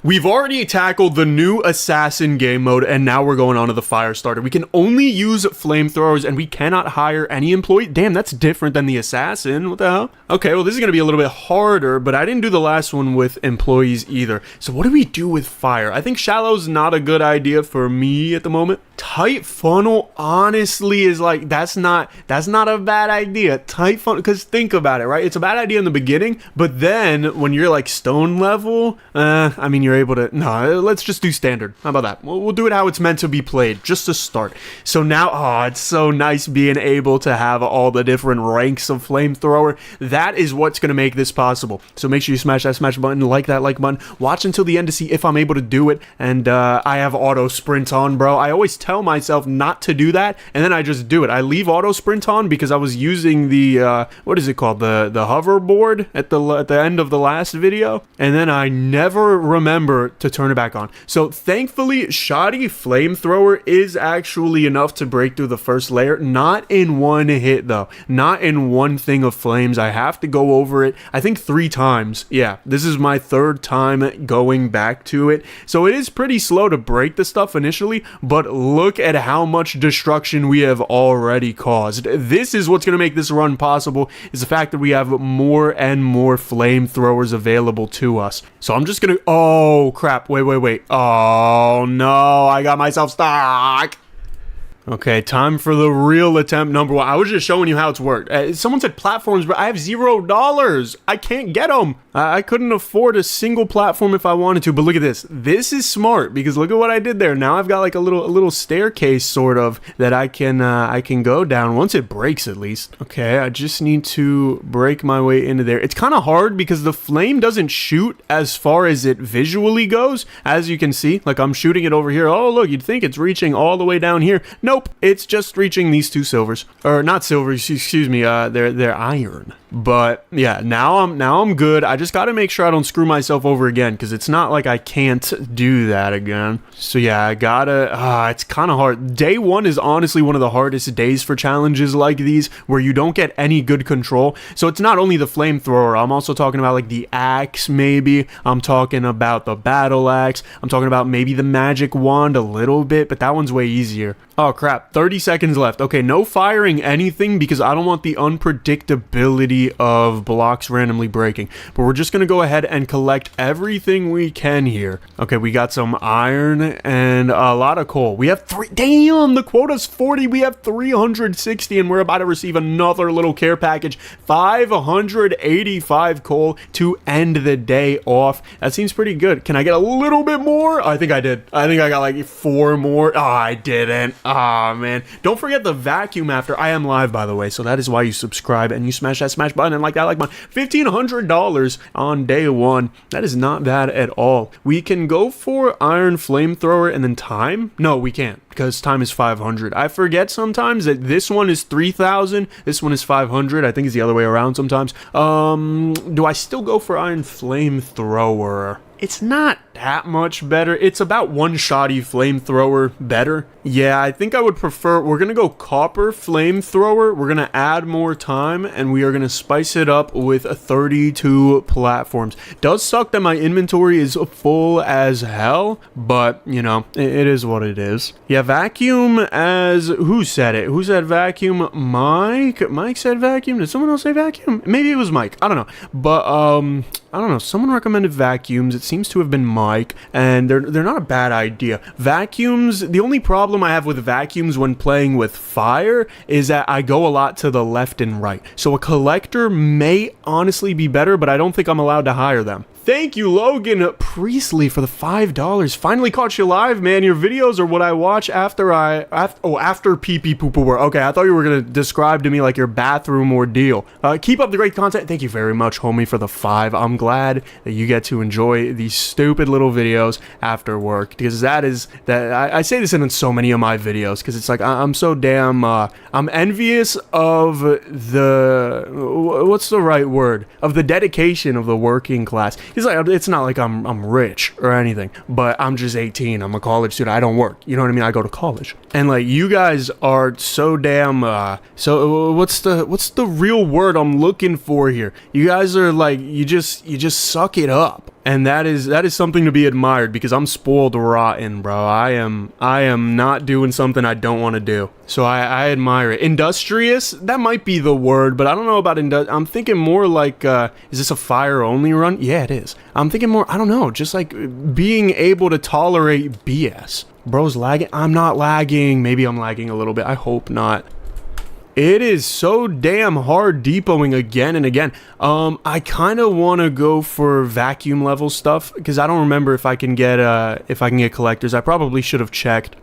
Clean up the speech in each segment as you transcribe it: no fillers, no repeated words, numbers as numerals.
We've already tackled the new assassin game mode, and now we're going on to the fire starter. We can only use flamethrowers, and we cannot hire any employee. Damn, that's different than the assassin. What the hell? Okay, well, this is going to be a little bit harder, but I didn't do the last one with employees either. So what do we do with fire? I think shallow's not a good idea for me at the moment. Tight funnel, honestly, is like, that's not a bad idea. Tight funnel, because think about it, right? It's a bad idea in the beginning, but then when you're like stone level, I mean, you're able to, no, let's just do standard. How about that? We'll do it how it's meant to be played, just to start. So now, oh, it's so nice being able to have all the different ranks of flamethrower. That is what's going to make this possible. So make sure you smash that smash button, like that like button, watch until the end to see if I'm able to do it. And I have auto sprint on, bro. I always tell myself not to do that, and then I just do it. I leave auto sprint on because I was using the, what is it called? The hoverboard at the end of the last video, and then I never remember to turn it back on. So thankfully, shoddy flamethrower is actually enough to break through the first layer. Not in one hit though. Not in one thing of flames. I have to go over it, I think 3 times. Yeah, this is my 3rd time going back to it. So it is pretty slow to break the stuff initially, but look at how much destruction we have already caused. This is what's going to make this run possible, is the fact that we have more and more flamethrowers available to us. So I'm just going to, oh crap, wait. Oh no, I got myself stuck. Okay, time for the real attempt number 1. I was just showing you how it's worked. Someone said platforms, but I have $0. I can't get them. I couldn't afford a single platform if I wanted to, but look at this. This is smart because look at what I did there. Now I've got like a little staircase sort of that I can go down once it breaks at least. Okay, I just need to break my way into there. It's kind of hard because the flame doesn't shoot as far as it visually goes. As you can see, like I'm shooting it over here. Oh, look, you'd think it's reaching all the way down here. Nope, it's just reaching these 2 silvers. Or not silvers, excuse me, they're iron. But yeah, now I'm good. I just got to make sure I don't screw myself over again, because it's not like I can't do that again. So yeah, I gotta, it's kind of hard. Day 1 is honestly one of the hardest days for challenges like these, where you don't get any good control. So it's not only the flamethrower, I'm also talking about like the axe maybe. I'm talking about the battle axe. I'm talking about maybe the magic wand a little bit, but that one's way easier. Oh crap, 30 seconds left. Okay, no firing anything because I don't want the unpredictability of blocks randomly breaking. But we're just gonna go ahead and collect everything we can here. Okay, we got some iron and a lot of coal. We have 3, damn, the quota's 40. We have 360 and we're about to receive another little care package. 585 coal to end the day off. That seems pretty good. Can I get a little bit more? I think I did. I think I got like 4 more. Oh, I didn't. Ah, man. Don't forget the vacuum after. I am live, by the way, so that is why you subscribe and you smash that smash button and like that like button. $1,500 on day 1. That is not bad at all. We can go for iron flamethrower and then time. No, we can't, because time is 500. I forget sometimes that this one is 3,000. This one is 500. I think it's the other way around sometimes. Do I still go for iron flamethrower? It's not that much better. It's about one shoddy flamethrower better. Yeah, I think I would prefer, we're gonna go copper flamethrower. We're gonna add more time and we are gonna spice it up with 32 platforms. Does suck that my inventory is full as hell, but you know, it is what it is. Yeah, vacuum as, who said it? Who said vacuum? Mike? Mike said vacuum? Did someone else say vacuum? Maybe it was Mike. I don't know. But, I don't know. Someone recommended vacuums. It seems to have been Mike, and they're not a bad idea. Vacuums, the only problem I have with vacuums when playing with fire is that I go a lot to the left and right. So a collector may honestly be better, but I don't think I'm allowed to hire them. Thank you, Logan Priestley, for the $5. Finally caught you live, man. Your videos are what I watch after after pee-pee poo-poo work. Okay, I thought you were going to describe to me like your bathroom ordeal. Keep up the great content. Thank you very much, homie, for the 5. I'm glad that you get to enjoy these stupid little videos after work, because I say this in so many of my videos, because it's like I'm so damn I'm envious of the, what's the right word, of the dedication of the working class. He's like, it's not like I'm rich or anything, but I'm just 18. I'm a college student. I don't work. You know what I mean? I go to college. And like, you guys are so damn, so what's the real word I'm looking for here? You guys are like, you just suck it up. And that is something to be admired, because I'm spoiled rotten, bro. I am not doing something I don't want to do. So I admire it. Industrious, that might be the word, but I don't know about I'm thinking more like, is this a fire only run? Yeah, it is. I'm thinking more, I don't know, just like being able to tolerate BS. Bro's lagging. I'm not lagging. Maybe I'm lagging a little bit. I hope not. It is so damn hard depoting again and again. I kind of want to go for vacuum level stuff, because I don't remember if I can get collectors. I probably should have checked.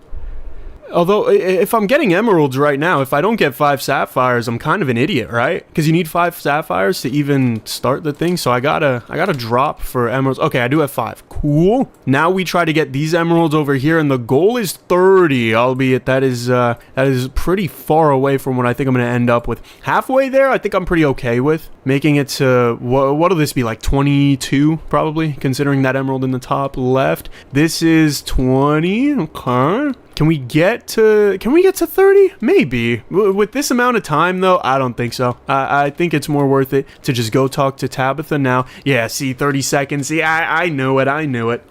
Although, if I'm getting emeralds right now, if I don't get 5 sapphires, I'm kind of an idiot, right? Because you need 5 sapphires to even start the thing. So I gotta drop for emeralds. Okay, I do have 5. Cool. Now we try to get these emeralds over here, and the goal is 30. Albeit that is pretty far away from what I think I'm gonna end up with. Halfway there, I think I'm pretty okay with making it to what'll this be, like 22 probably, considering that emerald in the top left. This is 20. Okay. Can we get to 30? Maybe. With this amount of time, though, I don't think so. I think it's more worth it to just go talk to Tabitha now. Yeah, see, 30 seconds. See, I knew it.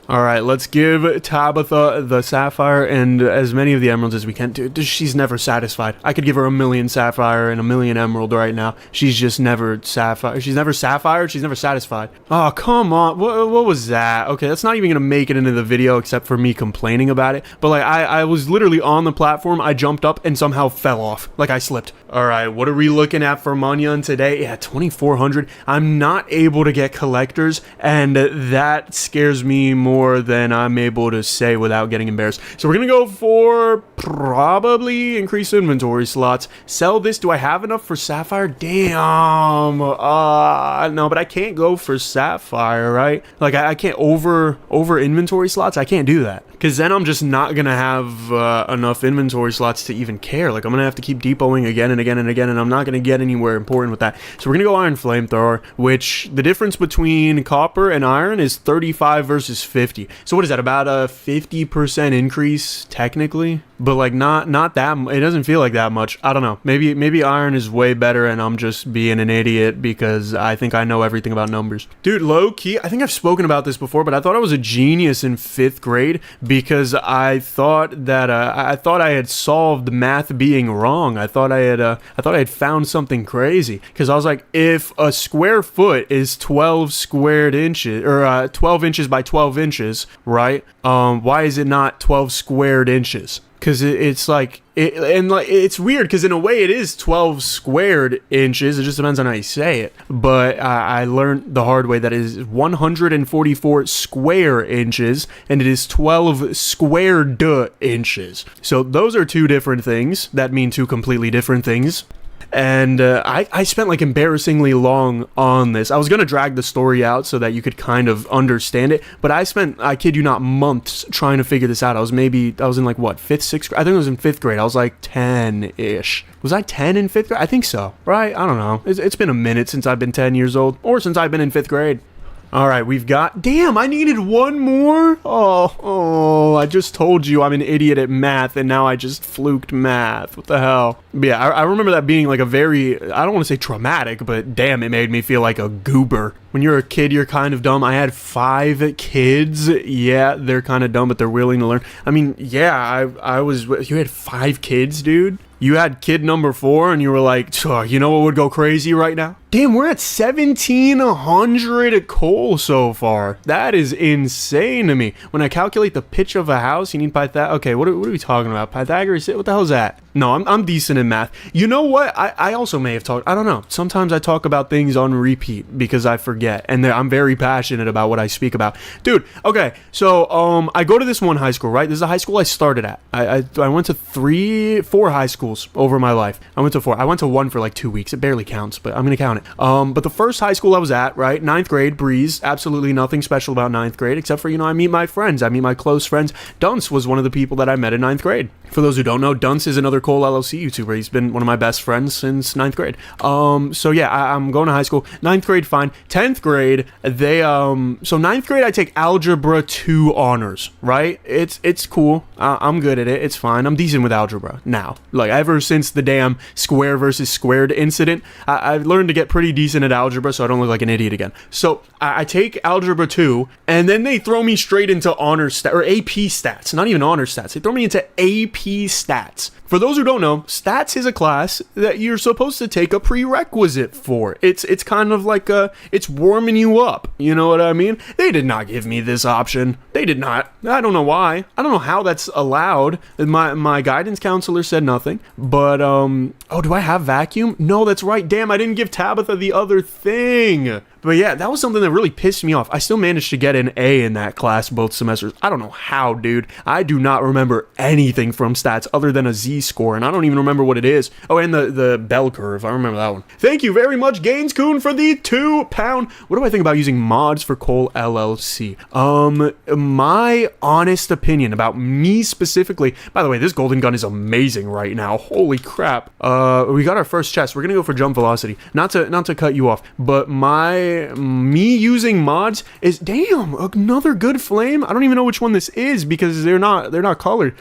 All right, let's give Tabitha the sapphire and as many of the emeralds as we can. Dude, she's never satisfied. I could give her 1,000,000 sapphire and 1,000,000 emerald right now. She's just never sapphire. She's never sapphire. She's never satisfied. Oh, come on. What was that? Okay, that's not even going to make it into the video except for me complaining about it. But, like, I was literally on the platform. I jumped up and somehow fell off. Like, I slipped. All right, what are we looking at for Munyon today? Yeah, 2,400. I'm not able to get collectors, and that scares me more than I'm able to say without getting embarrassed. So we're gonna go for probably increase inventory slots. Sell this. Do I have enough for sapphire? Damn. No, but I can't go for sapphire, right? Like, I can't over inventory slots. I can't do that, because then I'm just not gonna have enough inventory slots to even care. Like, I'm gonna have to keep depoting again and again and again, and I'm not gonna get anywhere important with that. So we're gonna go iron flamethrower, which the difference between copper and iron is 35 versus 50. So what is that, about a 50% increase technically? But like not that, it doesn't feel like that much. I don't know. Maybe iron is way better and I'm just being an idiot because I think I know everything about numbers. Dude, low key, I think I've spoken about this before, but I thought I was a genius in 5th grade because I thought that I thought I had solved math being wrong. I thought I had found something crazy, because I was like, if a square foot is 12 squared inches, or 12 inches by 12 inches, right? Why is it not 12 squared inches? Because it's like, it's weird, because in a way it is 12 squared inches. It just depends on how you say it. But I learned the hard way that it is 144 square inches, and it is 12 squared inches. So those are two different things that mean two completely different things. And I spent like embarrassingly long on this. I was going to drag the story out so that you could kind of understand it, but I spent, I kid you not, months trying to figure this out. I was in like what, 5th, 6th grade? I think I was in 5th grade. I was like 10-ish. Was I 10 in 5th grade? I think so, right? I don't know. It's been a minute since I've been 10 years old, or since I've been in 5th grade. All right, we've got... Damn, I needed one more? Oh, I just told you I'm an idiot at math, and now I just fluked math. What the hell? But yeah, I remember that being like a very... I don't want to say traumatic, but damn, it made me feel like a goober. When you're a kid, you're kind of dumb. I had 5 kids. Yeah, they're kind of dumb, but they're willing to learn. I mean, yeah, I was... You had 5 kids, dude? You had kid number 4 and you were like, you know what would go crazy right now? Damn, we're at 1,700 coal so far. That is insane to me. When I calculate the pitch of a house, you need Pythagoras. Okay, what are we talking about? Pythagoras? What the hell is that? No, I'm decent in math. You know what? I also may have talked. I don't know. Sometimes I talk about things on repeat because I forget. And I'm very passionate about what I speak about. Dude, okay. So, I go to this one high school, right? This is a high school I started at. I went to 4 high schools over my life. I went to 4. I went to 1 for like 2 weeks. It barely counts, but I'm going to count it. But the first high school I was at, right? 9th grade, breeze. Absolutely nothing special about 9th grade, except for, I meet my friends. I meet my close friends. Dunce was one of the people that I met in 9th grade. For those who don't know, Dunce is another Cole LLC YouTuber. He's been one of my best friends since 9th grade. So yeah, I'm going to high school. 9th grade, fine. 10th grade, so 9th grade, I take Algebra 2 honors, right? It's cool. I'm good at it. It's fine. I'm decent with algebra now. Like, ever since the damn square versus squared incident, I've learned to get pretty decent at algebra, so I don't look like an idiot again. So I take Algebra 2, and then they throw me straight into honor stat or AP stats, not even honor stats. They throw me into AP stats. For those who don't know, stats is a class that you're supposed to take a prerequisite for. It's kind of like it's warming you up. You know what I mean? They did not give me this option. They did not. I don't know why. I don't know how that's allowed. My guidance counselor said nothing. But oh, do I have vacuum? No, that's right. Damn, I didn't give Tabitha the other thing. But yeah, that was something that really pissed me off. I still managed to get an A in that class both semesters. I don't know how, dude. I do not remember anything from stats other than a Z score, and I don't even remember what it is. Oh, and the bell curve. I remember that one. Thank you very much, Gainscoon, for the £2. What do I think about using mods for Cole LLC? My honest opinion about me specifically. By the way, this golden gun is amazing right now. Holy crap. We got our first chest. We're gonna go for jump velocity. Not to cut you off, but me using mods is damn another good flame. I don't even know which one this is because they're not colored.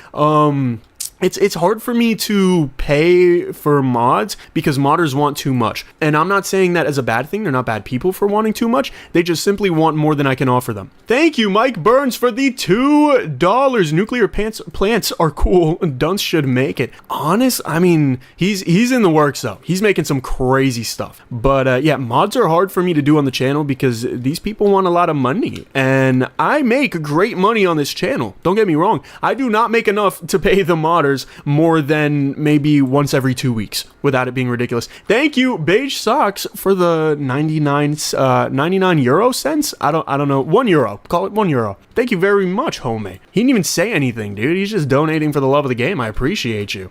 It's hard for me to pay for mods because modders want too much. And I'm not saying that as a bad thing. They're not bad people for wanting too much. They just simply want more than I can offer them. Thank you, Mike Burns, for the $2. Nuclear plants are cool. Dunce should make it. Honest, I mean, he's in the works though. He's making some crazy stuff. But yeah, mods are hard for me to do on the channel because these people want a lot of money. And I make great money on this channel. Don't get me wrong. I do not make enough to pay the modders more than maybe once every 2 weeks without it being ridiculous. Thank you, Beige Socks, for the 99 euro cents. I don't know, €1. Call it €1. Thank you very much, homie. He didn't even say anything, dude. He's just donating for the love of the game. I appreciate you.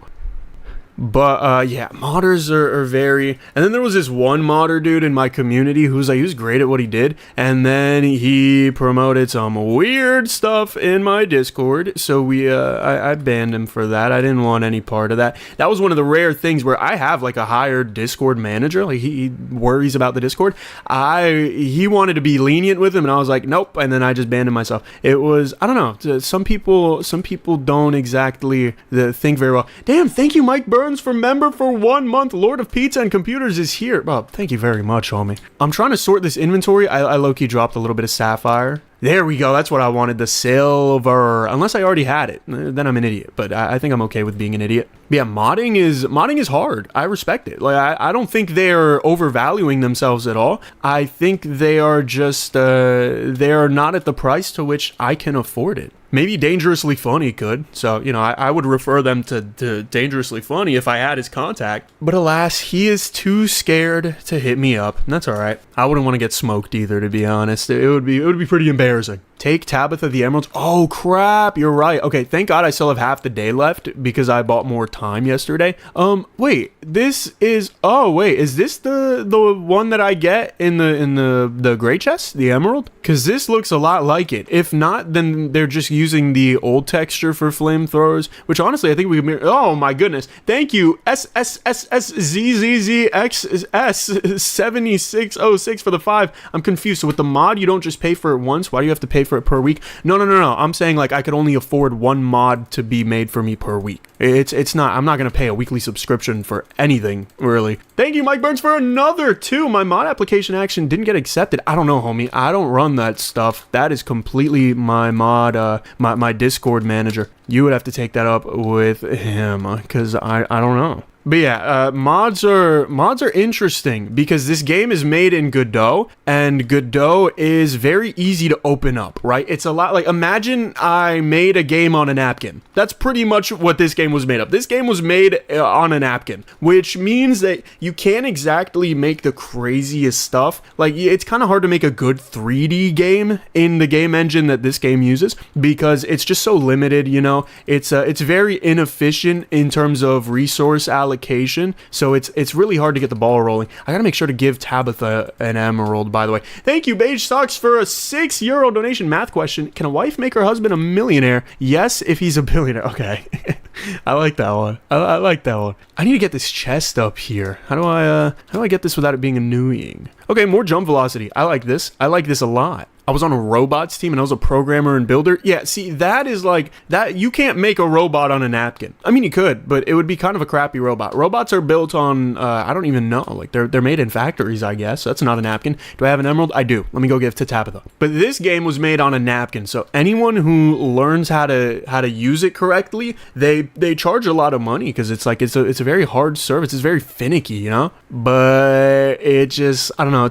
But yeah, modders are very, and then there was this one modder dude in my community who's like, he was great at what he did, and then he promoted some weird stuff in my Discord, so I banned him for that. I didn't want any part of that. That was one of the rare things where I have like a hired Discord manager, like he worries about the Discord. He wanted to be lenient with him, and I was like, nope, and then I just banned him myself. It was, I don't know, some people don't exactly think very well. Damn, thank you, Mike Burns, for member for 1 month. Lord of Pizza and Computers is here. Well, thank you very much, homie. I'm trying to sort this inventory. I low-key dropped a little bit of sapphire. There we go. That's what I wanted. The silver. Unless I already had it, then I'm an idiot. But I think I'm okay with being an idiot. But yeah, modding is hard. I respect it. Like I don't think they're overvaluing themselves at all. I think they are just they are not at the price to which I can afford it. Maybe Dangerously Funny could. So, you know, I would refer them to Dangerously Funny if I had his contact. But alas, he is too scared to hit me up. And that's all right. I wouldn't want to get smoked either, to be honest. It would be pretty embarrassing. Take Tabitha the Emeralds. Oh, crap. You're right. Okay, thank God I still have half the day left because I bought more time yesterday. Wait, this is... Oh, wait, is this the one that I get in the gray chest? The emerald? Because this looks a lot like it. If not, then they're just using the old texture for flamethrowers, which honestly, I think we could... Oh, my goodness. Thank you, SSSSZZZXS7606 for the 5. I'm confused. So with the mod, you don't just pay for it once. Why do you have to pay for it per week? No. I'm saying like I could only afford one mod to be made for me per week. It's not, I'm not going to pay a weekly subscription for anything, really. Thank you, Mike Burns, for another 2. My mod application action didn't get accepted. I don't know, homie. I don't run that stuff. That is completely my mod, my Discord manager. You would have to take that up with him, because I don't know. But yeah, mods are interesting because this game is made in Godot, and Godot is very easy to open up, right? It's a lot like, imagine I made a game on a napkin. That's pretty much what this game was made of. This game was made on a napkin, which means that you can't exactly make the craziest stuff. Like, it's kind of hard to make a good 3D game in the game engine that this game uses because it's just so limited, you know? It's very inefficient in terms of resource allocation. So it's really hard to get the ball rolling. I gotta make sure to give Tabitha an emerald, by the way. Thank you, Beige Socks, for a €6 donation. Math question: can a wife make her husband a millionaire? Yes, if he's a billionaire. Okay. I like that one. I like that one. I need to get this chest up here. How do I get this without it being annoying? Okay, more jump velocity. I like this. I like this a lot. I was on a robots team and I was a programmer and builder. Yeah, see, that is like that. You can't make a robot on a napkin. I mean, you could, but it would be kind of a crappy robot. Robots are built on, I don't even know. Like they're made in factories, I guess. So that's not a napkin. Do I have an emerald? I do. Let me go give it to Tabitha. But this game was made on a napkin. So anyone who learns how to use it correctly, they charge a lot of money because it's like it's a very hard service. It's very finicky, you know. But it just, I don't know.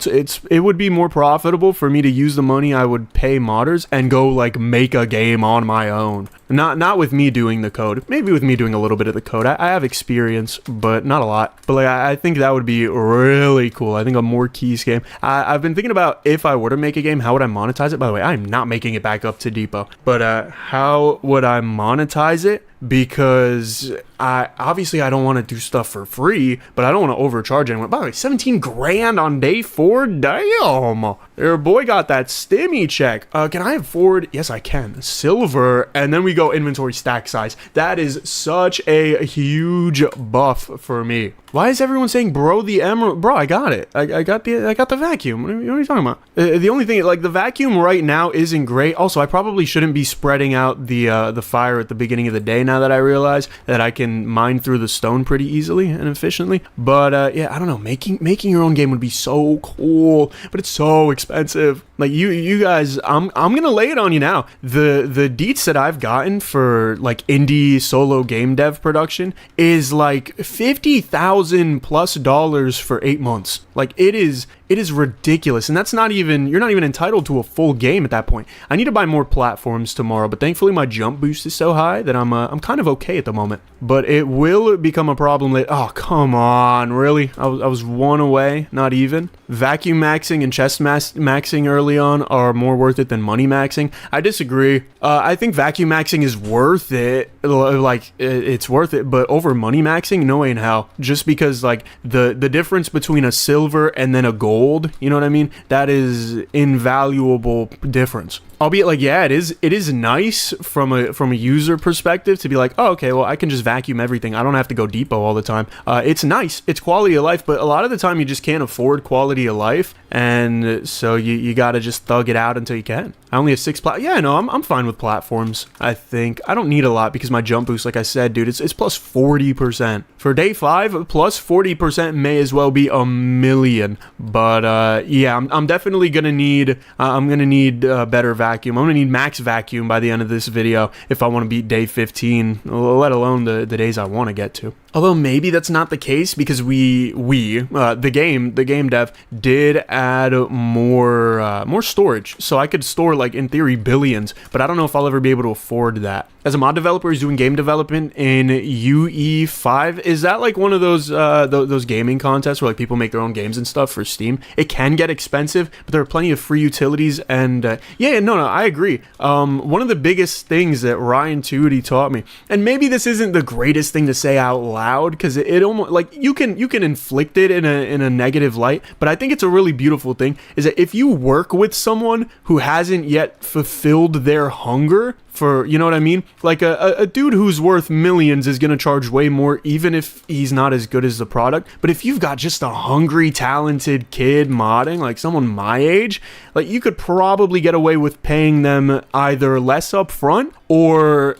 It would be more profitable for me to use the money I would pay modders and go like make a game on my own. Not with me doing the code. Maybe with me doing a little bit of the code. I have experience, but not a lot. But like I think that would be really cool. I think a more keys game. I've been thinking about if I were to make a game, how would I monetize it? By the way, I'm not making it back up to depot. But how would I monetize it? Because obviously I don't want to do stuff for free, but I don't want to overcharge anyone. By the way, 17 grand on day 4? Damn. Your boy got that stimmy check. Can I afford? Yes, I can. Silver. And then we go inventory stack size. That is such a huge buff for me. Why is everyone saying, bro, the emerald? Bro, I got it. I got the vacuum. What are you talking about? The only thing, like the vacuum right now isn't great. Also, I probably shouldn't be spreading out the fire at the beginning of the day now that I realize that I can mine through the stone pretty easily and efficiently. But yeah, I don't know. Making your own game would be so cool, but it's so expensive. Like you guys, I'm gonna lay it on you now. The deets that I've gotten for like indie solo game dev production is like $50,000+ for 8 months. Like it is ridiculous, and that's not even, you're not even entitled to a full game at that point. I need to buy more platforms tomorrow, but thankfully my jump boost is so high that I'm kind of okay at the moment. But it will become a problem later. Oh, come on, really? I was 1 away, not even. Vacuum maxing and chest maxing early on are more worth it than money maxing. I disagree. I think vacuum maxing is worth it. Like it's worth it, but over money maxing, no way in hell. Just because like the difference between a silver and then a gold, you know what I mean? That is invaluable difference. Albeit, like, yeah, it is nice from a user perspective to be like, oh, okay, well, I can just vacuum everything. I don't have to go depot all the time. It's nice. It's quality of life, but a lot of the time you just can't afford quality of life, and so you gotta just thug it out until you can. I only have 6 yeah, no, I'm fine with platforms. I think I don't need a lot because my jump boost, like I said, dude, it's plus 40%. For day 5, plus 40% may as well be a million. But yeah, I'm definitely gonna need better vacuum. I'm gonna need max vacuum by the end of this video if I want to beat day 15, let alone the days I want to get to. Although maybe that's not the case because the game dev did add more storage, so I could store like in theory billions, but I don't know if I'll ever be able to afford that. As a mod developer who's doing game development in UE5, is that like one of those gaming contests where like people make their own games and stuff for Steam? It can get expensive, but there are plenty of free utilities, and yeah, no, I agree. One of the biggest things that Ryan Tudy taught me, and maybe this isn't the greatest thing to say out loud because it almost like you can inflict it in a negative light, but I think it's a really beautiful thing, is that if you work with someone who hasn't yet fulfilled their hunger for, you know what I mean? Like a dude who's worth millions is gonna charge way more even if he's not as good as the product. But if you've got just a hungry, talented kid modding, like someone my age, like you could probably get away with paying them either less upfront or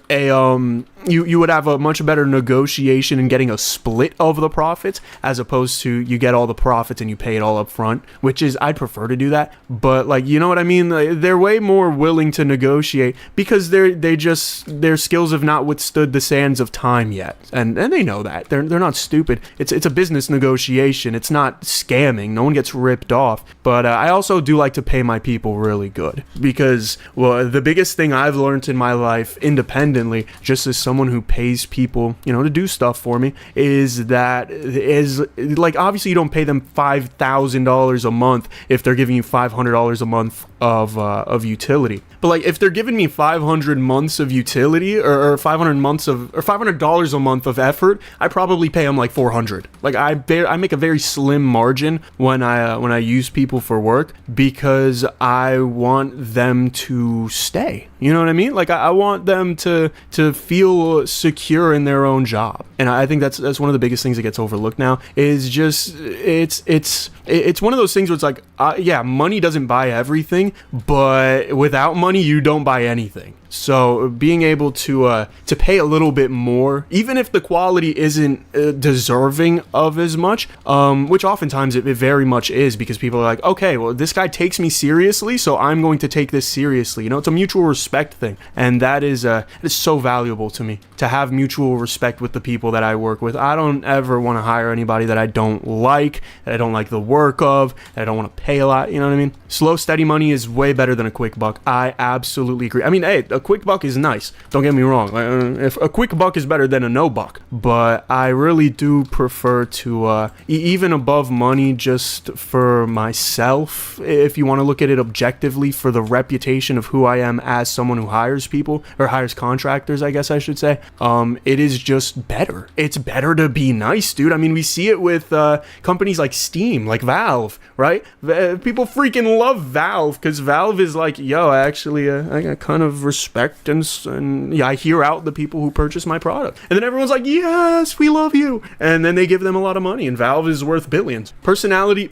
you would have a much better negotiation in getting a split of the profits, as opposed to you get all the profits and you pay it all up front, which is, I'd prefer to do that. But like, you know what I mean? Like, they're way more willing to negotiate because their skills have not withstood the sands of time yet, and they know that. They're not stupid. It's a business negotiation. It's not scamming. No one gets ripped off. But I also do like to pay my people really good because, well, the biggest thing I've learned in my life independently, just as someone who pays people, you know, to do stuff for me, is like, obviously you don't pay them $5,000 a month if they're giving you $500 a month of utility. But like, if they're giving me 500 months of utility or $500 a month of effort, I probably pay them like 400. Like I make a very slim margin when I use people for work because I want them to stay. You know what I mean? Like I want them to feel secure in their own job. And I think that's one of the biggest things that gets overlooked now is just it's one of those things where it's like, yeah, money doesn't buy everything, but without money, you don't buy anything. So being able to pay a little bit more, even if the quality isn't deserving of as much, which oftentimes it very much is, because people are like, okay, well, this guy takes me seriously, so I'm going to take this seriously. You know, it's a mutual respect thing, and that is so valuable to me, to have mutual respect with the people that I work with. I don't ever want to hire anybody that I don't like, that I don't like the work of, that I don't want to pay a lot. You know what I mean? Slow, steady money is way better than a quick buck. I absolutely agree. I mean, hey, a quick buck is nice. Don't get me wrong. If a quick buck is better than a no buck, but I really do prefer to even above money, just for myself. If you want to look at it objectively, for the reputation of who I am as someone who hires people, or hires contractors, I guess I should say. It is just better. It's better to be nice, dude. I mean, we see it with companies like Steam, like Valve, right? People freaking love Valve because Valve is like, yo, actually, I kind of respect and yeah, I hear out the people who purchase my product. And then everyone's like, yes, we love you. And then they give them a lot of money, and Valve is worth billions. Personality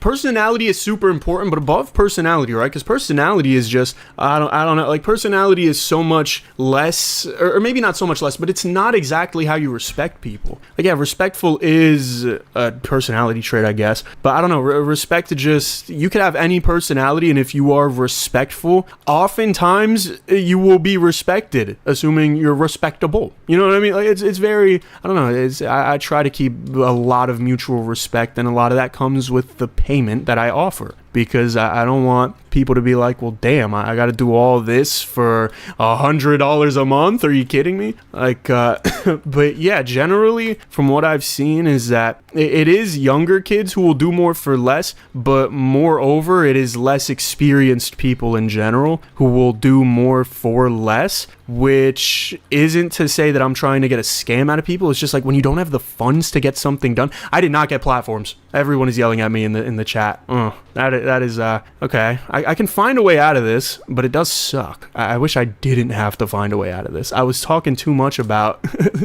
is super important, but above personality, right? Because personality is just, I don't know, like personality is so much less, or maybe not so much less, but it's not exactly how you respect people. Like, yeah, respectful is a personality trait, I guess, but I don't know, respect, just, you could have any personality, and if you are respectful, oftentimes you will be respected, assuming you're respectable. You know what I mean? Like, it's very, I don't know, I try to keep a lot of mutual respect, and a lot of that comes with the payment that I offer, because I don't want people to be like, well, damn, I got to do all this for $100 a month. Are you kidding me? Like, but yeah, generally from what I've seen is that it is younger kids who will do more for less, but moreover, it is less experienced people in general who will do more for less, which isn't to say that I'm trying to get a scam out of people. It's just like, when you don't have the funds to get something done. I did not get platforms. Everyone is yelling at me in the chat. That is okay. I can find a way out of this, but it does suck. I wish I didn't have to find a way out of this. I was talking too much about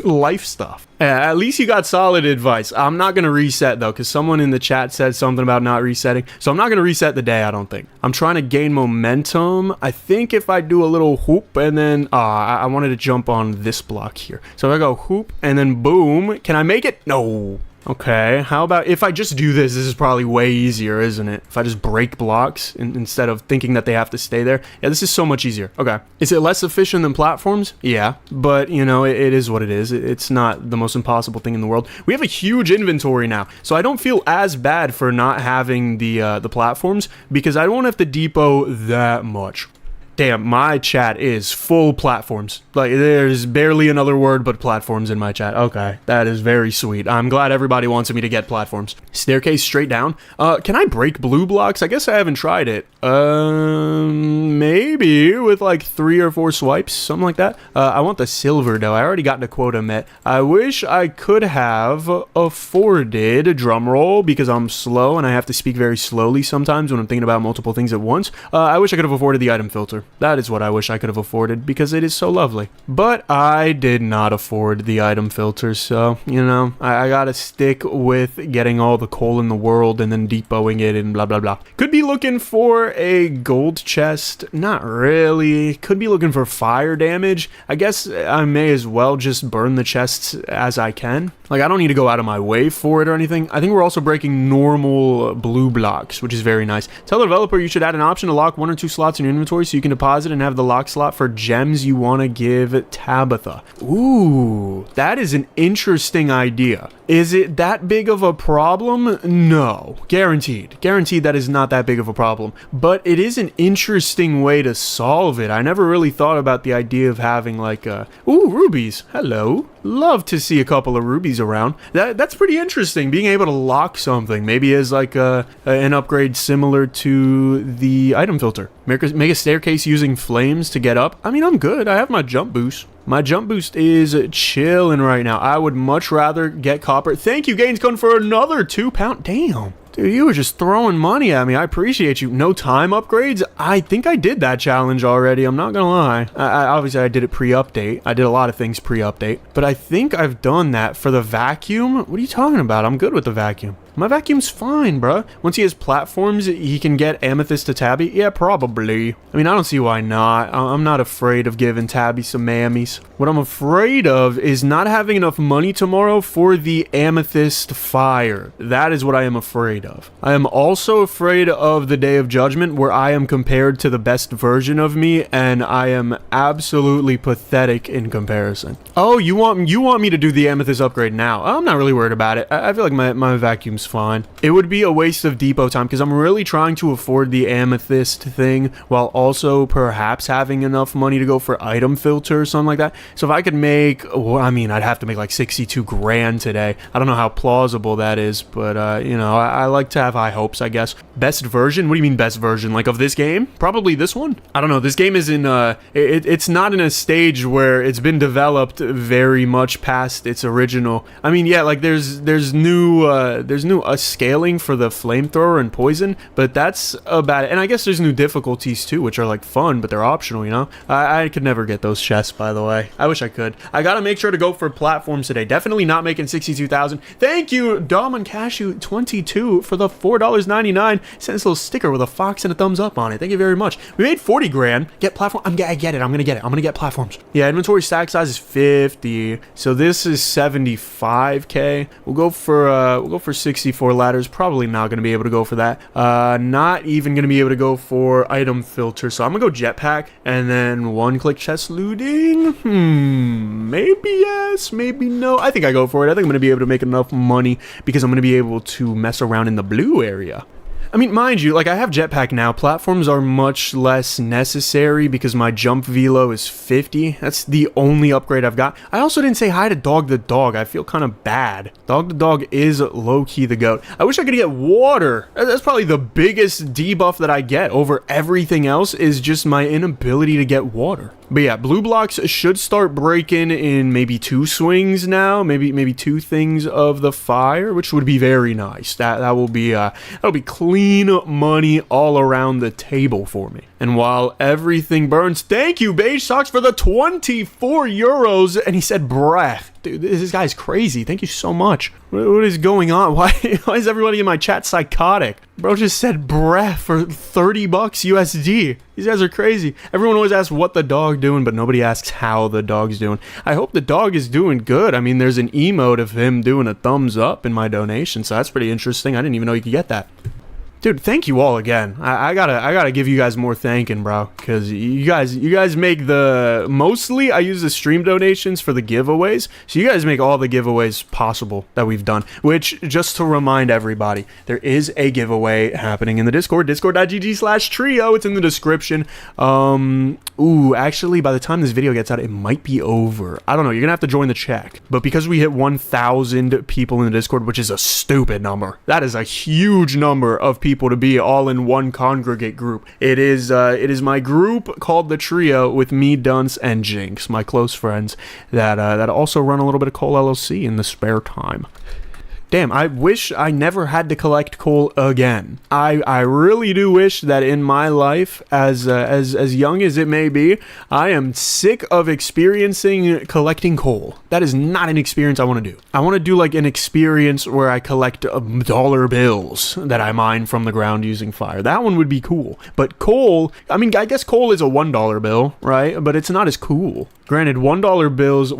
life stuff. At least you got solid advice. I'm not going to reset, though, because someone in the chat said something about not resetting. So I'm not going to reset the day, I don't think. I'm trying to gain momentum. I think if I do a little hoop and then... I wanted to jump on this block here. So if I go hoop and then boom, can I make it? No. Okay, how about if I just do this? This is probably way easier, isn't it? If I just break blocks instead of thinking that they have to stay there. Yeah, this is so much easier. Okay. Is it less efficient than platforms? Yeah, but you know, it is what it is. It's not the most impossible thing in the world. We have a huge inventory now, so I don't feel as bad for not having the platforms, because I don't have to depot that much. Damn, my chat is full platforms. Like, there's barely another word but platforms in my chat. Okay, that is very sweet. I'm glad everybody wants me to get platforms. Staircase straight down. Can I break blue blocks? I guess I haven't tried it. Maybe with like 3 or 4 swipes, something like that. I want the silver though. I already got the quota met. I wish I could have afforded, drumroll, because I'm slow and I have to speak very slowly sometimes when I'm thinking about multiple things at once. I wish I could have afforded the item filter. That is what I wish I could have afforded, because it is so lovely. But I did not afford the item filter, so, you know, I gotta stick with getting all the coal in the world and then depoting it and blah, blah, blah. Could be looking for a gold chest. Not really. Could be looking for fire damage. I guess I may as well just burn the chests as I can. Like, I don't need to go out of my way for it or anything. I think we're also breaking normal blue blocks, which is very nice. Tell the developer you should add an option to lock 1 or 2 slots in your inventory so you can deposit and have the lock slot for gems you want to give Tabitha. Ooh, that is an interesting idea. Is it that big of a problem? No. Guaranteed. Guaranteed that is not that big of a problem. But it is an interesting way to solve it. I never really thought about the idea of having like a... Ooh, rubies. Hello. Love to see a couple of rubies around. That's pretty interesting, being able to lock something, maybe as like an upgrade similar to the item filter. Make a staircase using flames to get up. I mean, I'm good. I have my jump boost. My jump boost is chilling right now. I would much rather get copper. Thank you, Gainscon, for another £2. Damn. Dude, you were just throwing money at me. I appreciate you. No time upgrades? I think I did that challenge already. I'm not gonna lie. Obviously, I did it pre-update. I did a lot of things pre-update. But I think I've done that for the vacuum. What are you talking about? I'm good with the vacuum. My vacuum's fine, bruh. Once he has platforms, he can get Amethyst to Tabby? Yeah, probably. I mean, I don't see why not. I'm not afraid of giving Tabby some mammies. What I'm afraid of is not having enough money tomorrow for the Amethyst Fire. That is what I am afraid of. I am also afraid of the Day of Judgment, where I am compared to the best version of me, and I am absolutely pathetic in comparison. Oh, you want me to do the Amethyst upgrade now? I'm not really worried about it. I feel like my vacuum's fine. It would be a waste of depot time because I'm really trying to afford the Amethyst thing while also perhaps having enough money to go for item filter or something like that. So if I could make, well, I mean, I'd have to make like 62 grand today. I don't know how plausible that is, but you know, I like to have high hopes, I guess. Best version? What do you mean best version? Like of this game? Probably this one? I don't know. This game is in it's not in a stage where it's been developed very much past its original. I mean, yeah, like there's new scaling for the flamethrower and poison, but that's about it. And I guess there's new difficulties too, which are like fun, but they're optional, you know? I could never get those chests, by the way. I wish I could. I gotta make sure to go for platforms today. Definitely not making 62,000. Thank you, Dom and Cashew 22 for the $4.99. Sent this little sticker with a fox and a thumbs up on it. Thank you very much. We made 40 grand. Get platform. I get it. I'm gonna get it. I'm gonna get platforms. Yeah, inventory stack size is 50. So this is 75k. We'll go for 64 ladders. Probably not going to be able to go for that. Not even going to be able to go for item filter. So I'm going to go jetpack and then one-click chest looting. Maybe yes, maybe no. I think I go for it. I think I'm going to be able to make enough money because I'm going to be able to mess around in the blue area. I mean, mind you, like I have jetpack now. Platforms are much less necessary because my jump velo is 50. That's the only upgrade I've got. I also didn't say hi to Dog the Dog. I feel kind of bad. Dog the Dog is low-key the GOAT. I wish I could get water. That's probably the biggest debuff that I get over everything else is just my inability to get water. But yeah, blue blocks should start breaking in maybe 2 swings now, maybe 2 things of the fire, which would be very nice. That will be that'll be clean money all around the table for me. And while everything burns, thank you, Beige Socks, for the 24 euros. And he said breath. Dude, this guy's crazy. Thank you so much. What is going on? Why is everybody in my chat psychotic? Bro just said breath for 30 bucks USD. These guys are crazy. Everyone always asks what the dog doing, but nobody asks how the dog's doing. I hope the dog is doing good. I mean, there's an emote of him doing a thumbs up in my donation, so that's pretty interesting. I didn't even know you could get that. Dude, thank you all again. I gotta give you guys more thanking, bro, because you guys make the mostly I use the stream donations for the giveaways, so you guys make all the giveaways possible that we've done. Which, just to remind everybody, there is a giveaway happening in the Discord, discord.gg/trio. It's in the description. Ooh, actually, by the time this video gets out, it might be over. I don't know. You're gonna have to join the check, but because we hit 1,000 people in the Discord, which is a stupid number, that is a huge number of people to be all in one congregate group. It is my group called the Trio with me, Dunce, and Jinx, my close friends that also run a little bit of Coal LLC in the spare time. Damn, I wish I never had to collect coal again. I really do wish that in my life, as young as it may be, I am sick of experiencing collecting coal. That is not an experience I want to do. I want to do like an experience where I collect dollar bills that I mine from the ground using fire. That one would be cool. But coal, I mean, I guess coal is a $1 bill, right? But it's not as cool. Granted, $1 bills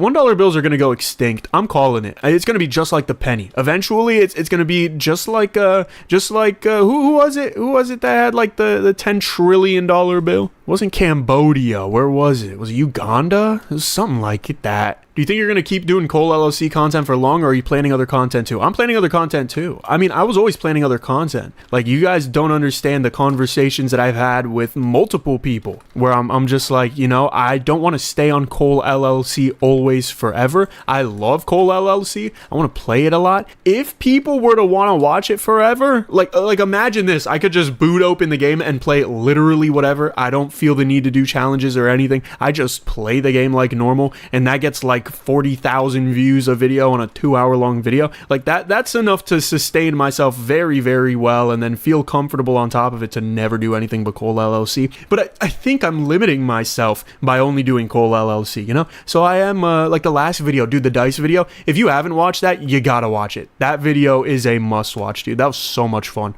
are going to go extinct. I'm calling it. It's going to be just like the penny. Eventually, it's going to be just like who was it? Who was it that had like the $10 trillion bill? It wasn't Cambodia. Where was it? Was it Uganda? It was something like it that. Do you think you're going to keep doing Coal LLC content for long, or are you planning other content too? I'm planning other content too. I mean, I was always planning other content. Like, you guys don't understand the conversations that I've had with multiple people where I'm just like, you know, I don't want to stay on Coal LLC always forever. I love Coal LLC. I want to play it a lot. If people were to want to watch it forever, like imagine this. I could just boot open the game and play literally whatever. I don't feel the need to do challenges or anything. I just play the game like normal, and that gets like like 40,000 views a video on a 2-hour long video. Like that's enough to sustain myself very, very well, and then feel comfortable on top of it to never do anything but Cole LLC. But I think I'm limiting myself by only doing Cole LLC, you know? So I am, like the last video, dude, the dice video. If you haven't watched that, you gotta watch it. That video is a must watch, dude. That was so much fun.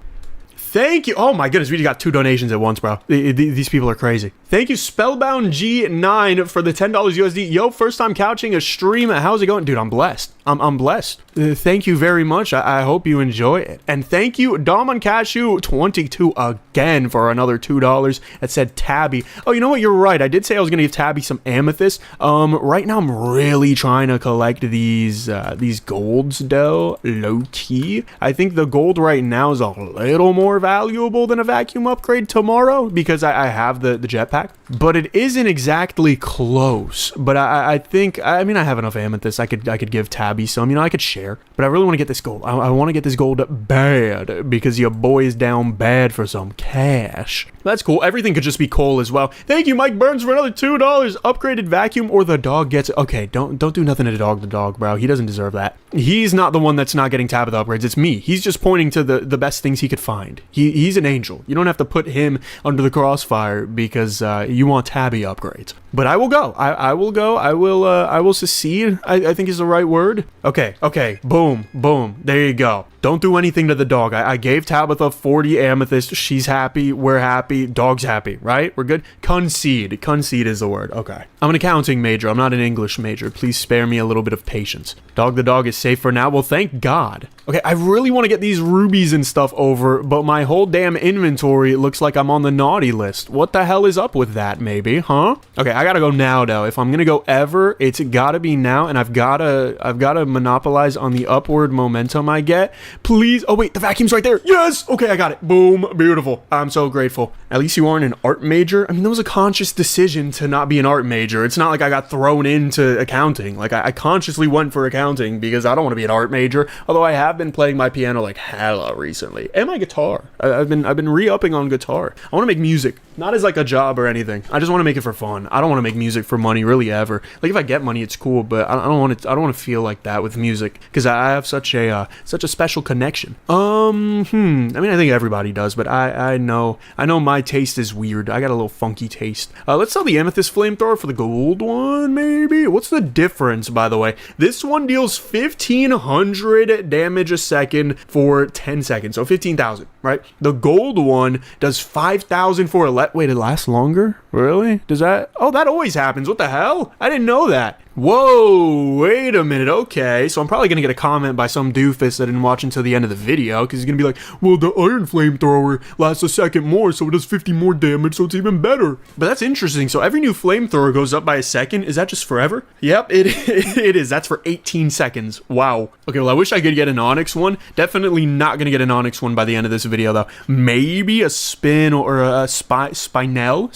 Thank you. Oh my goodness, we just got 2 donations at once, bro. These people are crazy. Thank you, Spellbound G9, for the $10 USD. Yo, first time couching a stream. How's it going? Dude, I'm blessed. I'm blessed. Thank you very much. I hope you enjoy it. And thank you, Dom on Cashew 22 again for another $2 that said Tabby. Oh, you know what? You're right. I did say I was going to give Tabby some amethyst. Right now I'm really trying to collect these golds, though, low key. I think the gold right now is a little more valuable than a vacuum upgrade tomorrow because I have the jetpack, but it isn't exactly close. But I think, I mean, I have enough amethyst. I could give Tabby some, you know, I could share, but I really want to get this gold. I want to get this gold bad because your boy is down bad for some cash. That's cool. Everything could just be coal as well. Thank you, Mike Burns, for another $2. Upgraded vacuum or the dog gets it. Okay, don't do nothing to the dog, bro. He doesn't deserve that. He's not the one that's not getting Tabitha upgrades. It's me. He's just pointing to the best things he could find. He's an angel. You don't have to put him under the crossfire because you want Tabby upgrades. But I will go. I will go. I will secede, I think is the right word. Okay. Boom. There you go. Don't do anything to the dog. I gave Tabitha 40 amethyst. She's happy. We're happy. Dog's happy, right? We're good. Concede. Concede is the word. Okay. I'm an accounting major. I'm not an English major. Please spare me a little bit of patience. The dog is safe for now. Well, thank God. Okay, I really want to get these rubies and stuff over, but my whole damn inventory looks like I'm on the naughty list. What the hell is up with that, maybe, huh? Okay, I gotta go now, though. If I'm gonna go ever, it's gotta be now, and I've gotta monopolize on the upward momentum I get. Please. Oh, wait, the vacuum's right there. Yes! Okay, I got it. Boom. Beautiful. I'm so grateful. At least you aren't an art major. I mean, that was a conscious decision to not be an art major. It's not like I got thrown into accounting. Like, I consciously went for accounting because I don't want to be an art major, although I have been playing my piano like hella recently, and my guitar. I've been re-upping on guitar. I want to make music, not as like a job or anything. I just want to make it for fun. I don't want to make music for money really ever. Like if I get money, it's cool, but I don't want to feel like that with music because I have such a special connection. I mean, I think everybody does, but I know my taste is weird. I got a little funky taste. Let's sell the amethyst flamethrower for the gold one, maybe. What's the difference, by the way? This one deals 1,500 damage a second for 10 seconds, so 15,000, right? The gold one does 5,000 for wait, it lasts longer? Really? Does that? Oh, that always happens. What the hell? I didn't know that. Whoa, wait a minute. Okay, so I'm probably gonna get a comment by some doofus that didn't watch until the end of the video because he's gonna be like, well, the iron flamethrower lasts a second more, so it does 50 more damage, so it's even better. But that's interesting. So every new flamethrower goes up by a second. Is that just forever? Yep, it is. That's for 18 seconds. Wow. Okay, well, I wish I could get an onyx one. Definitely not gonna get an onyx one by the end of this video, though. Maybe a spin or a spinel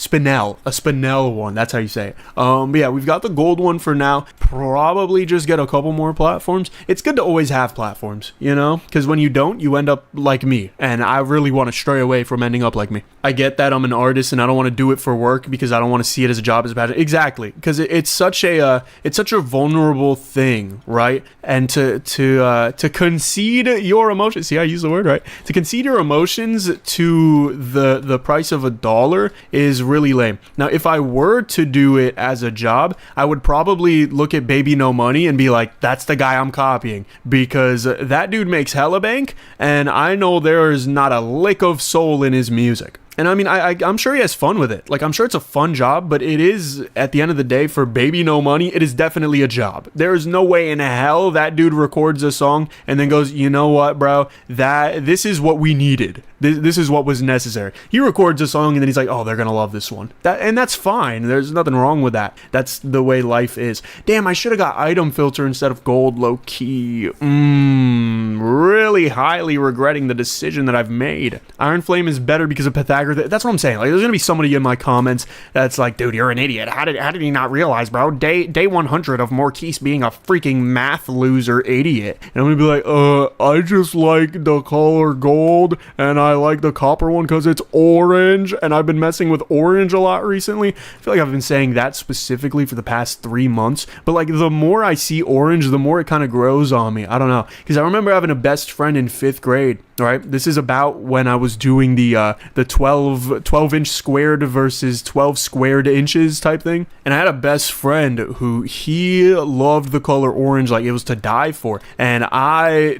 one. That's how you say it. But yeah, we've got the gold one for now. Probably just get a couple more platforms. It's good to always have platforms, you know, because when you don't, you end up like me, and I really want to stray away from ending up like me. I get that I'm an artist and I don't want to do it for work because I don't want to see it as a job, as a passion. Exactly, because it's such a vulnerable thing, right? And to concede your emotions. See, I use the word right. To concede your emotions to the price of $1 is really lame. Now, if I were to do it as a job, I would probably look at Baby No Money and be like, that's the guy I'm copying because that dude makes hella bank and I know there is not a lick of soul in his music. And I mean, I'm sure he has fun with it. Like, I'm sure it's a fun job, but it is, at the end of the day, for Baby No Money, it is definitely a job. There is no way in hell that dude records a song and then goes, you know what, bro? This is what we needed. This is what was necessary. He records a song and then he's like, oh, they're gonna love this one. And that's fine. There's nothing wrong with that. That's the way life is. Damn, I should have got item filter instead of gold, low key. I'm really highly regretting the decision that I've made. Iron Flame is better because of Pythagoras. That's what I'm saying. Like, there's gonna be somebody in my comments that's like, dude, you're an idiot. How did he not realize, bro? Day 100 of Morquise being a freaking math loser idiot. And I'm gonna be like, I just like the color gold, and I like the copper one because it's orange, and I've been messing with orange a lot recently. I feel like I've been saying that specifically for the past 3 months, but like the more I see orange, the more it kind of grows on me. I don't know, because I remember having a best friend in 5th grade. Right, this is about when I was doing the 12 inch squared versus 12 squared inches type thing, and I had a best friend who he loved the color orange like it was to die for, and I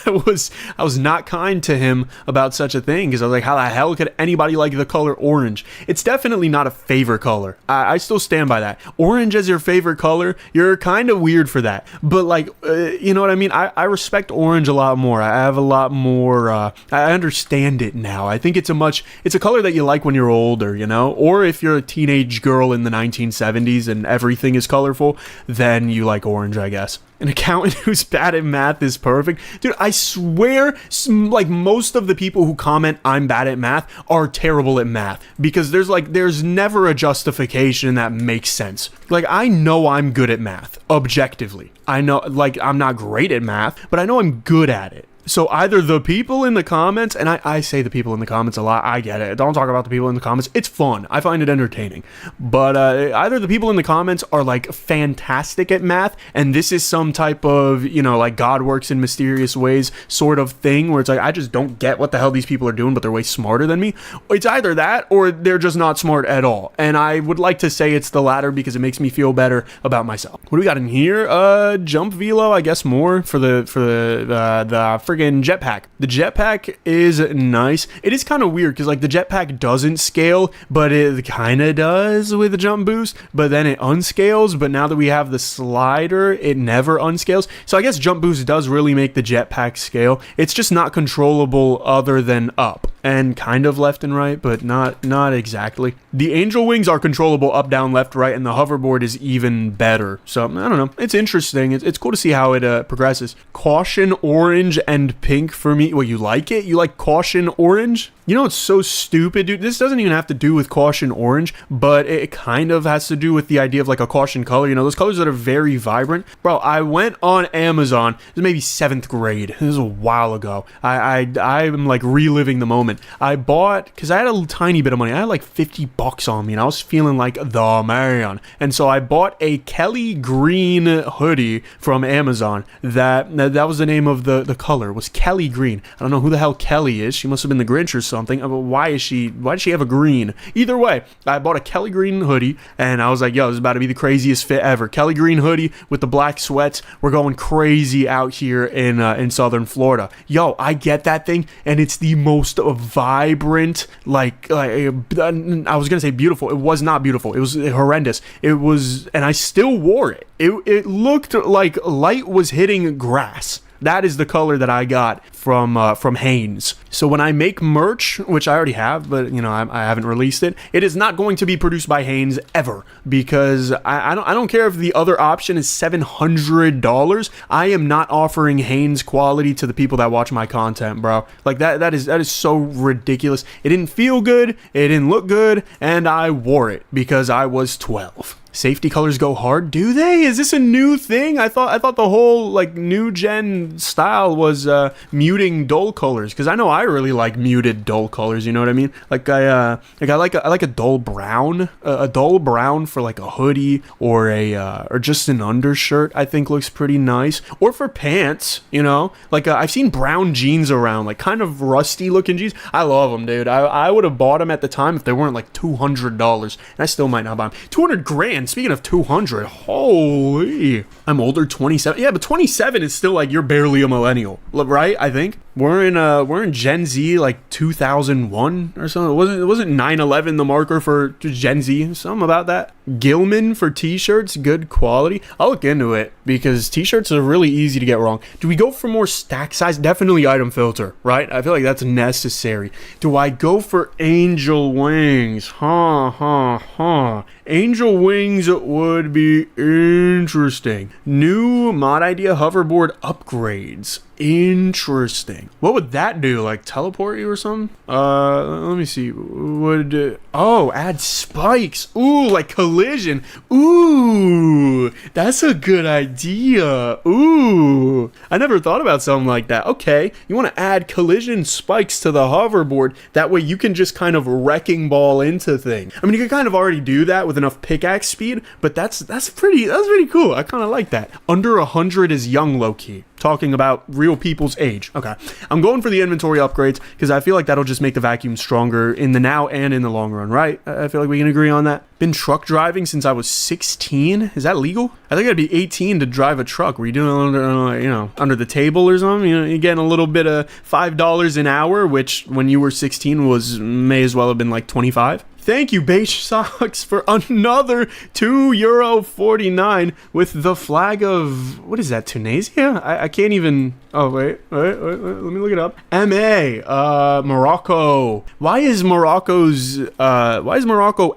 was not kind to him about such a thing, because I was like, how the hell could anybody like the color orange? It's definitely not a favorite color. I still stand by that. Orange as your favorite color, you're kind of weird for that, but like you know what I mean. I respect orange a lot more. I have a lot more. I understand it now. I think it's a color that you like when you're older, you know? Or if you're a teenage girl in the 1970s and everything is colorful, then you like orange, I guess. An accountant who's bad at math is perfect. Dude, I swear, like, most of the people who comment I'm bad at math are terrible at math, because there's never a justification that makes sense. Like, I know I'm good at math, objectively. I know, like, I'm not great at math, but I know I'm good at it. So either the people in the comments, and I say the people in the comments a lot, I get it. Don't talk about the people in the comments. It's fun. I find it entertaining. But either the people in the comments are like fantastic at math, and this is some type of, you know, like God works in mysterious ways sort of thing, where it's like, I just don't get what the hell these people are doing, but they're way smarter than me. It's either that, or they're just not smart at all. And I would like to say it's the latter, because it makes me feel better about myself. What do we got in here? Jump velo, I guess, more for the friggin' jetpack. The jetpack is nice. It is kind of weird because like the jetpack doesn't scale, but it kind of does with the jump boost, but then it unscales. But now that we have the slider, it never unscales. So I guess jump boost does really make the jetpack scale. It's just not controllable other than up and kind of left and right, but not exactly. The angel wings are controllable up, down, left, right, and the hoverboard is even better. So I don't know. It's interesting. It's cool to see how it progresses. Caution orange and pink for me. Well, you like it? You like caution orange? You know, it's so stupid, dude. This doesn't even have to do with caution orange, but it kind of has to do with the idea of like a caution color. You know, those colors that are very vibrant. Bro, I went on Amazon. It was maybe 7th grade. This was a while ago. I'm like reliving the moment. I bought, because I had a tiny bit of money. I had like $50 on me, and I was feeling like the man. And so I bought a Kelly green hoodie from Amazon. That was the name of the color, was Kelly green. I don't know who the hell Kelly is. She must have been the Grinch or something. Why does she have a green? Either way, I bought a Kelly green hoodie, and I was like, yo, this is about to be the craziest fit ever. Kelly green hoodie with the black sweats. We're going crazy out here in southern Florida. Yo, I get that thing, and it's the most vibrant, like I was gonna say beautiful. It was not beautiful. It was horrendous. It was, and I still wore it. It looked like light was hitting grass. That is the color that I got from Hanes. So when I make merch, which I already have, but you know I haven't released it, it is not going to be produced by Hanes ever, because I don't care if the other option is $700. I am not offering Hanes quality to the people that watch my content, bro. Like that is so ridiculous. It didn't feel good, it didn't look good, and I wore it because I was 12. Safety colors go hard, do they? Is this a new thing? I thought the whole like new gen style was muting dull colors, because I know I really like muted dull colors, you know what I mean? Like I like a dull brown, for like a hoodie or or just an undershirt. I think looks pretty nice, or for pants, you know? Like I've seen brown jeans around, like kind of rusty looking jeans. I love them, dude. I would have bought them at the time if they weren't like $200, and I still might not buy them. $200,000. Speaking of 200, holy, I'm older, 27. Yeah, but 27 is still like, you're barely a millennial, right? I think we're in Gen Z, like 2001 or something. It wasn't 9/11 the marker for Gen Z? Something about that. Gilman for t-shirts, good quality. I'll look into it, because t-shirts are really easy to get wrong. Do we go for more stack size? Definitely item filter, right? I feel like that's necessary. Do I go for angel wings? Angel wings would be interesting. New mod idea, hoverboard upgrades. interesting. What would that do? Like teleport you or something? Let me see. Would add spikes. Ooh, like collision. Ooh, that's a good idea. Ooh, I never thought about something like that. Okay, you want to add collision spikes to the hoverboard. That way you can just kind of wrecking ball into things. I mean, you can kind of already do that with enough pickaxe speed, but that's pretty cool. I kind of like that. Under 100 is young, low-key. Talking about real people's age. Okay, I'm going for the inventory upgrades because I feel like that'll just make the vacuum stronger in the now and in the long run, right? I feel like we can agree on that. Been truck driving since I was 16. Is that legal? I think I'd be 18 to drive a truck. Were you doing it under the table or something? You know, you're getting a little bit of $5 an hour, which when you were 16 may as well have been like 25. Thank you, Beige Socks, for another €2.49 with the flag of, what is that, Tunisia? I can't even, oh, wait, let me look it up. Morocco. Why is Morocco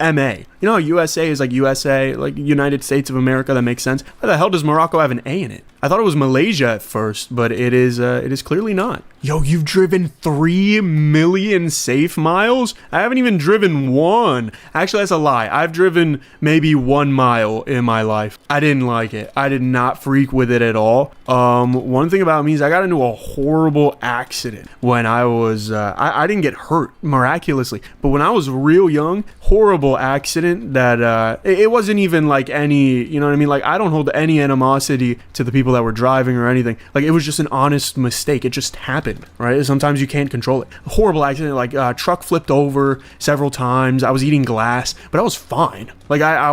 MA? You know how USA is like USA, like United States of America, that makes sense. Why the hell does Morocco have an A in it? I thought it was Malaysia at first, but it is clearly not. Yo, you've driven 3 million safe miles? I haven't even driven one. Actually, that's a lie. I've driven maybe 1 mile in my life. I didn't like it. I did not freak with it at all. One thing about me is I got into a horrible accident when I was, I didn't get hurt miraculously, but when I was real young, horrible accident that, it wasn't even like any, you know what I mean? Like, I don't hold any animosity to the people that were driving or anything. Like, it was just an honest mistake. It just happened, right? Sometimes you can't control it. Horrible accident, like truck flipped over several times. I was eating glass, but I was fine. Like I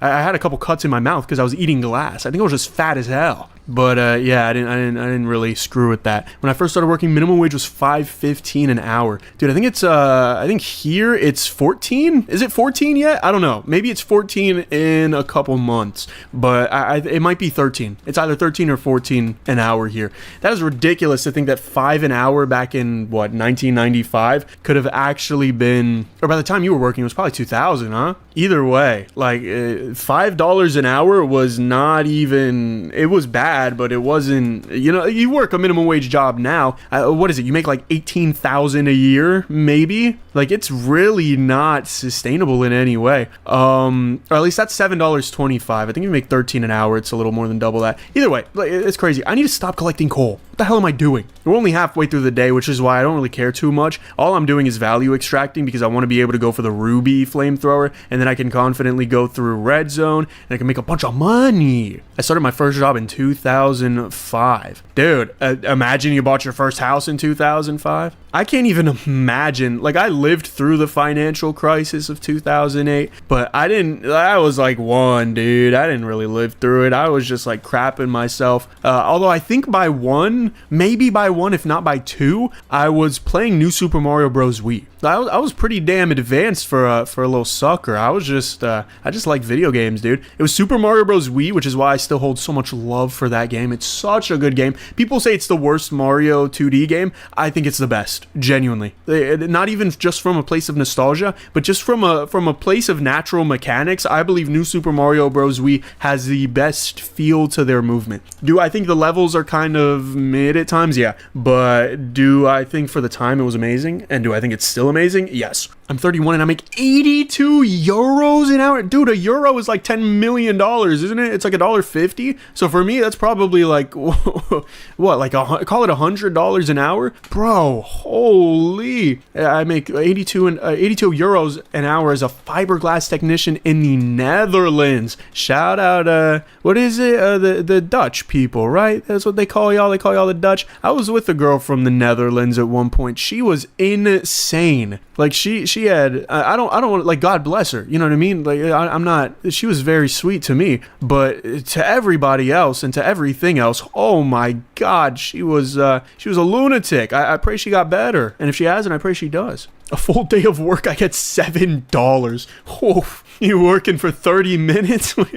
had a couple cuts in my mouth because I was eating glass. I think I was just fat as hell. But yeah, I didn't really screw with that. When I first started working, minimum wage was $5.15 an hour. Dude, I think it's I think here it's 14. Is it 14 yet? I don't know. Maybe it's 14 in a couple months, but it might be 13. It's either 13 or 14 an hour here. That is ridiculous to think that 5 an hour back in what 1995 could have actually been, or by the time you were working, it was probably 2000, huh? Either way, like $5 an hour was not even. It was bad, but it wasn't. You know, you work a minimum wage job now. What is it? You make like $18,000 a year, maybe. Like it's really not sustainable in any way. Or at least that's $7.25. I think if you make 13 an hour, it's a little more than double that. Either way, it's crazy. I need to stop collecting coal. What the hell am I doing? We're only halfway through the day, which is why I don't really care too much. All I'm doing is value extracting because I want to be able to go for the ruby flamethrower, and then I can confidently go through red zone and I can make a bunch of money. I started my first job in 2005. Dude, imagine you bought your first house in 2005. I can't even imagine. Like, I lived through the financial crisis of 2008, but I was like one, dude. I didn't really live through it. I was just like crapping myself. Although I think maybe by one, if not by two, I was playing New Super Mario Bros. Wii. I was pretty damn advanced for a little sucker. I just like video games, dude. It was Super Mario Bros. Wii, which is why I still hold so much love for that game. It's such a good game. People say it's the worst Mario 2D game. I think it's the best, genuinely. Not even just from a place of nostalgia, but just from a place of natural mechanics. I believe New Super Mario Bros. Wii has the best feel to their movement. Do I think the levels are kind of mid at times? Yeah. But do I think for the time it was amazing? And do I think it's still amazing? Yes. I'm 31 and I make 82 euros an hour. Dude, a euro is like $10 million, isn't it? It's like $1.50. So for me, that's probably like, what, like call it $100 an hour? Bro, holy. I make 82 euros an hour as a fiberglass technician in the Netherlands. Shout out, what is it? The Dutch people, right? That's what they call y'all. They call y'all the Dutch. I was with a girl from the Netherlands at one point. She was insane. Like she had, I don't want, like, God bless her, you know what I mean? Like, I'm not, she was very sweet to me, but to everybody else and to everything else, oh my God, she was a lunatic. I pray she got better, and if she hasn't, I pray she does. A full day of work, I get $7. Oh, you working for 30 minutes? What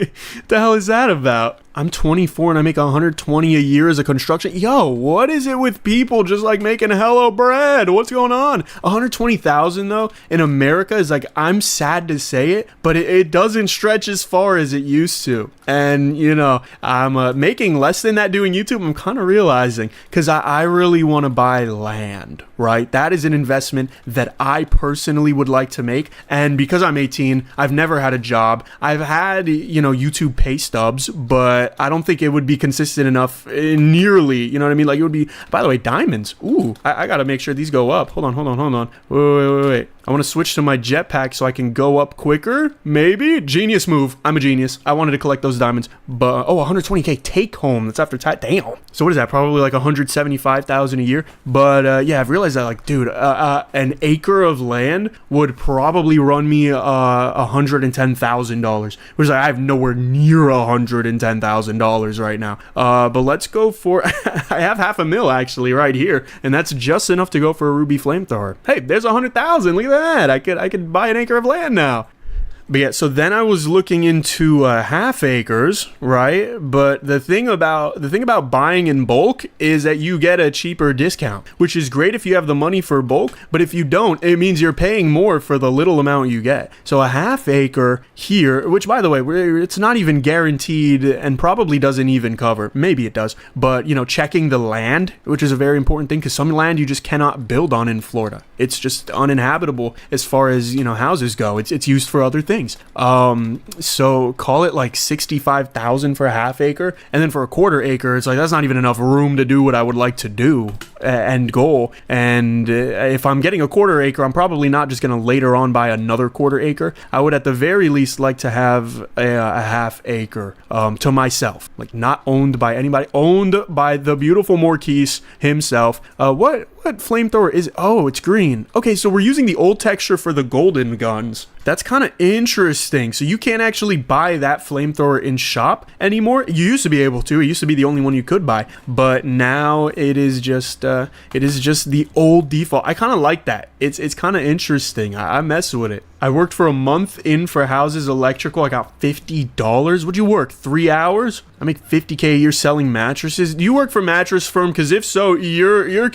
the hell is that about? I'm 24 and I make 120 a year as a construction. Yo, what is it with people just like making hello bread? What's going on? 120,000 though in America is like, I'm sad to say it, but it doesn't stretch as far as it used to. And you know, I'm making less than that doing YouTube. I'm kind of realizing, because I really want to buy land, right? That is an investment that I personally would like to make. And because I'm 18, I've never had a job. I've had, you know, YouTube pay stubs, but I don't think it would be consistent enough nearly, you know what I mean? Like it would be, by the way, diamonds. Ooh, I got to make sure these go up. Hold on. Wait. I want to switch to my jetpack so I can go up quicker. Maybe. Genius move. I'm a genius. I wanted to collect those diamonds. But, 120K take home. That's after tax. Damn. So what is that? Probably like 175,000 a year. But, yeah, I've realized that, like, dude, an acre of land would probably run me $110,000. Which is like, I have nowhere near $110,000 right now. But let's go for, I have $500,000 actually right here. And that's just enough to go for a ruby flamethrower. Hey, there's 100,000. Look at that. I could buy an acre of land now. But yeah, so then I was looking into half acres, right? But the thing about buying in bulk is that you get a cheaper discount, which is great if you have the money for bulk. But if you don't, it means you're paying more for the little amount you get. So a half acre here, which by the way, it's not even guaranteed and probably doesn't even cover. Maybe it does. But you know, checking the land, which is a very important thing, because some land you just cannot build on in Florida. It's just uninhabitable as far as, you know, houses go. It's used for other things. So call it like 65,000 for a half acre, and then for a quarter acre, it's like that's not even enough room to do what I would like to do. End goal. And if I'm getting a quarter acre, I'm probably not just going to later on buy another quarter acre. I would at the very least like to have a half acre to myself, like not owned by anybody, owned by the beautiful Marquise himself. What flamethrower is? Oh, it's green. Okay, so we're using the old texture for the golden guns. That's kind of interesting. So you can't actually buy that flamethrower in shop anymore. You used to be able to. It used to be the only one you could buy, but now it is just the old default. I kind of like that. It's kind of interesting. I mess with it. I worked for a month in for Houses Electrical. I got $50. Would you work 3 hours? I make $50K a year selling mattresses. Do you work for mattress firm? Because if so, your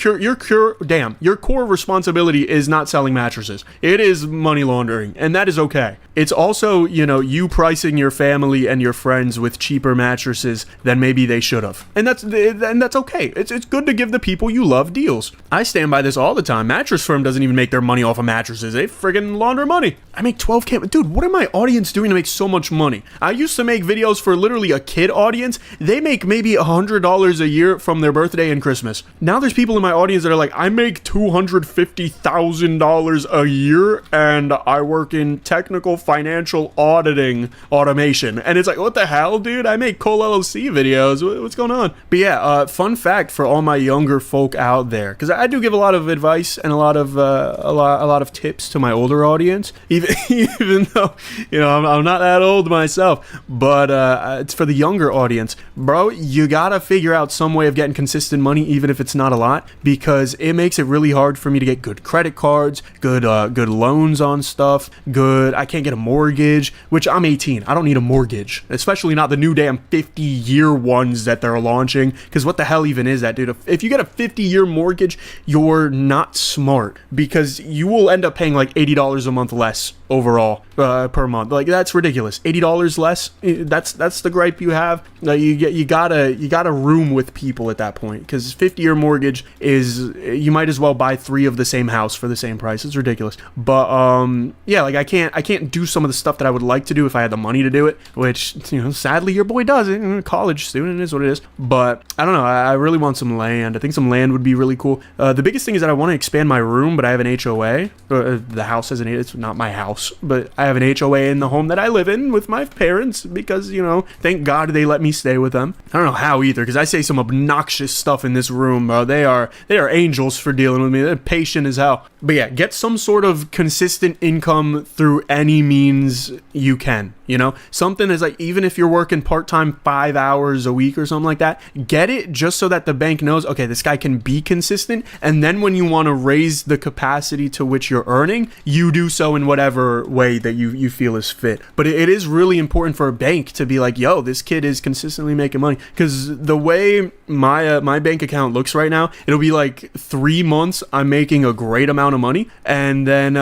core responsibility is not selling mattresses. It is money laundering, and that is okay. It's also, you know, you pricing your family and your friends with cheaper mattresses than maybe they should have, and that's okay. It's good to give the people you love deals. I stand by this all the time. Mattress firm doesn't even make their money off of mattresses. They friggin' launder money. I make 12K. Dude, what are my audience doing to make so much money? I used to make videos for literally a kid audience. They make maybe $100 a year from their birthday and Christmas. Now there's people in my audience that are like, I make $250,000 a year and I work in technical financial auditing automation. And it's like, what the hell, dude? I make Cole LLC videos. What's going on? But yeah, fun fact for all my younger folk out there, because I do give a lot of advice and a lot of tips to my older audience. Even though, you know, I'm not that old myself, but it's for the younger audience. Bro, you gotta figure out some way of getting consistent money, even if it's not a lot, because it makes it really hard for me to get good credit cards, good loans on stuff, I can't get a mortgage, which I'm 18. I don't need a mortgage, especially not the new damn 50-year ones that they're launching, because what the hell even is that, dude? If you get a 50-year mortgage, you're not smart, because you will end up paying like $80 a month less overall per month. Like, that's ridiculous. $80 less, that's the gripe you have. You gotta room with people at that point, because 50-year mortgage is, you might as well buy 3 of the same house for the same price. It's ridiculous. But yeah, like I can't do some of the stuff that I would like to do if I had the money to do it, which, you know, sadly your boy doesn't. College student, is what it is. But I don't know, I really want some land. I think some land would be really cool. The biggest thing is that I want to expand my room, but I have an HOA. The house has it's not my house, but I have an HOA in the home that I live in with my parents, because, you know, thank God they let me stay with them. I don't know how either, because I say some obnoxious stuff in this room, bro. They are angels for dealing with me. They're patient as hell. But yeah, get some sort of consistent income through any means you can. You know, something is like, even if you're working part-time 5 hours a week or something like that, get it just so that the bank knows, okay, this guy can be consistent. And then when you want to raise the capacity to which you're earning, you do so in whatever whatever way that you feel is fit. But it is really important for a bank to be like, yo, this kid is consistently making money. Because the way my bank account looks right now, it'll be like 3 months I'm making a great amount of money, and then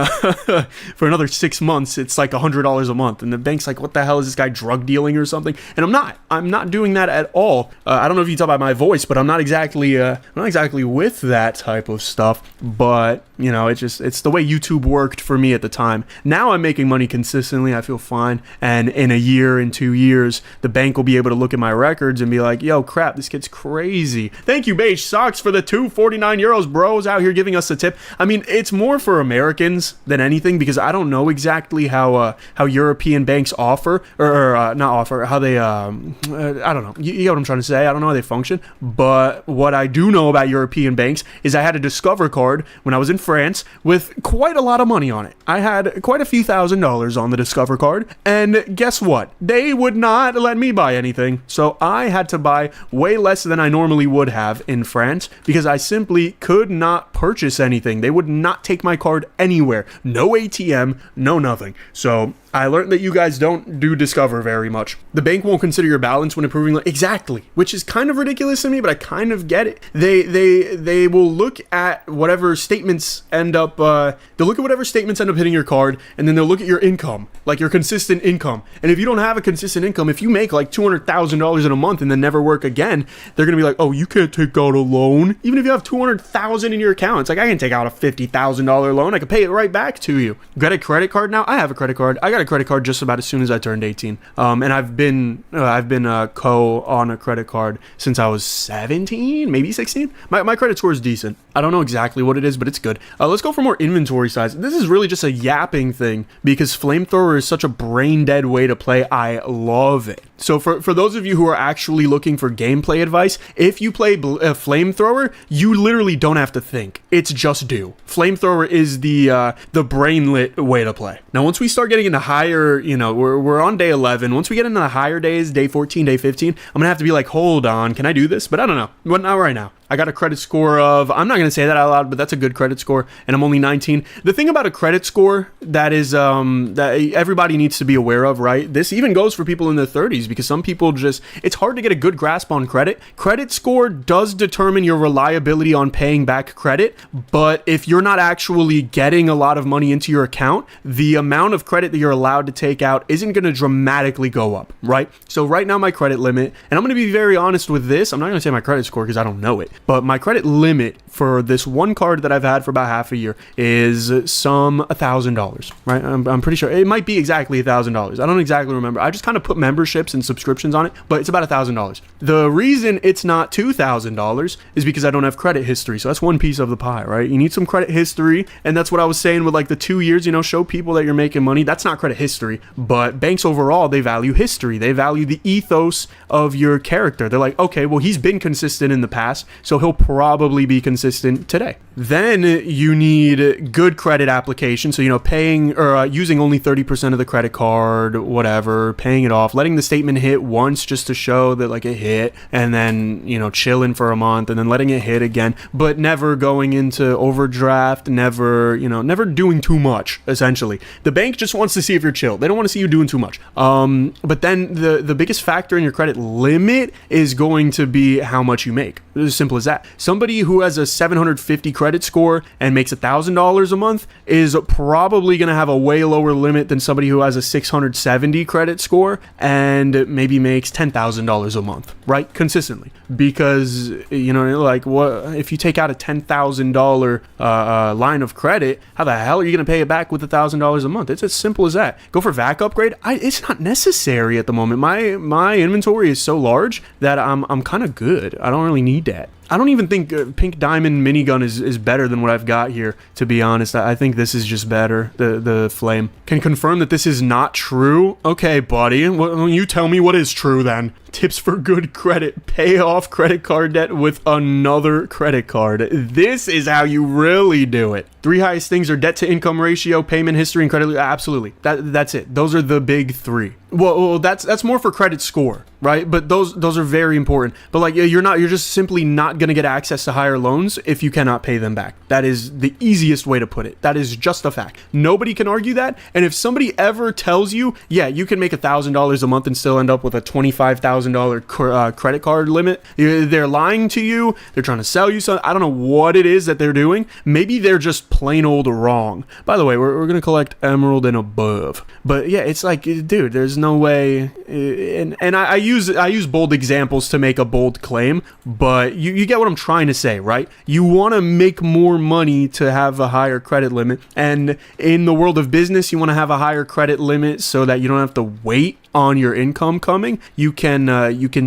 for another 6 months it's like $100 a month, and the bank's like, what the hell is this guy drug dealing or something? And I'm not doing that at all. I don't know if you can tell by my voice, but I'm not exactly with that type of stuff. But you know, it's the way YouTube worked for me at the time. Now I'm making money consistently. I feel fine, and in a year, in 2 years, the bank will be able to look at my records and be like, yo, crap, this kid's crazy. Thank you, Beige Socks, for the 249 euros, bros, out here giving us a tip. I mean, it's more for Americans than anything, because I don't know exactly how European banks offer, or not offer, how they, I don't know. You know what I'm trying to say? I don't know how they function. But what I do know about European banks is I had a Discover card when I was in France with quite a lot of money on it. I had quite a few $1,000s on the Discover card, and guess what? They would not let me buy anything. So I had to buy way less than I normally would have in France, because I simply could not purchase anything. They would not take my card anywhere. No ATM, no nothing. So I learned that you guys don't do Discover very much. The bank won't consider your balance when approving, exactly, which is kind of ridiculous to me, but I kind of get it. They will look at whatever statements end up hitting your card, and then they'll look at your income, like your consistent income. And if you don't have a consistent income, if you make like $200,000 in a month and then never work again, they're gonna be like, oh, you can't take out a loan. Even if you have $200,000 in your account, it's like, I can take out a $50,000 loan. I can pay it right back to you. Got a credit card now? I have a credit card. I got a credit card just about as soon as I turned 18. And I've been co on a credit card since I was 17, maybe 16. My credit score is decent. I don't know exactly what it is, but it's good. Let's go for more inventory size. This is really just a yapping thing, because Flamethrower is such a brain dead way to play. I love it. So for those of you who are actually looking for gameplay advice, if you play Flamethrower, you literally don't have to think. It's just do. Flamethrower is the brainlit way to play. Now, once we start getting into higher, we're on day 11. Once we get into the higher days, day 14, day 15, I'm gonna have to be like, hold on, can I do this? But I don't know. But not right now. I got a credit score of, I'm not going to say that out loud, but that's a good credit score, and I'm only 19. The thing about a credit score that is, that everybody needs to be aware of, right? This even goes for people in their 30s, because some people it's hard to get a good grasp on credit. Credit score does determine your reliability on paying back credit, but if you're not actually getting a lot of money into your account, the amount of credit that you're allowed to take out isn't going to dramatically go up, right? So right now my credit limit, and I'm going to be very honest with this, I'm not going to say my credit score because I don't know it, but my credit limit for this one card that I've had for about half a year is some $1,000, right? I'm pretty sure it might be exactly $1,000. I don't exactly remember. I just kind of put memberships and subscriptions on it, but it's about $1,000. The reason it's not $2,000 is because I don't have credit history. So that's one piece of the pie, right? You need some credit history, and that's what I was saying with like the 2 years, show people that you're making money. That's not credit history, but banks overall, they value history. They value the ethos of your character. They're like, okay, well, he's been consistent in the past, so he'll probably be consistent today. Then you need good credit application. So, paying or using only 30% of the credit card, whatever, paying it off, letting the statement hit once just to show that like it hit, and then, chilling for a month and then letting it hit again, but never going into overdraft, never doing too much, essentially. The bank just wants to see if you're chill. They don't want to see you doing too much. But then the biggest factor in your credit limit is going to be how much you make. It's as simple as that. Somebody who has a 750 credit score and makes $1,000 a month is probably going to have a way lower limit than somebody who has a 670 credit score and maybe makes $10,000 a month, right? Consistently. Because, like, what if you take out a $10,000 line of credit, how the hell are you going to pay it back with $1,000 a month? It's as simple as that. Go for VAC upgrade. It's not necessary at the moment. My inventory is so large that I'm kind of good. I don't really need that. I don't even think Pink Diamond Minigun is better than what I've got here, to be honest. I think this is just better, the Flame. Can confirm that this is not true? Okay, buddy. Well, you tell me what is true then. Tips for good credit. Pay off credit card debt with another credit card. This is how you really do it. 3 highest things are debt to income ratio, payment history, and credit. Absolutely. That's it. Those are the big 3. Well, that's more for credit score, right? But those are very important. But like you're just simply not going to get access to higher loans if you cannot pay them back. That is the easiest way to put it. That is just a fact. Nobody can argue that. And if somebody ever tells you, yeah, you can make $1,000 a month and still end up with a $25,000 credit card limit, they're lying to you. They're trying to sell you something. I don't know what it is that they're doing. Maybe they're just plain old wrong. By the way, we're going to collect emerald and above. But yeah, it's like, dude, there's no way. And I use bold examples to make a bold claim, but you get what I'm trying to say, right? You want to make more money to have a higher credit limit. And in the world of business, you want to have a higher credit limit so that you don't have to wait on your income coming. You can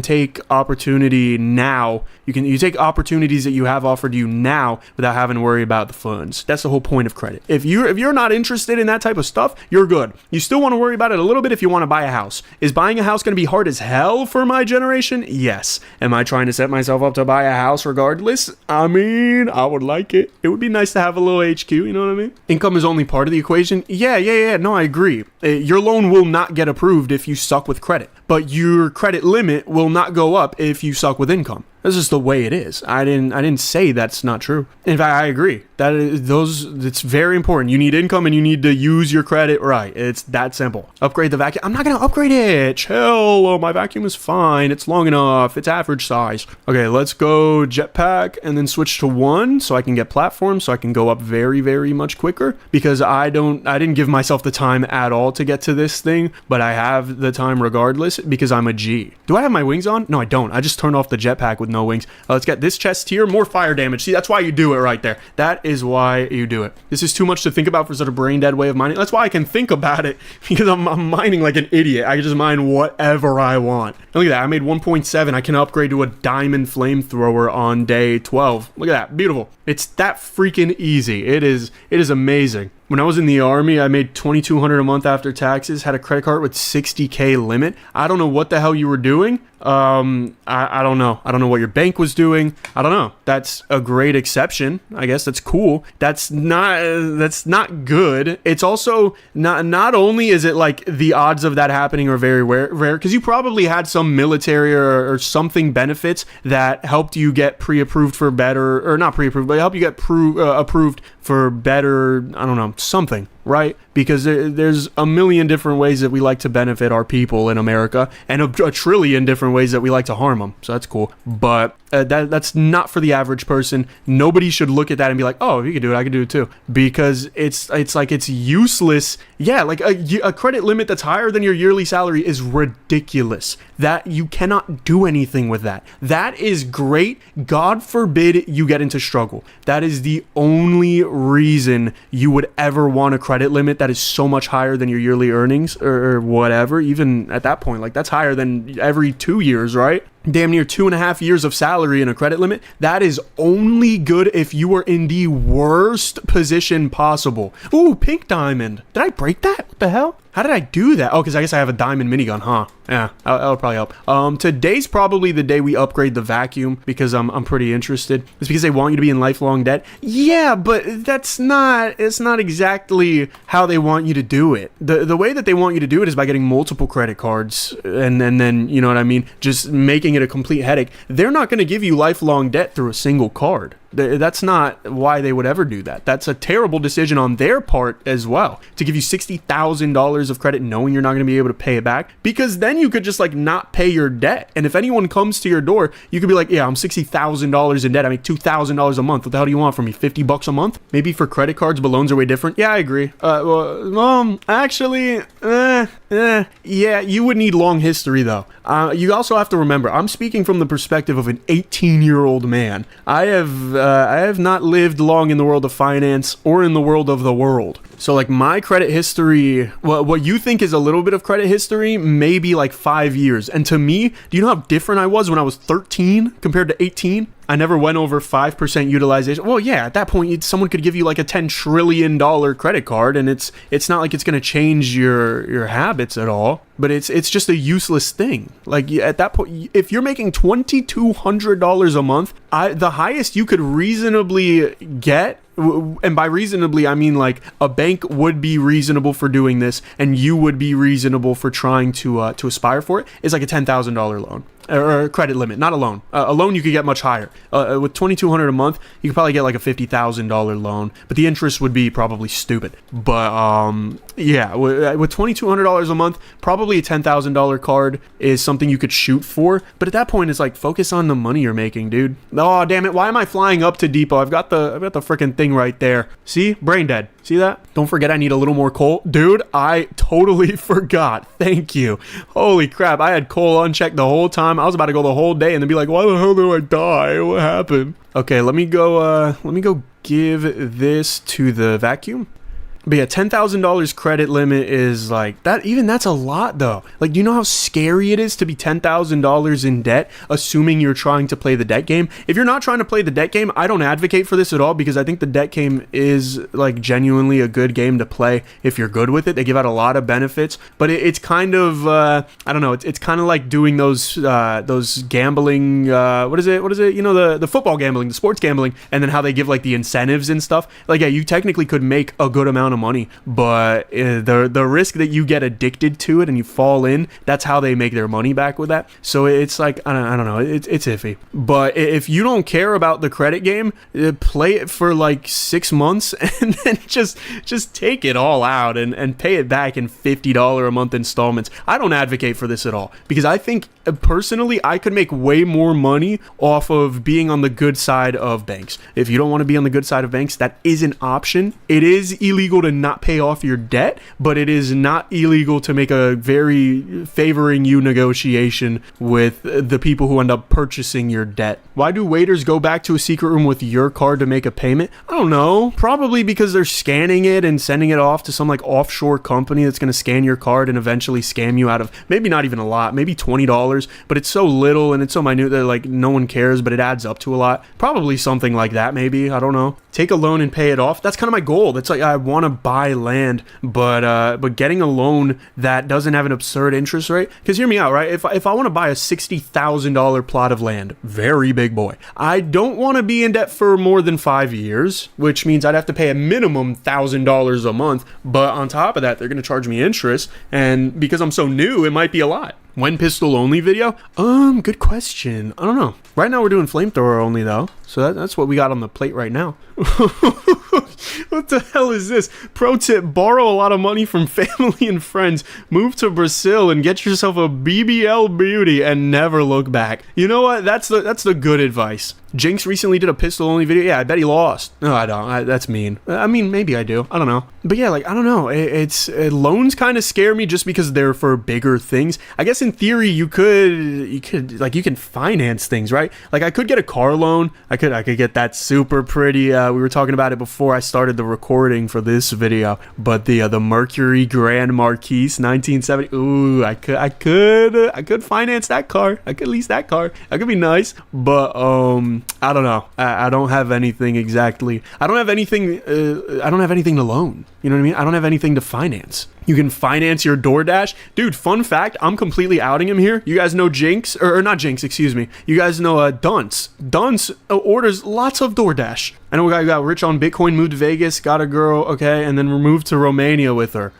take opportunity now. You take opportunities that you have offered you now without having to worry about the funds. That's the whole point of credit. If you're not interested in that type of stuff, you're good. You still want to worry about it a little bit if you want to buy a house. Is buying a house going to be hard as hell for my generation? Yes. Am I trying to set myself up to buy a house regardless? I mean, I would like it. It would be nice to have a little HQ, you know what I mean? Income is only part of the equation. Yeah. No, I agree. Your loan will not get approved if you suck with credit, but your credit limit will not go up if you suck with income. That's just the way it is. I didn't say that's not true. In fact, I agree. It's very important. You need income and you need to use your credit right. It's that simple. Upgrade the vacuum. I'm not going to upgrade it. Chill. My vacuum is fine. It's long enough. It's average size. Okay, let's go jetpack and then switch to 1 so I can get platform so I can go up very, very much quicker because I didn't give myself the time at all to get to this thing, but I have the time regardless because I'm a G. Do I have my wings on? No, I don't. I just turned off the jetpack with no wings. Let's get this chest here, more fire damage. See, that's why you do it right there. That is why you do it. This is too much to think about for such a brain dead way of mining. That's why I can think about it because I'm mining like an idiot. I can just mine whatever I want. And look at that. I made 1.7. I can upgrade to a diamond flamethrower on day 12. Look at that. Beautiful. It's that freaking easy. It is amazing. When I was in the army, I made $2,200 a month after taxes, had a credit card with $60K limit. I don't know what the hell you were doing. I don't know. I don't know what your bank was doing. I don't know. That's a great exception. I guess that's cool. That's not good. It's also not only is it like the odds of that happening are very rare because you probably had some military or something benefits that helped you get pre-approved for better, or not pre-approved, but helped you get approved for better, I don't know, something, right? Because there's a million different ways that we like to benefit our people in America and a trillion different ways that we like to harm them. So that's cool. But that's not for the average person. Nobody should look at that and be like, oh, if you can do it, I can do it too. Because it's like it's useless. Yeah, like a credit limit that's higher than your yearly salary is ridiculous. That you cannot do anything with that. That is great. God forbid you get into struggle. That is the only reason you would ever want a credit limit that is so much higher than your yearly earnings or whatever. Even at that point, like that's higher than every 2 years, right? Damn near 2.5 years of salary in a credit limit. That is only good if you are in the worst position possible. Ooh, pink diamond. Did I break that? What the hell? How did I do that? Oh, because I guess I have a diamond minigun, huh? Yeah, that'll probably help. Today's probably the day we upgrade the vacuum because I'm pretty interested. It's because they want you to be in lifelong debt. Yeah, but it's not exactly how they want you to do it. The way that they want you to do it is by getting multiple credit cards and then, you know what I mean? Just making it a complete headache. They're not going to give you lifelong debt through a single card. That's not why they would ever do that. That's a terrible decision on their part as well, to give you $60,000 of credit knowing you're not going to be able to pay it back, because then you could just like not pay your debt. And if anyone comes to your door, you could be like, yeah, I'm $60,000 in debt. I make $2,000 a month. What the hell do you want from me? $50 a month? Maybe for credit cards, but loans are way different. Yeah, I agree. Yeah, you would need long history though. You also have to remember, I'm speaking from the perspective of an 18-year-old man. I have not lived long in the world of finance or in the world of the world. So like my credit history, what you think is a little bit of credit history, maybe like 5 years. And to me, do you know how different I was when I was 13 compared to 18? I never went over 5% utilization. Well, yeah, at that point, someone could give you like a $10 trillion credit card, and it's not like it's going to change your habits at all. But it's just a useless thing. Like at that point, if you're making $2,200 a month, the highest you could reasonably get and by reasonably, I mean like a bank would be reasonable for doing this, and you would be reasonable for trying to aspire for it, is like a $10,000 loan. Or credit limit, not a loan. A loan you could get much higher. With $2,200 a month, you could probably get like a $50,000 loan, but the interest would be probably stupid. But yeah, with $2,200 a month, probably a $10,000 card is something you could shoot for. But at that point, it's like focus on the money you're making, dude. Oh damn it! Why am I flying up to depot? I've got the freaking thing right there. See, brain dead. See that? Don't forget I need a little more coal. Dude, I totally forgot. Thank you. Holy crap, I had coal unchecked the whole time. I was about to go the whole day and then be like, why the hell did I die? What happened? Okay, let me go give this to the vacuum. But yeah, $10,000 credit limit is like that. Even that's a lot though. Like, do you know how scary it is to be $10,000 in debt, assuming you're trying to play the debt game? If you're not trying to play the debt game, I don't advocate for this at all, because I think the debt game is like genuinely a good game to play if you're good with it. They give out a lot of benefits, but it's kind of I don't know. It's kind of like doing those gambling. What is it? You know, the football gambling, the sports gambling, and then how they give like the incentives and stuff. Like, yeah, you technically could make a good amount of money, but the risk that you get addicted to it and you fall in, that's how they make their money back with that. So it's like, I don't know, it's iffy. But if you don't care about the credit game, play it for like 6 months and then just take it all out and pay it back in $50 a month installments. I don't advocate for this at all, because I think personally I could make way more money off of being on the good side of banks. If you don't want to be on the good side of banks, that is an option. It is illegal to not pay off your debt, but it is not illegal to make a very favoring you negotiation with the people who end up purchasing your debt. Why do waiters go back to a secret room with your card to make a payment? I don't know. Probably because they're scanning it and sending it off to some like offshore company that's going to scan your card and eventually scam you out of maybe not even a lot, maybe $20, but it's so little and it's so minute that like no one cares, but it adds up to a lot. Probably something like that, maybe. I don't know. Take a loan and pay it off. That's kind of my goal. That's like, I want to buy land, but getting a loan that doesn't have an absurd interest rate, because hear me out, right? If I want to buy a $60,000 plot of land, very big boy, I don't want to be in debt for more than 5 years, which means I'd have to pay a minimum $1,000 a month, but on top of that, they're going to charge me interest, and because I'm so new, it might be a lot. When pistol only video? Good question. I don't know. Right now we're doing flamethrower only though. So that's what we got on the plate right now. What the hell is this? Pro tip, borrow a lot of money from family and friends, move to Brazil and get yourself a BBL beauty and never look back. You know what? That's the good advice. Jinx recently did a pistol only video. Yeah, I bet he lost. No, I don't. That's mean. I mean, maybe I do. I don't know. But yeah, like, I don't know. Loans kind of scare me just because they're for bigger things. I guess in theory you can finance things, right? Like I could get a car loan. I could get that super pretty. We were talking about it before I started the recording for this video. But the Mercury Grand Marquise 1970. Ooh, I could finance that car. I could lease that car. That could be nice. But I don't know. I don't have anything exactly. I don't have anything to loan. You know what I mean? I don't have anything to finance. You can finance your DoorDash. Dude, fun fact, I'm completely outing him here. You guys know Jinx, or not Jinx, excuse me. You guys know Dunce. Dunce orders lots of DoorDash. I know a guy who got rich on Bitcoin, moved to Vegas, got a girl, okay, and then moved to Romania with her.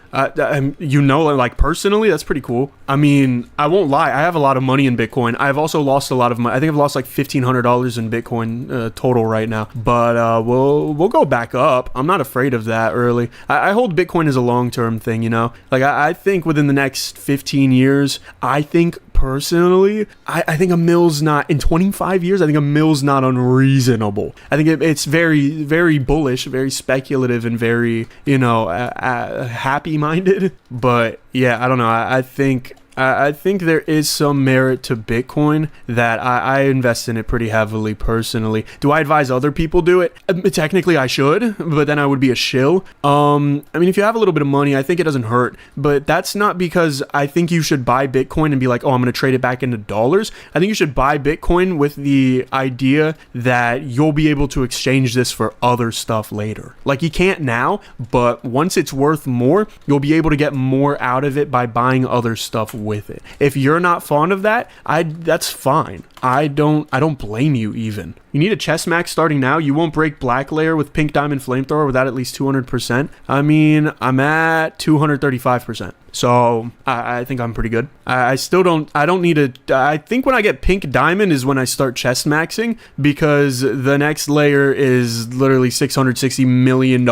You know, like personally, that's pretty cool. I mean, I won't lie. I have a lot of money in Bitcoin. I've also lost a lot of money. I think I've lost like $1,500 in Bitcoin total right now. But we'll go back up. I'm not afraid of that really. I hold Bitcoin as a long-term thing, you know? Like I think within the next 15 years, I think personally, I think a mill's not, in 25 years, I think a mill's not unreasonable. I think it's very, very bullish, very speculative, and very, you know, happy-minded. But yeah, I don't know. I think there is some merit to Bitcoin that I invest in it pretty heavily personally. Do I advise other people do it? Technically I should, but then I would be a shill. I mean, if you have a little bit of money, I think it doesn't hurt, but that's not because I think you should buy Bitcoin and be like, oh, I'm going to trade it back into dollars. I think you should buy Bitcoin with the idea that you'll be able to exchange this for other stuff later. Like you can't now, but once it's worth more, you'll be able to get more out of it by buying other stuff with it. If you're not fond of that, that's fine. I don't blame you even. You need a chest max starting now. You won't break black layer with pink diamond flamethrower without at least 200%. I mean, I'm at 235%. So I think I'm pretty good. I don't need a, I think when I get pink diamond is when I start chest maxing, because the next layer is literally $660 million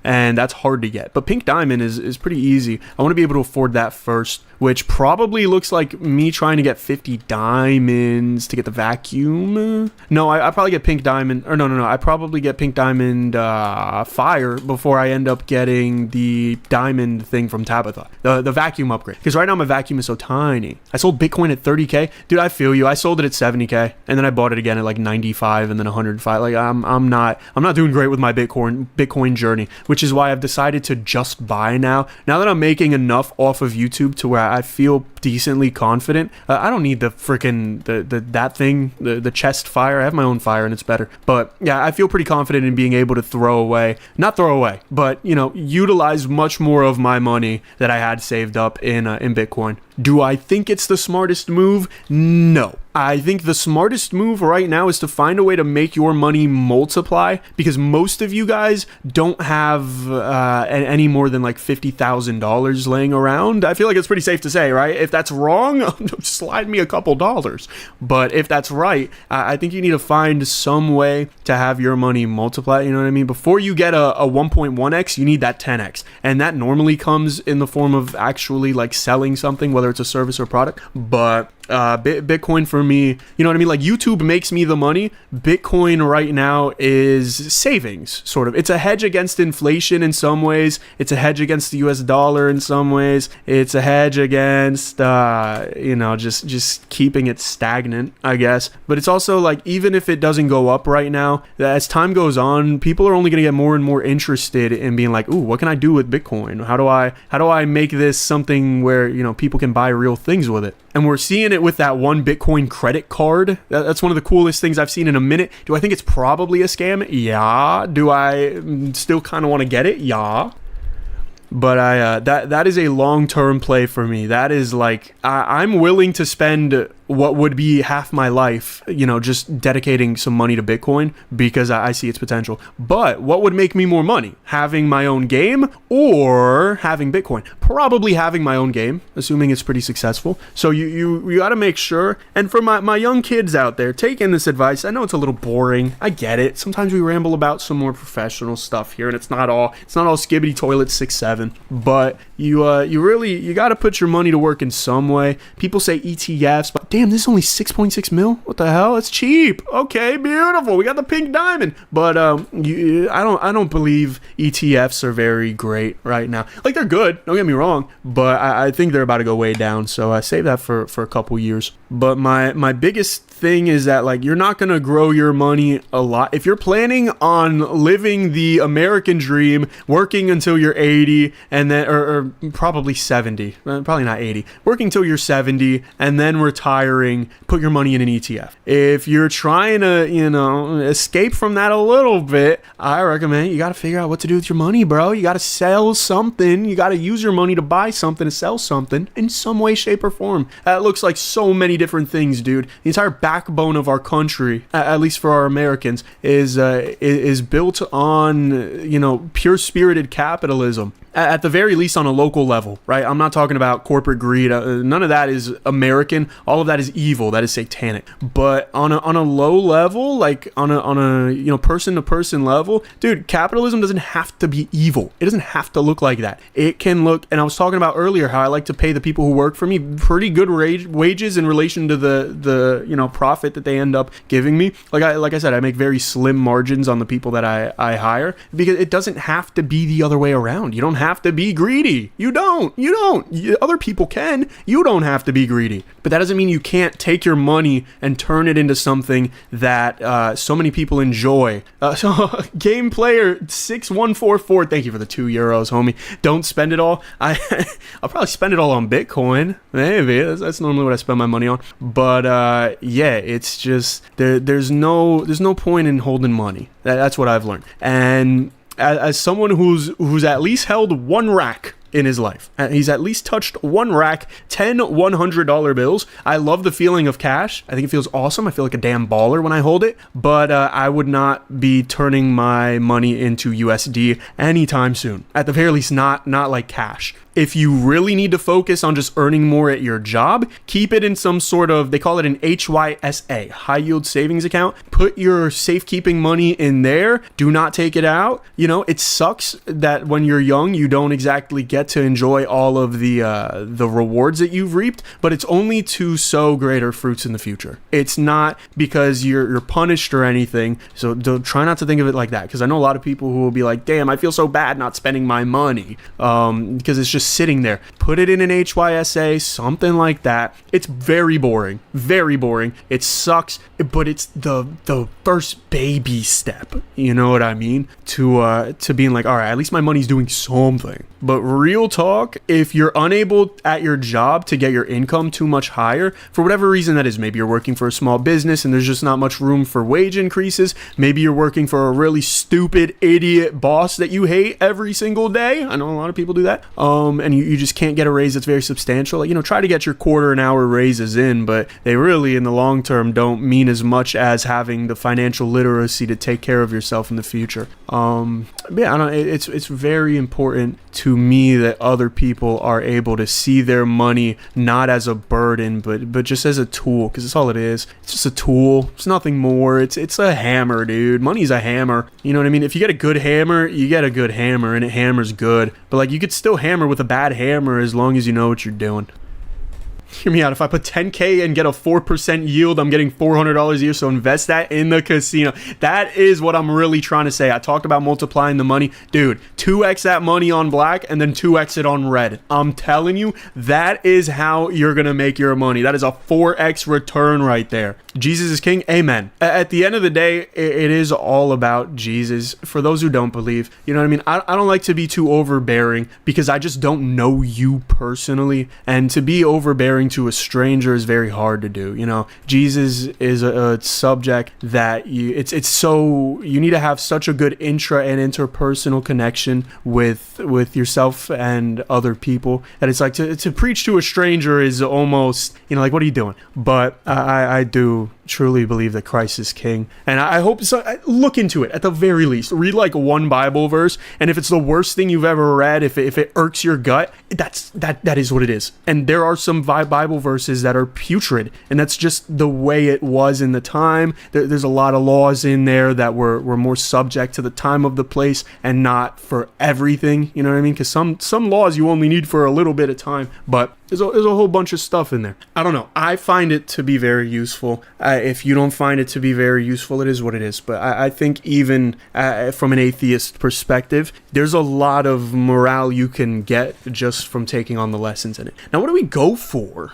and that's hard to get. But pink diamond is pretty easy. I want to be able to afford that first, which probably looks like me trying to get 50 diamonds to get the vacuum. No, I probably get pink diamond, or no. I probably get pink diamond fire before I end up getting the diamond thing from Tabitha. The vacuum upgrade, because right now my vacuum is so tiny. I sold Bitcoin at 30k, dude. I feel you. I sold it at 70k, and then I bought it again at like 95, and then 105. Like I'm not doing great with my Bitcoin journey, which is why I've decided to just buy now. Now that I'm making enough off of YouTube to where I feel decently confident, I don't need the freaking the chest fire. I have my own fire, and it's better. But yeah, I feel pretty confident in being able to not throw away, but utilize much more of my money that I had saved up in Bitcoin. Do I think it's the smartest move? No. I think the smartest move right now is to find a way to make your money multiply, because most of you guys don't have any more than like $50,000 laying around. I feel like it's pretty safe to say, right? If that's wrong, slide me a couple dollars. But if that's right, I think you need to find some way to have your money multiply. You know what I mean? Before you get a 1.1x, you need that 10x. And that normally comes in the form of actually like selling something, whether it's a service or product. But Bitcoin for me, you know what I mean? Like YouTube makes me the money. Bitcoin right now is savings, sort of. It's a hedge against inflation in some ways. It's a hedge against the US dollar in some ways. It's a hedge against, just keeping it stagnant, I guess. But it's also like, even if it doesn't go up right now, as time goes on, people are only going to get more and more interested in being like, ooh, what can I do with Bitcoin? How do I make this something where, people can buy real things with it? And we're seeing it with that one Bitcoin credit card. That's one of the coolest things I've seen in a minute. Do I think it's probably a scam? Yeah. Do I still kind of want to get it? Yeah. But that is a long-term play for me. That is like, I'm willing to spend what would be half my life, just dedicating some money to Bitcoin, because I see its potential. But what would make me more money? Having my own game or having Bitcoin? Probably having my own game, assuming it's pretty successful. So you got to make sure. And for my young kids out there, take in this advice. I know it's a little boring. I get it. Sometimes we ramble about some more professional stuff here, and it's not all skibbity toilet 6-7. But you got to put your money to work in some way. People say ETFs, but damn, this is only 6.6 mil. What the hell? It's cheap. Okay, beautiful. We got the pink diamond. But I don't believe ETFs are very great right now. Like, they're good, don't get me wrong, but I think they're about to go way down. So I save that for a couple years. But my biggest thing is that, like, you're not going to grow your money a lot. If you're planning on living the American dream, working until you're 80 and then, or probably 70, probably not 80, working till you're 70 and then retiring, put your money in an ETF. If you're trying to, escape from that a little bit, I recommend you got to figure out what to do with your money, bro. You got to sell something. You got to use your money to buy something, to sell something in some way, shape, or form. That looks like so many different things, dude. The entire backbone of our country, at least for our Americans, is built on, pure spirited capitalism. At the very least on a local level, right? I'm not talking about corporate greed. None of that is American. All of that is evil. That is satanic. But on a low level, like on a person to person level, dude, capitalism doesn't have to be evil. It doesn't have to look like that. It can look, and I was talking about earlier how I like to pay the people who work for me pretty good wages in relation to the profit that they end up giving me. Like I said, I make very slim margins on the people that I hire, because it doesn't have to be the other way around. You don't have to be greedy. You don't. Other people can. You don't have to be greedy. But that doesn't mean you can't take your money and turn it into something that so many people enjoy. So game player 6144, thank you for the €2, homie. Don't spend it all. I'll probably spend it all on Bitcoin. Maybe that's normally what I spend my money on. But yeah, it's just there's no point in holding money. That's what I've learned. And as someone who's at least held one rack in his life. He's at least touched one rack, 10 $100 bills. I love the feeling of cash. I think it feels awesome. I feel like a damn baller when I hold it, but I would not be turning my money into USD anytime soon. At the very least, not like cash. If you really need to focus on just earning more at your job, keep it in some sort of, they call it an HYSA, high yield savings account. Put your safekeeping money in there. Do not take it out. You know, it sucks that when you're young, you don't exactly get to enjoy all of the rewards that you've reaped, but it's only to sow greater fruits in the future. It's not because you're punished or anything. So try not to think of it like that, because I know a lot of people who will be like, damn, I feel so bad not spending my money, because it's just sitting there. Put it in an HYSA, something like that. It's very boring. Very boring. It sucks, but it's the first baby step. You know what I mean? To being like, all right, at least my money's doing something. But real talk, if you're unable at your job to get your income too much higher, for whatever reason that is, maybe you're working for a small business and there's just not much room for wage increases. Maybe you're working for a really stupid idiot boss that you hate every single day. I know a lot of people do that. And you just can't get a raise that's very substantial. Like, you know, try to get your quarter an hour raises in, but they really in the long term don't mean as much as having the financial literacy to take care of yourself in the future. Yeah, I don't. It's very important to me that other people are able to see their money not as a burden, but just as a tool, because it's all it is. It's just a tool. It's nothing more. It's a hammer, dude. Money's a hammer. You know what I mean? If you get a good hammer, you get a good hammer, and it hammers good. But like, you could still hammer with a bad hammer as long as you know what you're doing. Hear me out. If I put 10K and get a 4% yield, I'm getting $400 a year. So invest that in the casino. That is what I'm really trying to say. I talked about multiplying the money. Dude, 2x that money on black and then 2x it on red. I'm telling you, that is how you're going to make your money. That is a 4x return right there. Jesus is king. Amen. At the end of the day, it is all about Jesus. For those who don't believe, you know what I mean? I don't like to be too overbearing because I just don't know you personally. And to be overbearing to a stranger is very hard to do. You know, Jesus is a subject that you need to have such a good intra and interpersonal connection with yourself and other people that it's like to preach to a stranger is almost, you know, like, what are you doing? But I do truly believe that Christ is king, and I hope so. Look into it at the very least. Read like one Bible verse, and if it's the worst thing you've ever read, if it irks your gut, that is what it is. And there are some Bible verses that are putrid, and that's just the way it was in the time. There's a lot of laws in there that were more subject to the time of the place and not for everything. You know what I mean? Because some laws you only need for a little bit of time, but there's a whole bunch of stuff in there. I don't know. I find it to be very useful. If you don't find it to be very useful, it is what it is. But I think even from an atheist perspective, there's a lot of morale you can get just from taking on the lessons in it. Now, what do we go for?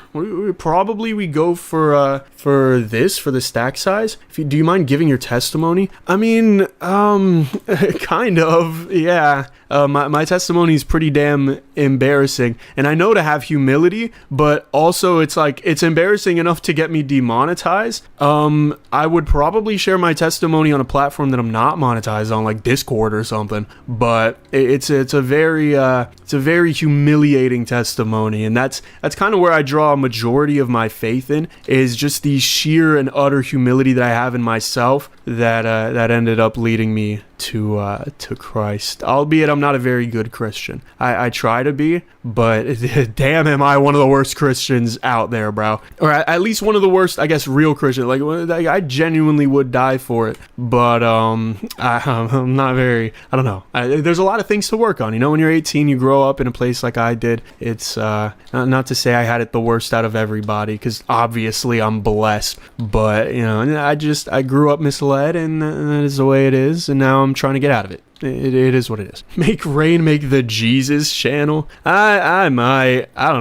Probably we go for the stack size. Do you mind giving your testimony? I mean, kind of, yeah. My testimony is pretty damn embarrassing, and I know to have humility, but also it's like it's embarrassing enough to get me demonetized. I would probably share my testimony on a platform that I'm not monetized on, like Discord or something. But it's a very humiliating testimony, and that's kind of where I draw a majority of my faith in, is just the sheer and utter humility that I have in myself that ended up leading me to Christ. Albeit I'm not a very good Christian. I try to be, but damn, am I one of the worst Christians out there, bro. Or at least one of the worst, I guess, real Christians. Like, I genuinely would die for it, but I'm not very, I don't know. There's a lot of things to work on. You know, when you're 18, you grow up in a place like I did. It's not to say I had it the worst out of everybody, because obviously I'm blessed, but you know, I grew up misled, and that is the way it is, and now I'm trying to get out of it. It is what it is. Make Rain make the Jesus channel. I don't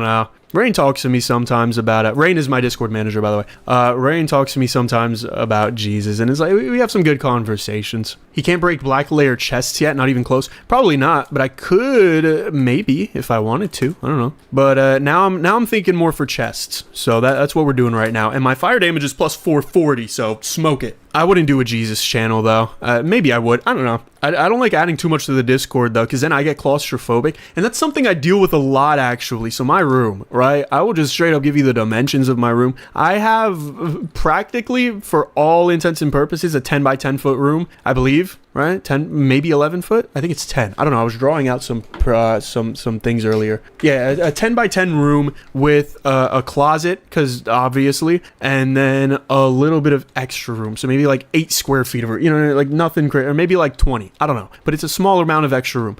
know. Rain talks to me sometimes about it. Rain is my Discord manager, by the way. Rain talks to me sometimes about Jesus, and it's like we have some good conversations. He can't break black layer chests yet, not even close. Probably not, but I could maybe if I wanted to. I don't know. But now I'm thinking more for chests. So that's what we're doing right now. And my fire damage is plus 440, so smoke it. I wouldn't do a Jesus channel though. Maybe I would. I don't know. I don't like adding too much to the Discord though, because then I get claustrophobic, and that's something I deal with a lot actually. So my room, right? I will just straight up give you the dimensions of my room. I have practically, for all intents and purposes, a 10 by 10 foot room, I believe. Right? 10, maybe 11 foot? I think it's 10. I don't know. I was drawing out some things earlier. Yeah, a 10 by 10 room with a closet, because obviously, and then a little bit of extra room. So maybe like 8 square feet of it, you know, like nothing crazy, or maybe like 20. I don't know. But it's a small amount of extra room.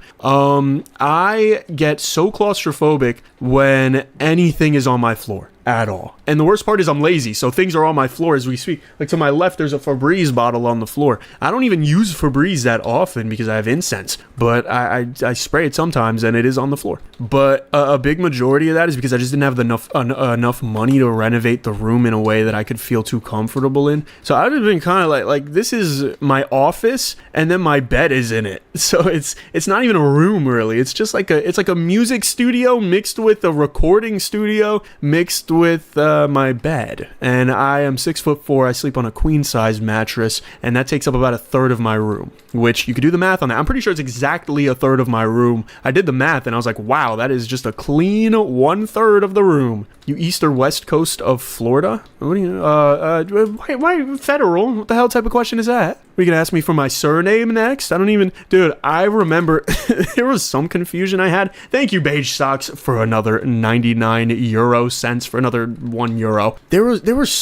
I get so claustrophobic when anything is on my floor. At all. And the worst part is I'm lazy, so things are on my floor as we speak. Like to my left, there's a Febreze bottle on the floor. I don't even use Febreze that often because I have incense, but I spray it sometimes and it is on the floor. But a big majority of that is because I just didn't have enough money to renovate the room in a way that I could feel too comfortable in. So I've been kind of like this is my office and then my bed is in it. So it's not even a room really. It's just like a music studio mixed with a recording studio mixed with my bed, and I am 6'4". I sleep on a queen size mattress, and that takes up about a third of my room, which you could do the math on that. I'm pretty sure it's exactly a third of my room. I did the math and I was like, wow, that is just a clean 1/3 of the room. You east or west coast of Florida? What do you why federal? What the hell type of question is that? Are you gonna ask me for my surname next? I don't even, dude, I remember there was some confusion I had. Thank you, Beige Socks, for another 99 euro cents for another €1. There was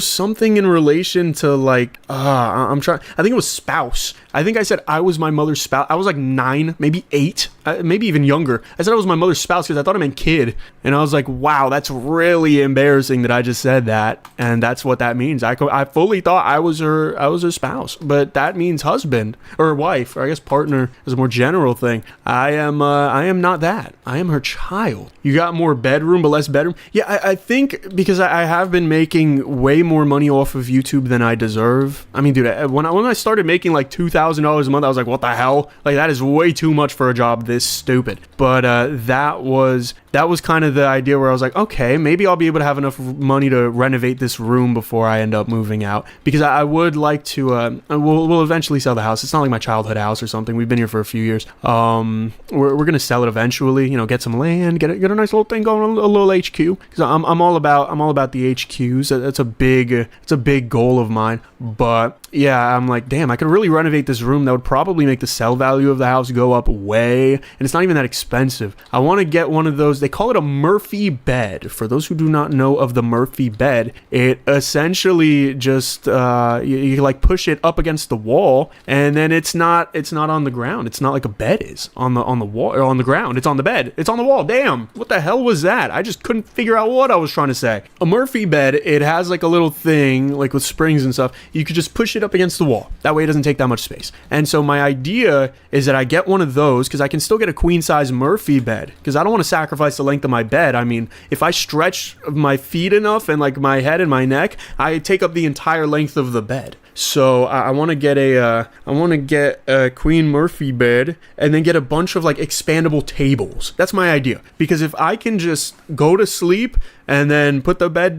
something in relation to like, I'm trying, I think it was spouse. I think I said I was my mother's spouse. I was like 9, maybe 8, maybe even younger. I said I was my mother's spouse because I thought I meant kid. And I was like, wow, that's really embarrassing that I just said that. And that's what that means. I fully thought I was her spouse, but that means husband or wife, or I guess partner is a more general thing. I am not that. I am her child. You got more bedroom, but less bedroom. Yeah, I think because I have been making way more money off of YouTube than I deserve. I mean, dude, when I started making like $2,000 a month, I was like, what the hell? Like, that is way too much for a job this stupid. But that was kind of the idea where I was like, okay, maybe I'll be able to have enough money to renovate this room before I end up moving out, because I would like to we'll eventually sell the house. It's not like my childhood house or something. We've been here for a few years. We're gonna sell it eventually, you know, get some land, get a nice little thing going, a little HQ, because I'm all about the HQs. It's a big goal of mine. But yeah, I'm like, damn, I could really renovate this room. That would probably make the sell value of the house go up way, and it's not even that expensive. I want to get one of those, they call it a Murphy bed. For those who do not know of the Murphy bed, it essentially just you like push it up against the wall, and then it's not on the ground. It's not like a bed is on the wall or on the ground. It's on the bed. It's on the wall. Damn, what the hell was that? I just couldn't figure out what I was trying to say. A Murphy bed, it has like a little thing like with springs and stuff. You could just push it up against the wall. That way it doesn't take that much space. And so my idea is that I get one of those, because I can still get a queen size Murphy bed, because I don't want to sacrifice the length of my bed. I mean, if I stretch my feet enough and like my head and my neck, I take up the entire length of the bed. So I want to get a Queen Murphy bed, and then get a bunch of like expandable tables. That's my idea, because if I can just go to sleep and then put the bed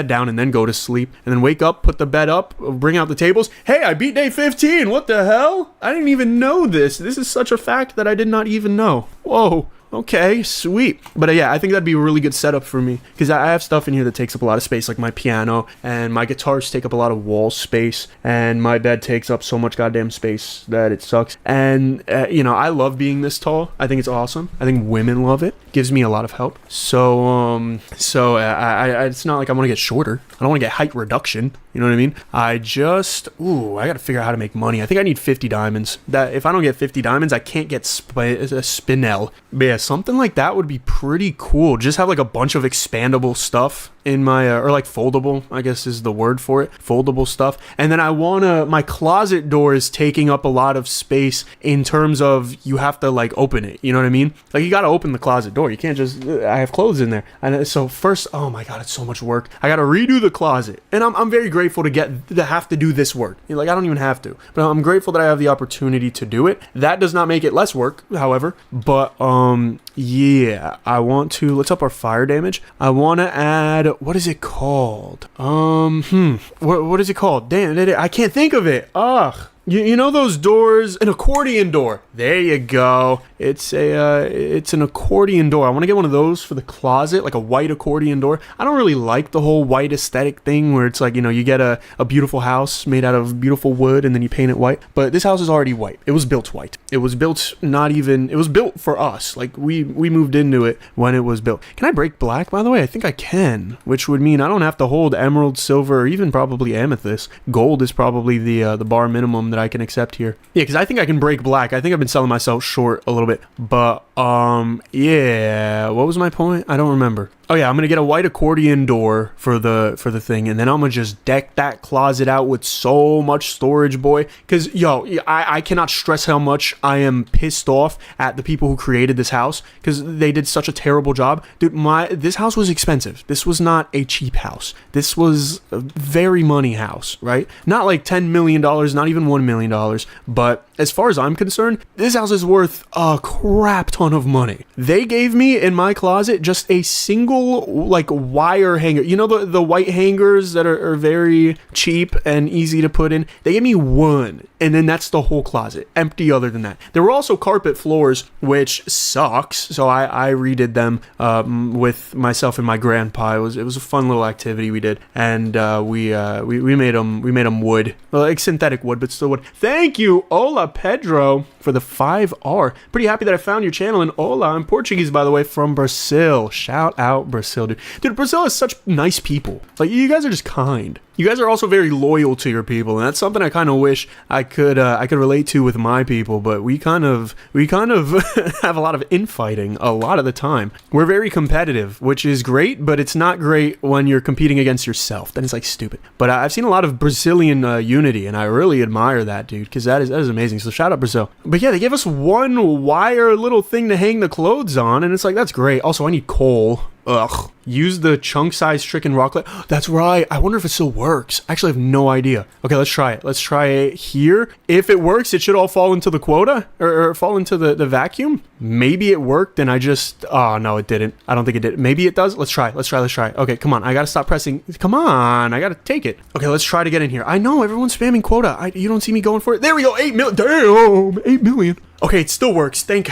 down and then go to sleep and then wake up, put the bed up, bring out the tables. Hey, I beat day 15. What the hell? I didn't even know this. This is such a fact that I did not even know. Whoa. Okay, sweet. But yeah, I think that'd be a really good setup for me, because I have stuff in here that takes up a lot of space, like my piano, and my guitars take up a lot of wall space, and my bed takes up so much goddamn space that it sucks. And you know, I love being this tall. I think it's awesome. I think women love it. Gives me a lot of help. So it's not like I want to get shorter. I don't want to get height reduction. You know what I mean? I gotta figure out how to make money. I think I need 50 diamonds. That if I don't get 50 diamonds, I can't get spinel. But yeah, something like that would be pretty cool. Just have like a bunch of expandable stuff in my or like foldable, I guess is the word for it, foldable stuff. And then my closet door is taking up a lot of space in terms of you have to like open it, you know what I mean? Like, you got to open the closet door. You can't just I have clothes in there. And so first, oh my god, it's so much work. I got to redo the closet, and I'm very grateful to have to do this work. Like, I don't even have to, but I'm grateful that I have the opportunity to do it. That does not make it less work, however, but Yeah, I want to, let's up our fire damage. I want to add, what is it called? What is it called? Damn, I can't think of it. Ugh. You know those doors? An accordion door. There you go. It's an accordion door. I want to get one of those for the closet, like a white accordion door. I don't really like the whole white aesthetic thing where it's like, you know, you get a beautiful house made out of beautiful wood and then you paint it white. But this house is already white. It was built white. It was built it was built for us. Like we moved into it when it was built. Can I break black, by the way? I think I can, which would mean I don't have to hold emerald, silver, or even probably amethyst. Gold is probably the bar minimum that I can accept here. Yeah, because I think I can break black. I think I've been selling myself short a little bit. But, yeah, what was my point? I don't remember. Oh yeah, I'm gonna get a white accordion door for the thing, and then I'm gonna just deck that closet out with so much storage, boy. Cause yo, I cannot stress how much I am pissed off at the people who created this house, cause they did such a terrible job. Dude, this house was expensive. This was not a cheap house. This was a very money house, right? Not like $10 million, not even $1 million, but as far as I'm concerned, this house is worth a crap ton of money. They gave me in my closet just a single like wire hanger. You know the white hangers that are very cheap and easy to put in? They gave me one, and then that's the whole closet. Empty other than that. There were also carpet floors, which sucks. So I redid them with myself and my grandpa. It was a fun little activity we did, and we made them wood, well, like synthetic wood, but still wood. Thank you, Hola Pedro, for the 5R. Pretty happy that I found your channel. And hola, I'm Portuguese, by the way, from Brazil. Shout out Brazil, dude. Dude, Brazil is such nice people. Like, you guys are just kind. You guys are also very loyal to your people, and that's something I kind of wish I could relate to with my people. But we kind of have a lot of infighting a lot of the time. We're very competitive, which is great, but it's not great when you're competing against yourself. Then it's like stupid. But I've seen a lot of Brazilian unity, and I really admire that, dude, because that is amazing. So shout out Brazil. But yeah, they gave us one wire little thing to hang the clothes on, and it's like, that's great. Also, I need coal. Ugh. Use the chunk size chicken rocklet. That's right. I wonder if it still works. Actually, I have no idea. Okay, let's try it. Let's try it here. If it works, it should all fall into the quota or fall into the vacuum. Maybe it worked and I just... Oh, no, it didn't. I don't think it did. Maybe it does. Let's try. Okay, come on. I gotta stop pressing. Come on. I gotta take it. Okay, let's try to get in here. I know everyone's spamming quota. You don't see me going for it. There we go. 8 million. Damn. 8 million. Okay, it still works. Thank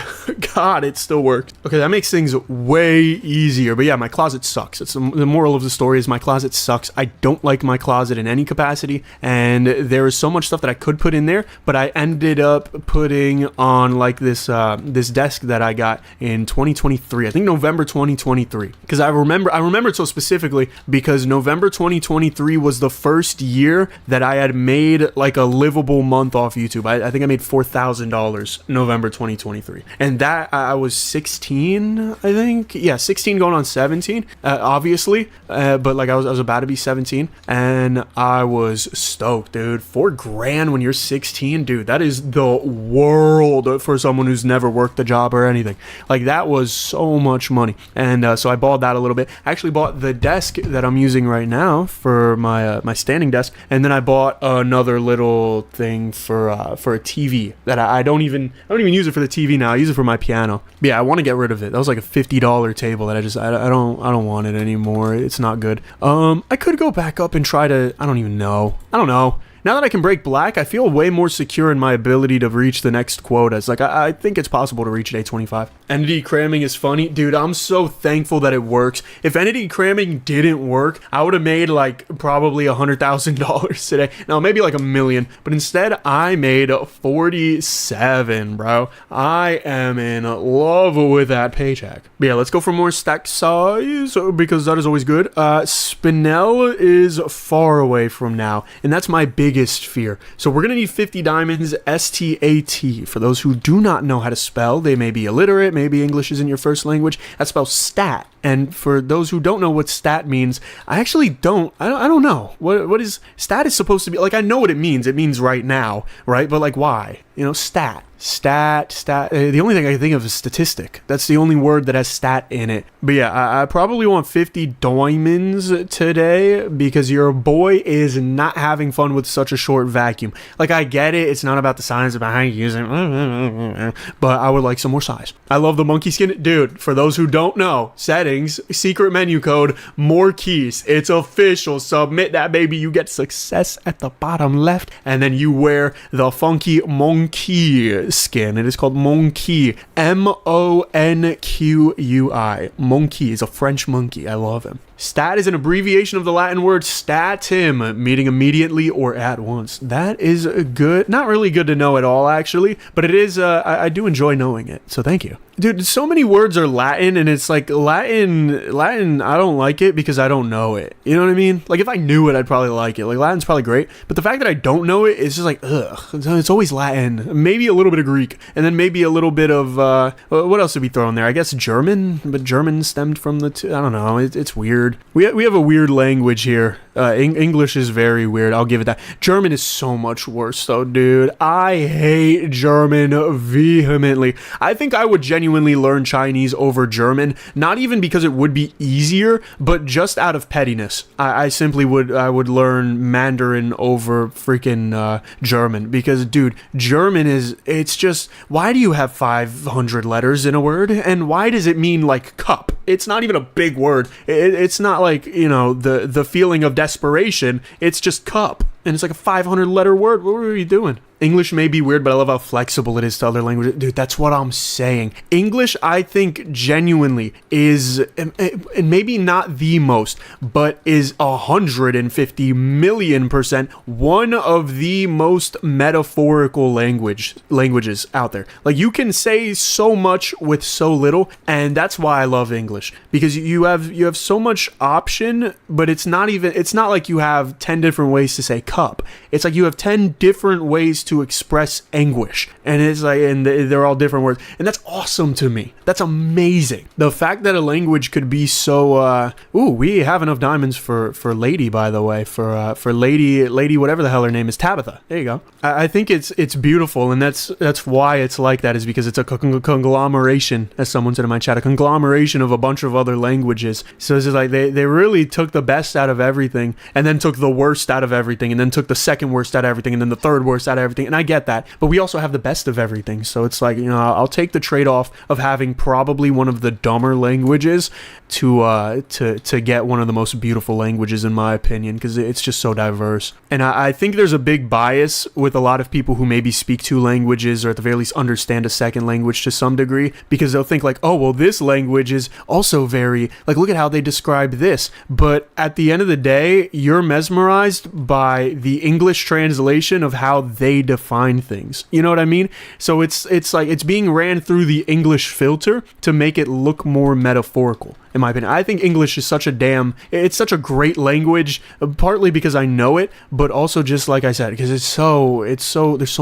God it still worked. Okay, that makes things way easier. But yeah, my closet sucks. It's the moral of the story is my closet sucks. I don't like my closet in any capacity. And there is so much stuff that I could put in there, but I ended up putting on like this desk that I got in 2023. I think November 2023. Because I remember it so specifically because November 2023 was the first year that I had made like a livable month off YouTube. I think I made $4,000 November 2023, and that I was 16, I think. Yeah, 16 going on 17, obviously, but like I was about to be 17, and I was stoked, dude. $4,000 when you're 16, dude, that is the world for someone who's never worked a job or anything. Like, that was so much money. And so I bought that a little bit. I actually bought the desk that I'm using right now for my standing desk, and then I bought another little thing for a TV that I don't even use it for the TV now. I use it for my piano. But yeah, I want to get rid of it. That was like a $50 table that I don't want it anymore. It's not good. I could go back up and try to, I don't know. Now that I can break black, I feel way more secure in my ability to reach the next quotas. Like, I think it's possible to reach day 25. Entity cramming is funny. Dude, I'm so thankful that it works. If entity cramming didn't work, I would have made, like, probably $100,000 today. No, maybe like $1 million. But instead, I made 47, bro. I am in love with that paycheck. But yeah, let's go for more stack size, because that is always good. Spinel is far away from now, and that's my biggest fear. So we're gonna need 50 diamonds. STAT. For those who do not know how to spell, they may be illiterate, maybe English isn't your first language. That spells stat. And for those who don't know what stat means, I actually don't. I don't know. What is stat is supposed to be? Like, I know what it means. It means right now, right? But like, why? You know, stat. The only thing I can think of is statistic. That's the only word that has stat in it. But yeah, I probably want 50 diamonds today because your boy is not having fun with such a short vacuum. Like, I get it. It's not about the science about how you use it. But I would like some more size. I love the monkey skin. Dude, for those who don't know, settings, secret menu code, more keys. It's official. Submit that, baby. You get success at the bottom left. And then you wear the funky monkey skin. It is called Monkey. Monqui. Monkey is a French monkey. I love him. Stat is an abbreviation of the Latin word statim, meaning immediately or at once. That is good. Not really good to know at all, actually, but it is, I do enjoy knowing it, so thank you. Dude, so many words are Latin, and it's like, Latin, I don't like it because I don't know it. You know what I mean? Like, if I knew it, I'd probably like it. Like, Latin's probably great, but the fact that I don't know it, it's just like, ugh. It's always Latin. Maybe a little bit of Greek, and then maybe a little bit of, what else did we throw in there? I guess German, but German stemmed from the two. I don't know. It's weird. We have a weird language here. English is very weird. I'll give it that. German is so much worse, though, dude. I hate German vehemently. I think I would genuinely learn Chinese over German, not even because it would be easier, but just out of pettiness. I simply would learn Mandarin over freaking German because, dude, German it's just, why do you have 500 letters in a word? And why does it mean like cup? It's not even a big word. It's not like, you know, the feeling of desperation. It's just cup. And it's like a 500 letter word. What were you doing? English may be weird, but I love how flexible it is to other languages. Dude, that's what I'm saying. English, I think, genuinely is, and maybe not the most, but is 150 million% one of the most metaphorical languages out there. Like, you can say so much with so little, and that's why I love English. Because you have so much option, but it's not like you have 10 different ways to say cup. It's like you have 10 different ways to express anguish, and it's like, and they're all different words, and that's awesome to me. That's amazing. The fact that a language could be so we have enough diamonds for lady, by the way, for lady whatever the hell her name is, Tabitha. There you go. I think it's beautiful, and that's why it's like that, is because it's a conglomeration, as someone said in my chat, a conglomeration of a bunch of other languages. So it's just like they really took the best out of everything, and then took the worst out of everything, and then took the second worst out of everything, and then the third worst out of everything. And I get that, but we also have the best of everything. So it's like, you know, I'll take the trade-off of having probably one of the dumber languages to get one of the most beautiful languages, in my opinion, because it's just so diverse. And I think there's a big bias with a lot of people who maybe speak two languages, or at the very least understand a second language to some degree, because they'll think like, oh, well, this language is also very, like, look at how they describe this. But at the end of the day, you're mesmerized by the English translation of how they define things. You know what I mean? So it's like it's being ran through the English filter to make it look more metaphorical, in my opinion. I think English is such a great language, partly because I know it, but also just like I said, because there's so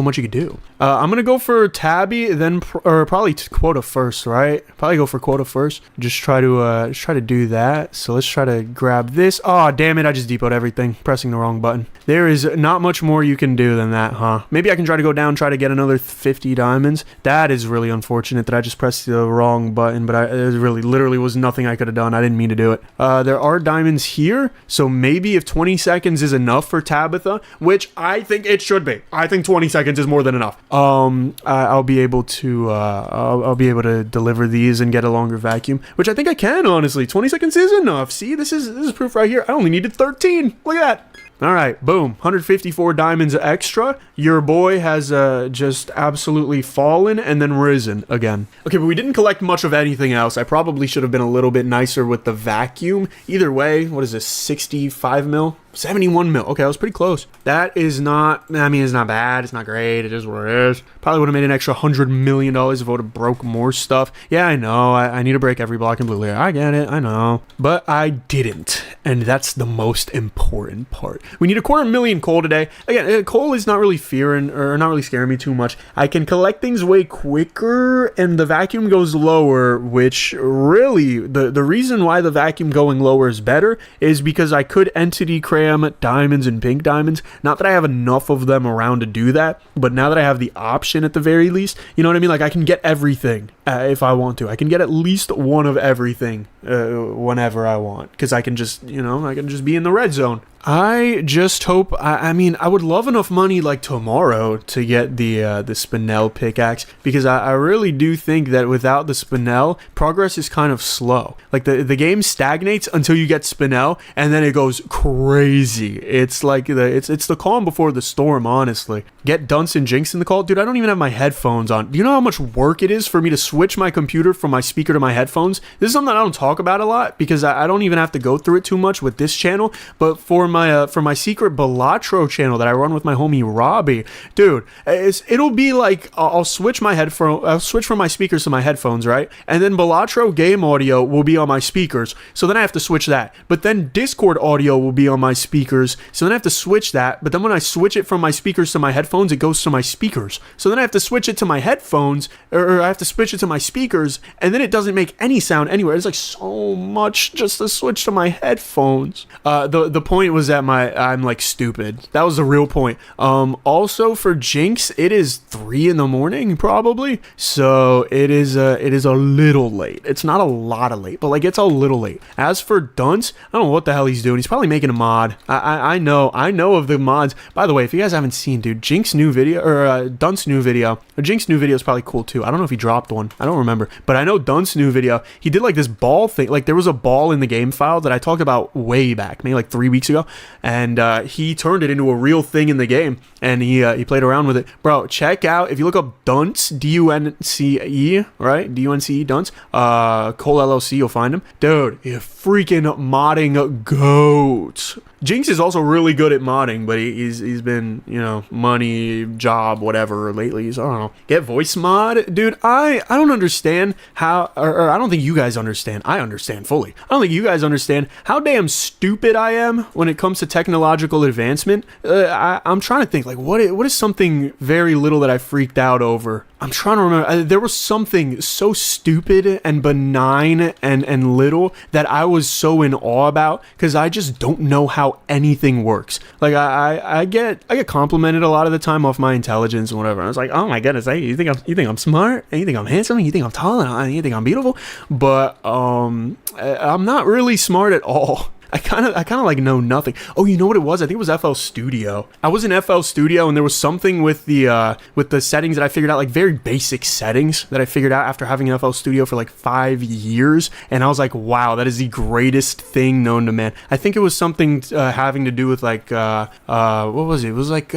much you could do. I'm gonna go for Tabby, then probably quota first, right? Probably go for quota first. Just try to do that. So let's try to grab this. Oh, damn it! I just depoted everything, pressing the wrong button. There is not much more you can do than that, huh? Maybe I can try to go down, try to get another 50 diamonds. That is really unfortunate that I just pressed the wrong button, but there really literally was nothing I could have done. I didn't mean to do it. There are diamonds here, so maybe if 20 seconds is enough for Tabitha, which I think it should be. I think 20 seconds is more than enough. I'll be able to deliver these and get a longer vacuum, which I think I can, honestly. 20 seconds is enough. See, this is proof right here. I only needed 13. Look at that. All right, boom, 154 diamonds extra. Your boy has just absolutely fallen and then risen again. Okay, but we didn't collect much of anything else. I probably should have been a little bit nicer with the vacuum. Either way, what is this, 65 mil? 71 mil. Okay, I was pretty close. That is not, I mean, it's not bad. It's not great. It is what it is. Probably would have made an extra $100 million if I would have broke more stuff. Yeah, I know. I need to break every block in blue layer. I get it. I know. But I didn't. And that's the most important part. We need 250,000 coal today. Again, coal is not really scaring me too much. I can collect things way quicker and the vacuum goes lower, which really, the reason why the vacuum going lower is better is because I could entity craft hologram diamonds and pink diamonds. Not that I have enough of them around to do that, but now that I have the option at the very least, you know what I mean? Like, I can get everything if I want to. I can get at least one of everything whenever I want, because I can just, you know, I can just be in the red zone. I just hope, I mean, I would love enough money like tomorrow to get the Spinel pickaxe, because I really do think that without the Spinel, progress is kind of slow. Like, the game stagnates until you get Spinel, and then it goes crazy. It's like, it's the calm before the storm, honestly. Get Dunce and Jinx in the call? Dude, I don't even have my headphones on. Do you know how much work it is for me to switch my computer from my speaker to my headphones? This is something I don't talk about a lot, because I don't even have to go through it too much with this channel, but for my secret Balatro channel that I run with my homie Robbie, dude, it'll be like I'll switch from my speakers to my headphones, right? And then Balatro game audio will be on my speakers, so then I have to switch that. But then Discord audio will be on my speakers, so then I have to switch that. But then when I switch it from my speakers to my headphones, it goes to my speakers. So then I have to switch it to my headphones, or I have to switch it to my speakers, and then it doesn't make any sound anywhere. It's like so much just to switch to my headphones. The point was that I'm like stupid. That was the real point. Also for Jinx, it is 3 in the morning probably, so it is a little late. It's not a lot of late, but like it's a little late. As for Dunce, I don't know what the hell he's doing. He's probably making a mod. I know of the mods. By the way, if you guys haven't seen, dude, Jinx new video, or Dunce new video, or Jinx new video is probably cool too. I don't know if he dropped one. I don't remember, but I know Dunce new video, he did like this ball thing. Like, there was a ball in the game file that I talked about way back, maybe like 3 weeks ago, and he turned it into a real thing in the game, and he played around with it. Bro, check out, if you look up Dunce, D-U-N-C-E, right? D-U-N-C-E, Dunce, Cole LLC, you'll find him. Dude, you freaking modding goat. Jinx is also really good at modding, but he's been, you know, money, job, whatever lately. So I don't know. Get voice mod? Dude, I don't understand how, or I don't think you guys understand. I understand fully. I don't think you guys understand how damn stupid I am when it comes to technological advancement. I'm trying to think, like, what is something very little that I freaked out over? I'm trying to remember. There was something so stupid and benign and little that I was so in awe about, because I just don't know how anything works. Like, I get complimented a lot of the time off my intelligence and whatever. I was like, oh my goodness, hey, you think I'm smart? And you think I'm handsome? You think I'm tall? And you think I'm beautiful? But I'm not really smart at all. I kind of like know nothing. Oh, you know what it was? I think it was FL Studio. I was in FL Studio, and there was something with the settings that I figured out, like very basic settings that I figured out after having an FL Studio for like 5 years, and I was like, wow, that is the greatest thing known to man. I think it was something having to do with like what was it? It was like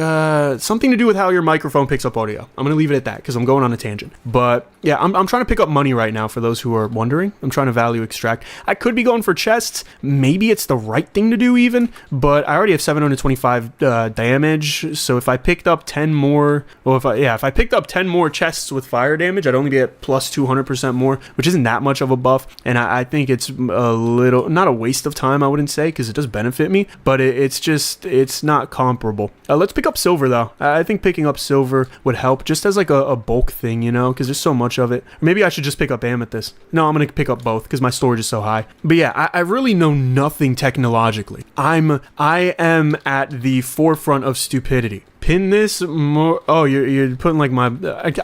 something to do with how your microphone picks up audio. I'm gonna leave it at that because I'm going on a tangent. But yeah, I'm trying to pick up money right now. For those who are wondering, I'm trying to value extract. I could be going for chests. Maybe it's the right thing to do even, but I already have 725 damage, so if I picked up 10 more, well, if I picked up 10 more chests with fire damage, I'd only be at plus 200% more, which isn't that much of a buff, and I think it's a little, not a waste of time, I wouldn't say, because it does benefit me, but it's not comparable. Let's pick up silver though. I think picking up silver would help, just as like a bulk thing, you know, because there's so much of it. Or maybe I should just pick up amethyst. No, I'm gonna pick up both because my storage is so high. But yeah, I really know nothing technologically. I am at the forefront of stupidity. Pin this more. Oh, you're putting like my.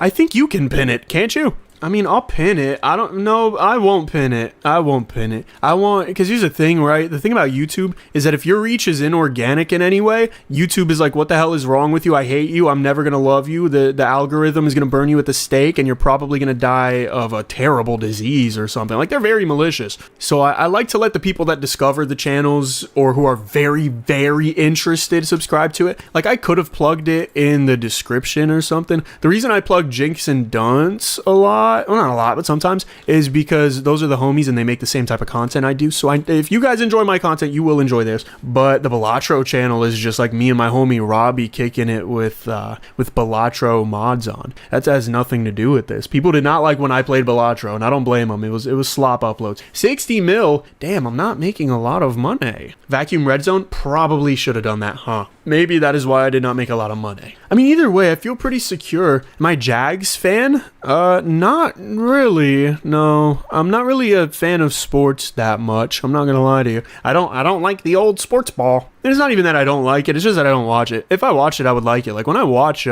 I think you can pin it, can't you? I mean, I'll pin it. I don't know. I won't pin it. I won't pin it. I want, because here's the thing, right? The thing about YouTube is that if your reach is inorganic in any way, YouTube is like, what the hell is wrong with you? I hate you. I'm never going to love you. The algorithm is going to burn you at the stake, and you're probably going to die of a terrible disease or something. Like, they're very malicious. So I like to let the people that discover the channels or who are very, very interested subscribe to it. Like, I could have plugged it in the description or something. The reason I plug Jinx and Dunce a lot, well, not a lot, but sometimes, is because those are the homies and they make the same type of content I do. So if you guys enjoy my content, you will enjoy theirs. But the Balatro channel is just like me and my homie Robbie kicking it with Balatro mods on. That has nothing to do with this. People did not like when I played Balatro, and I don't blame them. It was slop uploads. 60 mil. Damn, I'm not making a lot of money. Vacuum red zone, probably should have done that, huh? Maybe that is why I did not make a lot of money. I mean, either way, I feel pretty secure. Am I Jags fan? Not really. No, I'm not really a fan of sports that much. I'm not gonna lie to you. I don't like the old sports ball. it's not even that I don't like it. It's just that I don't watch it. If I watched it, I would like it. Like when I watch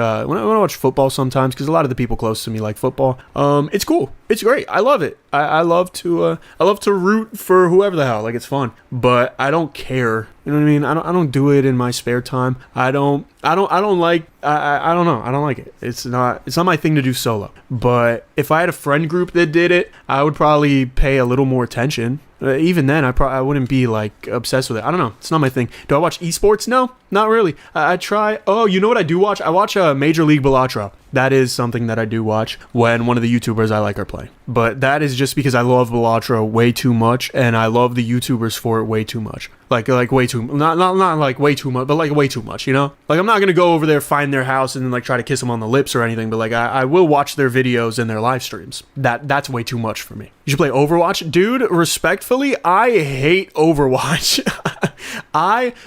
football sometimes, because a lot of the people close to me like football. It's cool. It's great. I love it. I love to root for whoever the hell. Like it's fun, but I don't care. You know what I mean? I don't do it in my spare time. I don't know. I don't like it. It's not my thing to do solo. But if I had a friend group that did it, I would probably pay a little more attention. Even then, I wouldn't be like obsessed with it. I don't know. It's not my thing. Do I watch esports? No, not really. I try. Oh, you know what I do watch? I watch Major League Balatro. That is something that I do watch when one of the YouTubers I like are playing. But that is just because I love Balatro way too much, and I love the YouTubers for it way too much. Like way too, not like way too much, but like way too much, you know? Like I'm not gonna go over there, find their house, and then like try to kiss them on the lips or anything, but like I will watch their videos and their live streams. That's way too much for me. You should play Overwatch? Dude, respectfully, I hate Overwatch.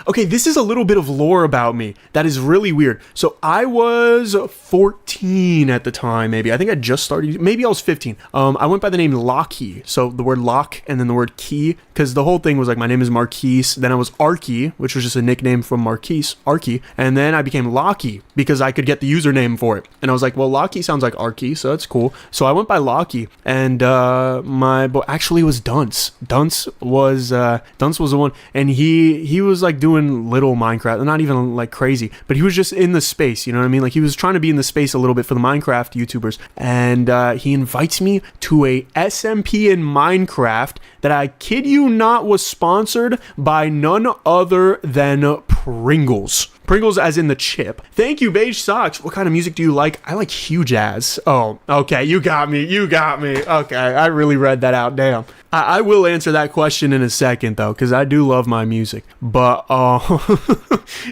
Okay, this is a little bit of lore about me that is really weird. So I was 14 at the time, maybe. I think I just started, maybe I was 15. I went by the name Locky. So the word lock and then the word key, because the whole thing was like, my name is Marquise. Then I was Arky, which was just a nickname from Marquise, Arky. And then I became Locky because I could get the username for it. And I was like, well, Locky sounds like Arky, so that's cool. So I went by Locky, and my boy actually was Dunce. Dunce was the one, and he was like doing little Minecraft, not even like crazy, but he was just in the space, you know what I mean? Like he was trying to be in the space a little bit for the Minecraft YouTubers, and he invites me to a SMP in Minecraft that, I kid you not, was sponsored by none other than Pringles. Pringles as in the chip. Thank you, Beige Socks. What kind of music do you like? I like huge jazz. Oh, okay. You got me. Okay, I really read that out. Damn. I will answer that question in a second, though, because I do love my music. But,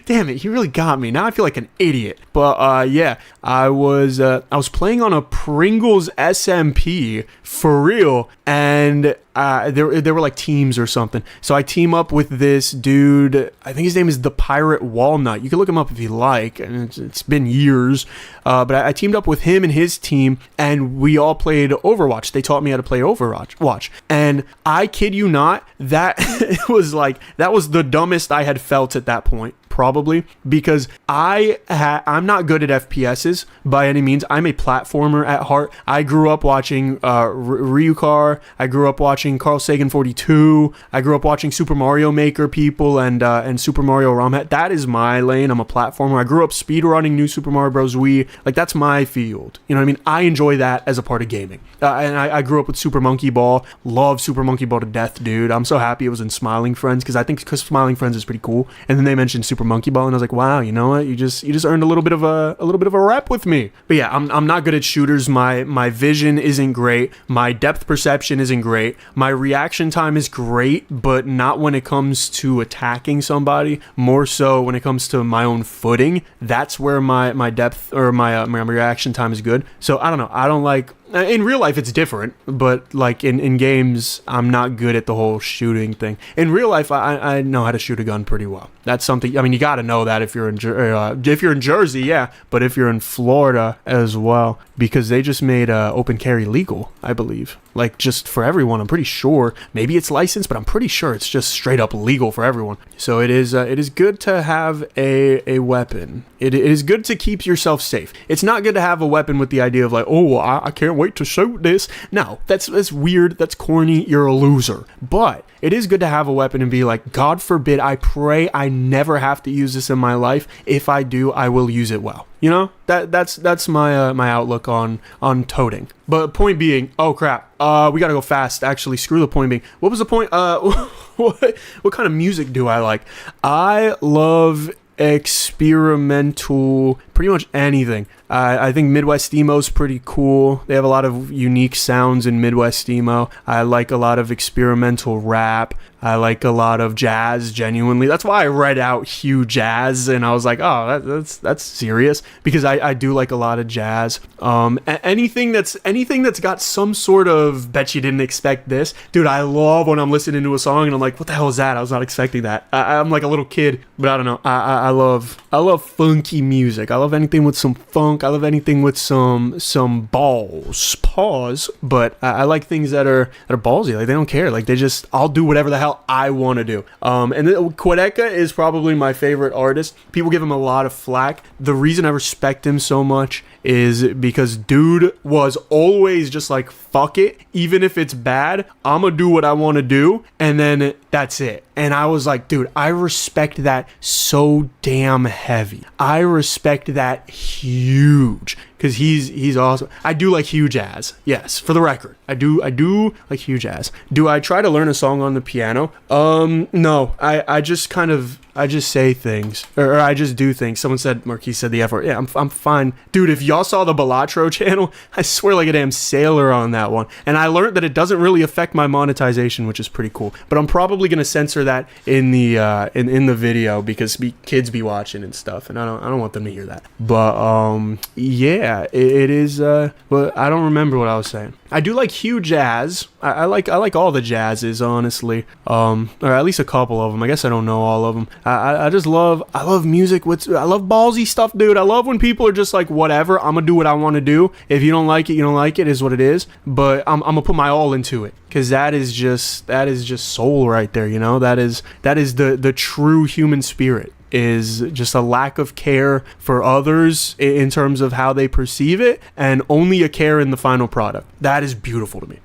damn it, you really got me. Now I feel like an idiot. But, yeah, I was playing on a Pringles SMP, for real, and there were like teams or something. So I team up with this dude. I think his name is the Pirate Walnut. You can look him up if you like, and it's been years. But I teamed up with him and his team, and we all played Overwatch. They taught me how to play Overwatch. And I kid you not, that was the dumbest I had felt at that point. Probably because I'm not good at FPSs by any means. I'm a platformer at heart. I grew up watching Ryukar. I grew up watching Carl Sagan 42. I grew up watching Super Mario Maker people and Super Mario ROM. That is my lane. I'm a platformer. I grew up speedrunning New Super Mario Bros. Wii. Like that's my field. You know what I mean? I enjoy that as a part of gaming. And I grew up with Super Monkey Ball. Love Super Monkey Ball to death, dude. I'm so happy it was in Smiling Friends because I think Smiling Friends is pretty cool. And then they mentioned Super Monkey Ball, and I was like, wow, you know what? You just earned a little bit of a rep with me. But yeah, I'm not good at shooters. My vision isn't great. My depth perception isn't great. My reaction time is great, but not when it comes to attacking somebody. More so when it comes to my own footing. That's where my depth or my reaction time is good. So I don't know. I don't like. In real life, it's different, but like in games, I'm not good at the whole shooting thing. In real life, I know how to shoot a gun pretty well. That's something. I mean, you got to know that if you're in Jersey, yeah, but if you're in Florida as well, because they just made open carry legal, I believe. Like just for everyone, I'm pretty sure. Maybe it's licensed, but I'm pretty sure it's just straight up legal for everyone. So it is good to have a weapon. It is good to keep yourself safe. It's not good to have a weapon with the idea of like, oh, I can't wait to shoot this. No, that's weird. That's corny. You're a loser. But it is good to have a weapon and be like, God forbid, I pray I never have to use this in my life. If I do, I will use it well. You know, that's my my outlook on toting. But point being, oh crap, we gotta go fast. Actually, screw the point being. What was the point? What kind of music do I like? I love experimental, pretty much anything. I think Midwest Emo's pretty cool. They have a lot of unique sounds in Midwest Emo. I like a lot of experimental rap. I like a lot of jazz, genuinely. That's why I read out Hugh Jazz, and I was like, oh, that's serious, because I do like a lot of jazz. Anything that's got some sort of bet you didn't expect this. Dude, I love when I'm listening to a song and I'm like, what the hell is that? I was not expecting that. I'm like a little kid, but I don't know. I love funky music. I love anything with some funk. I love anything with some balls. Pause. But I like things that are ballsy. Like they don't care. Like they just, I'll do whatever the hell hell I want to do. And Quedeca is probably my favorite artist. People give him a lot of flack. The reason I respect him so much is because dude was always just like, fuck it, even if it's bad, I'm gonna do what I want to do, and then that's it. And I was like, dude, I respect that so damn heavy. I respect that huge, because he's awesome. I do like Hugh Jazz. Yes, for the record, I do like Hugh Jazz. Do I try to learn a song on the piano? No, I just kind of, I just say things, or I just do things. Someone said, Marquise said the F word. Yeah, I'm fine. Dude, if y'all saw the Balatro channel, I swear like a damn sailor on that one. And I learned that it doesn't really affect my monetization, which is pretty cool. But I'm probably going to censor that in the in the video, because kids be watching and stuff, and I don't want them to hear that. But yeah, it is, but I don't remember what I was saying. I do like Hugh Jazz. I like all the jazzes, honestly. Or at least a couple of them. I guess I don't know all of them. I love music with, I love ballsy stuff, dude. I love when people are just like, whatever, I'm gonna do what I want to do. If you don't like it, you don't like it, is what it is. But I'm gonna put my all into it, because that is just soul right there, you know? That is the true human spirit, is just a lack of care for others in terms of how they perceive it, and only a care in the final product. That is beautiful to me.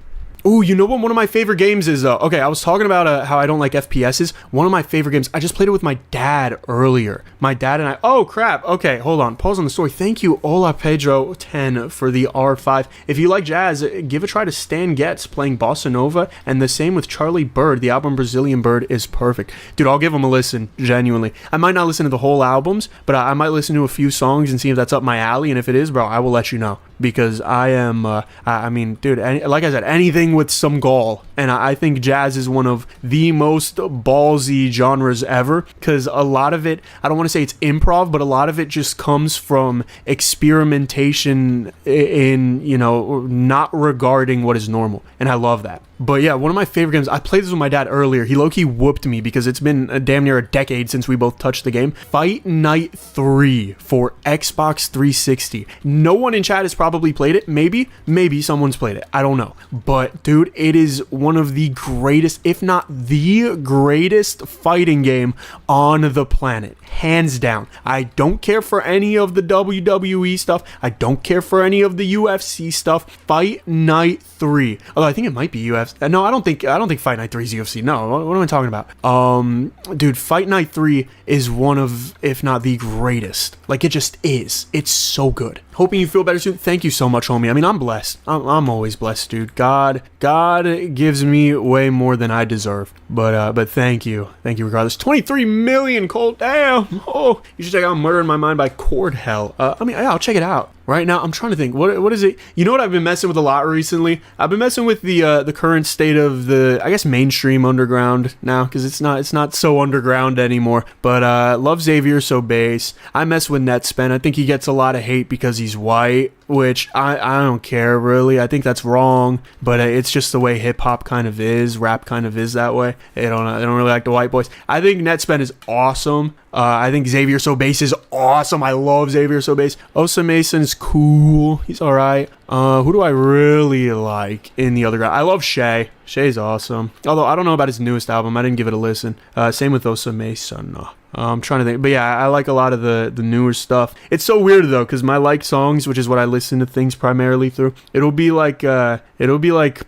Ooh, you know what one of my favorite games is? Okay, I was talking about how I don't like FPSs. One of my favorite games, I just played it with my dad earlier. My dad and I, oh crap, okay, hold on, pause on the story. Thank you, Hola Pedro 10 for the R5. If you like jazz, give a try to Stan Getz playing Bossa Nova, and the same with Charlie Bird. The album Brazilian Bird is perfect. Dude, I'll give him a listen, genuinely. I might not listen to the whole albums, but I might listen to a few songs and see if that's up my alley, and if it is, bro, I will let you know. Because I am, I mean, dude, like I said, anything with some gall. And I think jazz is one of the most ballsy genres ever, because a lot of it, I don't want to say it's improv, but a lot of it just comes from experimentation in, you know, not regarding what is normal. And I love that. But yeah, one of my favorite games, I played this with my dad earlier. He low-key whooped me because it's been damn near a decade since we both touched the game. Fight Night 3 for Xbox 360. No one in chat has probably played it. Maybe someone's played it. I don't know. But dude, it is one of the greatest, if not the greatest fighting game on the planet. Hands down. I don't care for any of the WWE stuff. I don't care for any of the UFC stuff. Fight Night 3. Although I think it might be UFC. No, I don't think Fight Night 3 is UFC. No, what am I talking about? Dude, Fight Night 3 is one of, if not the greatest. Like, it just is. It's so good. Hoping you feel better soon. Thank you so much, homie. I mean, I'm blessed. I'm always blessed, dude. God gives me way more than I deserve. But thank you regardless. 23 million, Colt. Damn. Oh, you should check out Murder in My Mind by Cord Hell. I mean, yeah, I'll check it out. Right now, I'm trying to think. What is it? You know what I've been messing with a lot recently? I've been messing with the current state of the, I guess, mainstream underground now, because it's not so underground anymore. But love Xavier So Bass. I mess with Netspend. I think he gets a lot of hate because he's white, which I don't care really. I think that's wrong, but it's just the way hip hop kind of is. Rap kind of is that way. They don't really like the white boys. I think Netspend is awesome. I think Xavier So Bass is awesome. I love Xavier So Bass. Osa Mason is cool. He's all right. Who do I really like in the other guy? I love Shay. Shay's awesome. Although I don't know about his newest album. I didn't give it a listen. Same with Osa Mason. I'm trying to think, but yeah, I like a lot of the newer stuff. It's so weird though, because my like songs, which is what I listen to things primarily through, it'll be like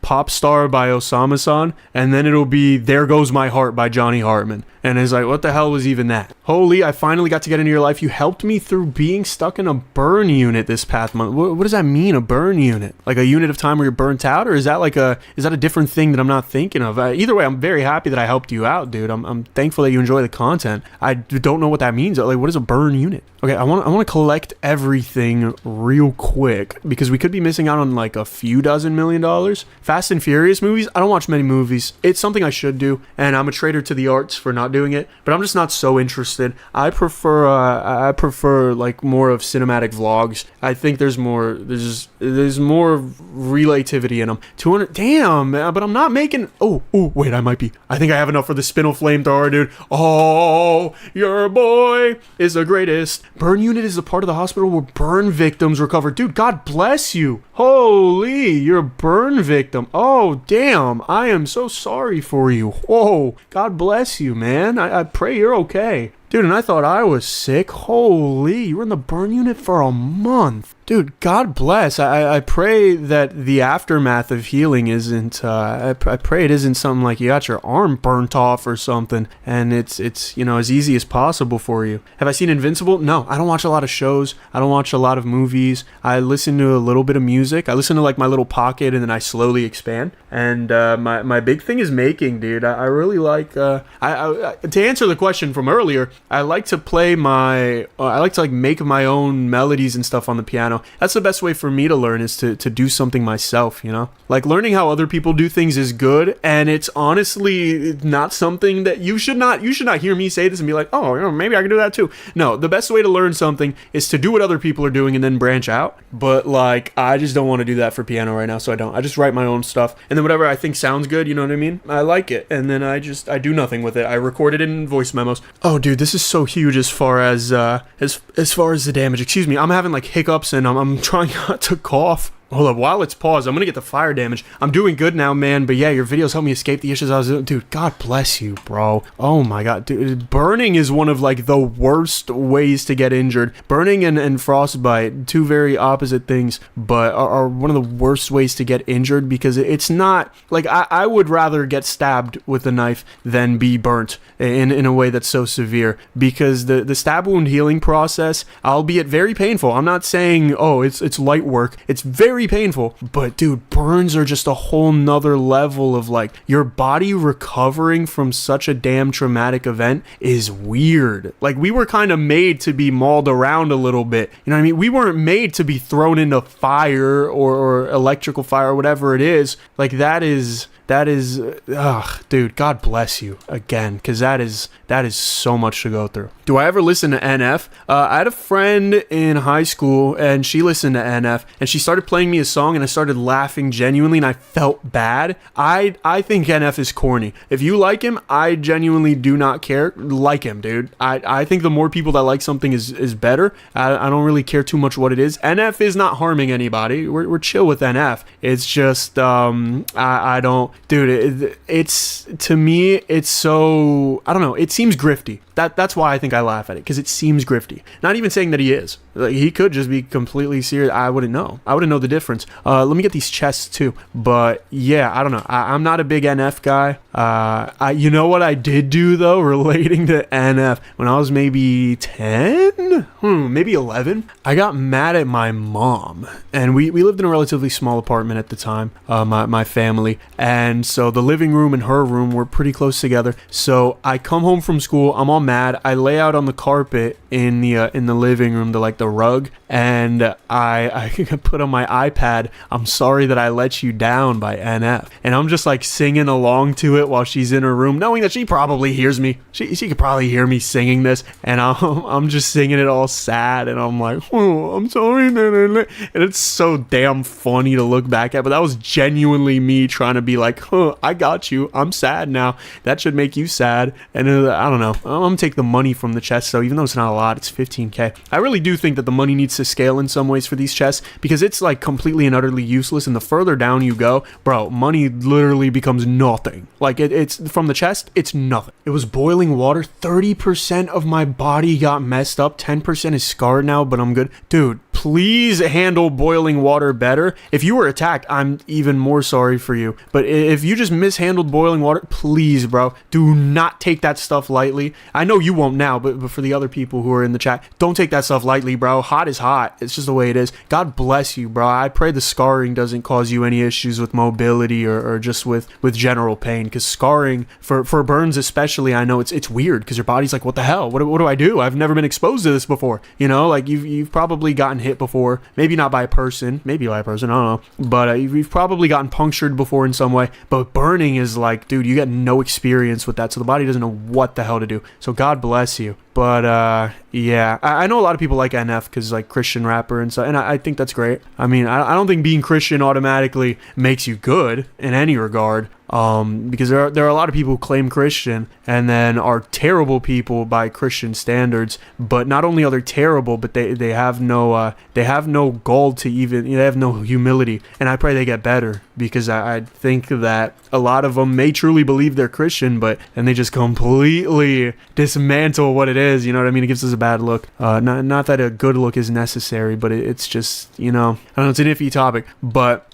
Pop Star by Osama-san, and then it'll be There Goes My Heart by Johnny Hartman. And it's like, what the hell was even that? Holy, I finally got to get into your life. You helped me through being stuck in a burn unit this past month. What does that mean, a burn unit? Like a unit of time where you're burnt out? Or is that a different thing that I'm not thinking of? Either way, I'm very happy that I helped you out, dude. I'm thankful that you enjoy the content. I don't know what that means. Like, what is a burn unit? Okay, I want to collect everything real quick, because we could be missing out on like a few dozen $1 million. Fast and Furious movies, I don't watch many movies. It's something I should do, and I'm a traitor to the arts for not doing it, but I'm just not so interested. I prefer like more of cinematic vlogs. I think there's more relativity in them. 200, damn, man, but I'm not making, oh, wait, I think I have enough for the spinel flamethrower, dude. Oh, Your boy is the greatest. Burn unit is the part of the hospital where burn victims recover. Dude, God bless you. Holy, you're a burn victim. Oh, damn. I am so sorry for you. Whoa. God bless you, man. I pray you're okay. Dude, and I thought I was sick. Holy, you were in the burn unit for a month. Dude, God bless. I pray that the aftermath of healing isn't, I pray it isn't something like you got your arm burnt off or something, and it's you know, as easy as possible for you. Have I seen Invincible? No, I don't watch a lot of shows. I don't watch a lot of movies. I listen to a little bit of music. I listen to like my little pocket, and then I slowly expand. And my big thing is making, dude. I really like, to answer the question from earlier, I like to play I like to like make my own melodies and stuff on the piano. That's the best way for me to learn, is to do something myself, you know? Like, learning how other people do things is good, and it's honestly not something that you should not hear me say this and be like, oh, you know, maybe I can do that too. No, the best way to learn something is to do what other people are doing and then branch out. But like, I just don't want to do that for piano right now, so I don't. I just write my own stuff, and then whatever I think sounds good, you know what I mean? I like it, and then I do nothing with it. I record it in voice memos. Oh, dude, this is so huge as far as the damage. Excuse me, I'm having like hiccups, and I'm trying not to cough. Hold up, while it's paused, I'm gonna get the fire damage. I'm doing good now, man, but yeah, your videos help me escape the issues I was doing. Dude, God bless you, bro. Oh my God, dude, burning is one of like the worst ways to get injured. Burning and frostbite, two very opposite things, but are one of the worst ways to get injured, because it's not, like, I would rather get stabbed with a knife than be burnt in a way that's so severe, because the stab wound healing process, albeit very painful, I'm not saying, oh, it's light work, it's very painful, but dude, burns are just a whole nother level of like, your body recovering from such a damn traumatic event is weird. Like, we were kind of made to be mauled around a little bit, you know what I mean? We weren't made to be thrown into fire or electrical fire or whatever it is. Like, that is, dude, God bless you again, because that is so much to go through. Do I ever listen to NF? I had a friend in high school, and she listened to NF, and she started playing me a song, and I started laughing genuinely, and I felt bad. I think NF is corny. If you like him, I genuinely do not care. Like him, dude. I think the more people that like something is better. I don't really care too much what it is. NF is not harming anybody. We're chill with NF. It's just, I don't, dude, it's, to me, it's so, I don't know, it seems grifty. That's why I think I laugh at it, because it seems grifty. Not even saying that he is. Like, he could just be completely serious. I wouldn't know. I wouldn't know the difference. Let me get these chests too. But yeah, I don't know. I'm not a big NF guy. You know what I did do though, relating to NF, when I was maybe 10, maybe 11, I got mad at my mom, and we lived in a relatively small apartment at the time, my family, and so the living room and her room were pretty close together. So I come home from school, I'm all mad, I lay out on the carpet in the living room, the rug, and I put on my iPad, "I'm sorry that I let you down" by NF, and I'm just like singing along to it while she's in her room, knowing that she probably hears me. She could probably hear me singing this, and I'm just singing it all sad, and I'm like, "Oh, I'm sorry," and it's so damn funny to look back at, but that was genuinely me trying to be like, I got you, I'm sad now, that should make you sad. And I don't know, I'm gonna take the money from the chest, so even though it's not a lot, it's 15k. I really do think that the money needs to scale in some ways for these chests, because it's like completely and utterly useless, and the further down you go, bro, money literally becomes nothing. Like, it's from the chest, it's nothing. It was boiling water. 30% of my body got messed up. 10% is scarred now, but I'm good. Dude, please handle boiling water better. If you were attacked, I'm even more sorry for you. But if you just mishandled boiling water, please, bro, do not take that stuff lightly. I know you won't now, but for the other people who are in the chat, don't take that stuff lightly, bro. Hot is hot. It's just the way it is. God bless you, bro. I pray the scarring doesn't cause you any issues with mobility or just with general pain, because scarring, for burns especially, I know it's weird, because your body's like, what the hell? What do I do? I've never been exposed to this before. You know, like, you've probably gotten hit before, maybe not by a person, maybe by a person, I don't know, but you've probably gotten punctured before in some way. But burning is like, dude, you got no experience with that, so the body doesn't know what the hell to do. So God bless you. But yeah, I know a lot of people like NF because like Christian rapper and stuff, and I think that's great. I mean, I don't think being Christian automatically makes you good in any regard. because there are a lot of people who claim Christian and then are terrible people by Christian standards. But not only are they terrible, but they have no gall to even, they have no humility. And I pray they get better, because I think that a lot of them may truly believe they're Christian, but and they just completely dismantle what it is. You know what I mean? It gives us a bad look. Not that a good look is necessary, but it's just, I don't know, it's an iffy topic. But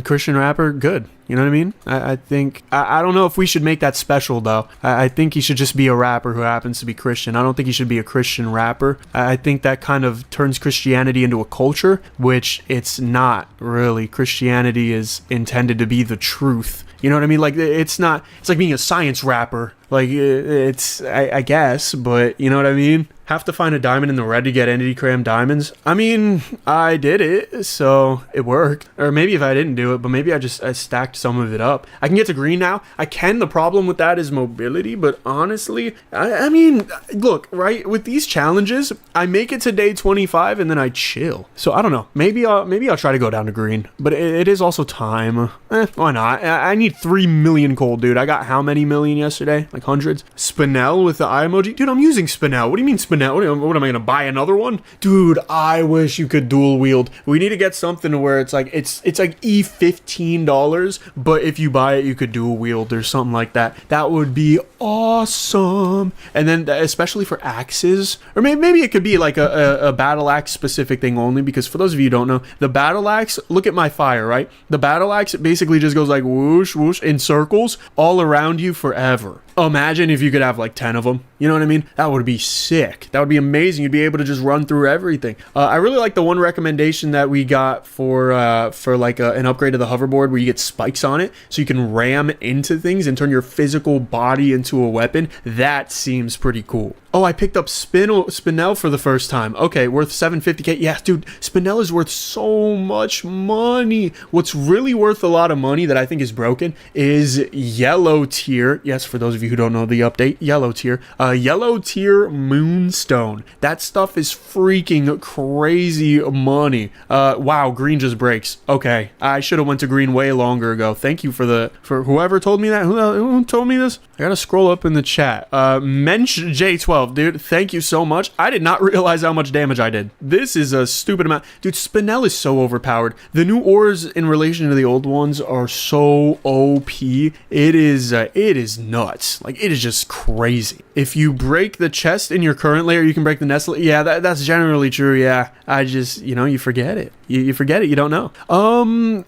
Christian rapper, good. You know what I mean? I think, I don't know if we should make that special, though. I think he should just be a rapper who happens to be Christian. I don't think he should be a Christian rapper. I think that kind of turns Christianity into a culture, which it's not really. Christianity is intended to be the truth. You know what I mean? Like, it's like being a science rapper. Like, I guess, but you know what I mean? Have to find a diamond in the red to get entity cram diamonds. I mean, I did it, so it worked. Or maybe if I didn't do it, but maybe I stacked some of it up. I can get to green now. I can. The problem with that is mobility, but honestly, I mean, look, right? With these challenges, I make it to day 25 and then I chill. So I don't know. Maybe I'll try to go down to green, but it is also time. Why not? I need 3 million coal, dude. I got how many million yesterday? Like hundreds. Spinel with the eye emoji. Dude, I'm using Spinel. What do you mean Spinel? What am I gonna buy another one? Dude, I wish you could dual wield. We need to get something to where it's like $15, but if you buy it, you could dual wield or something like that. That would be awesome. And then especially for axes, or maybe it could be like a battle axe specific thing only, because for those of you who don't know, the battle axe, look at my fire, right? The battle axe basically just goes like whoosh whoosh in circles all around you forever. Imagine if you could have like 10 of them. You know what I mean? That would be sick. That would be amazing. You'd be able to just run through everything. I really like the one recommendation that we got for like an upgrade to the hoverboard where you get spikes on it so you can ram into things and turn your physical body into a weapon. That seems pretty cool. Oh, I picked up Spinel for the first time. Okay, worth 750k. Yeah, dude, Spinel is worth so much money. What's really worth a lot of money that I think is broken is yellow tier. Yes, for those of you who don't know the update, yellow tier. Yellow tier Moonstone. That stuff is freaking crazy money. Wow, green just breaks. Okay, I should have went to green way longer ago. Thank you for whoever told me that. Who told me this? I gotta scroll up in the chat. Mensch J12, dude, thank you so much. I did not realize how much damage I did. This is a stupid amount. Dude, Spinel is so overpowered. The new ores in relation to the old ones are so OP. It is nuts. Like, it is just crazy. If you break the chest in your current layer, you can break the nest layer. Yeah, that's generally true. Yeah, I just, you forget it. You forget it. You don't know.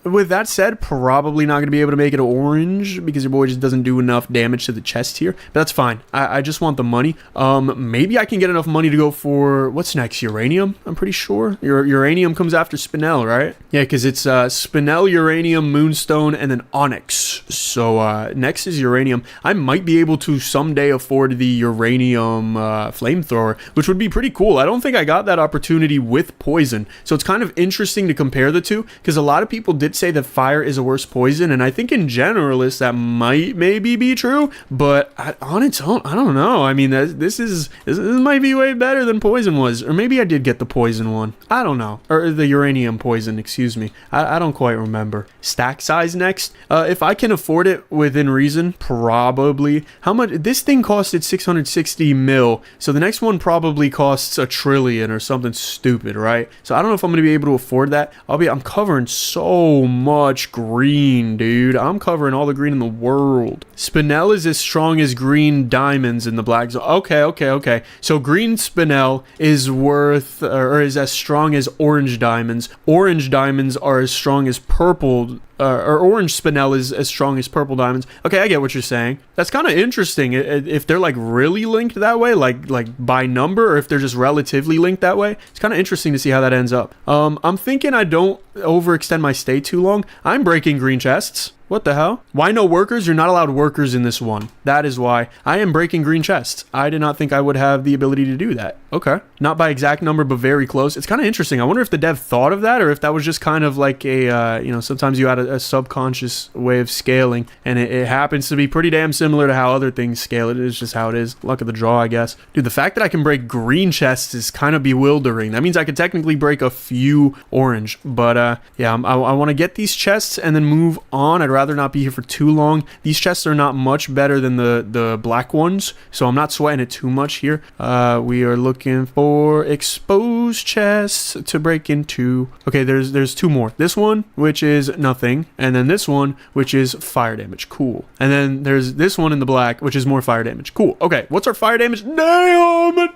With that said, probably not going to be able to make it orange because your boy just doesn't do enough damage to the chest here. But that's fine. I just want the money. Maybe I can get enough money to go for, what's next? Uranium? I'm pretty sure. Uranium comes after Spinel, right? Yeah, because it's Spinel, Uranium, Moonstone, and then Onyx. So next is Uranium. I might be able to someday afford the Uranium flamethrower, which would be pretty cool. I don't think I got that opportunity with poison. So it's kind of interesting to compare the two, because a lot of people did say that fire is a worse poison, and I think in generalist that might maybe be true, but on its own, I don't know. I mean, this might be way better than poison was, or maybe I did get the poison one. I don't know, or the uranium poison, excuse me. I don't quite remember. Stack size next. If I can afford it within reason, probably. How much? This thing costed 660 mil, so the next one probably costs $1 trillion or something stupid, right? So I don't know if I'm gonna be able to afford that. I'm covering so much green, dude. I'm covering all the green in the world. Spinel is as strong as green diamonds in the black zone. Okay. So green Spinel is worth, or is as strong as orange diamonds. Orange diamonds are as strong as purple, or orange Spinel is as strong as purple diamonds. Okay, I get what you're saying. That's kind of interesting. If they're like really linked that way, like by number, or if they're just relatively linked that way, it's kind of interesting to see how that ends up. I'm thinking I don't overextend my stay too long. I'm breaking green chests. What the hell? Why no workers? You're not allowed workers in this one. That is why I am breaking green chests. I did not think I would have the ability to do that. Okay. Not by exact number, but very close. It's kind of interesting. I wonder if the dev thought of that, or if that was just kind of like a, sometimes you add a subconscious way of scaling, and it happens to be pretty damn similar to how other things scale. It is just how it is. Luck of the draw, I guess. Dude, the fact that I can break green chests is kind of bewildering. That means I could technically break a few orange, but yeah, I want to get these chests and then move on. I'd rather not be here for too long. These chests are not much better than the black ones, so I'm not sweating it too much here. We are looking for exposed chests to break into. Okay, there's two more. This one, which is nothing, and then this one, which is fire damage. Cool. And then there's this one in the black, which is more fire damage. Cool. Okay, what's our fire damage? Damn.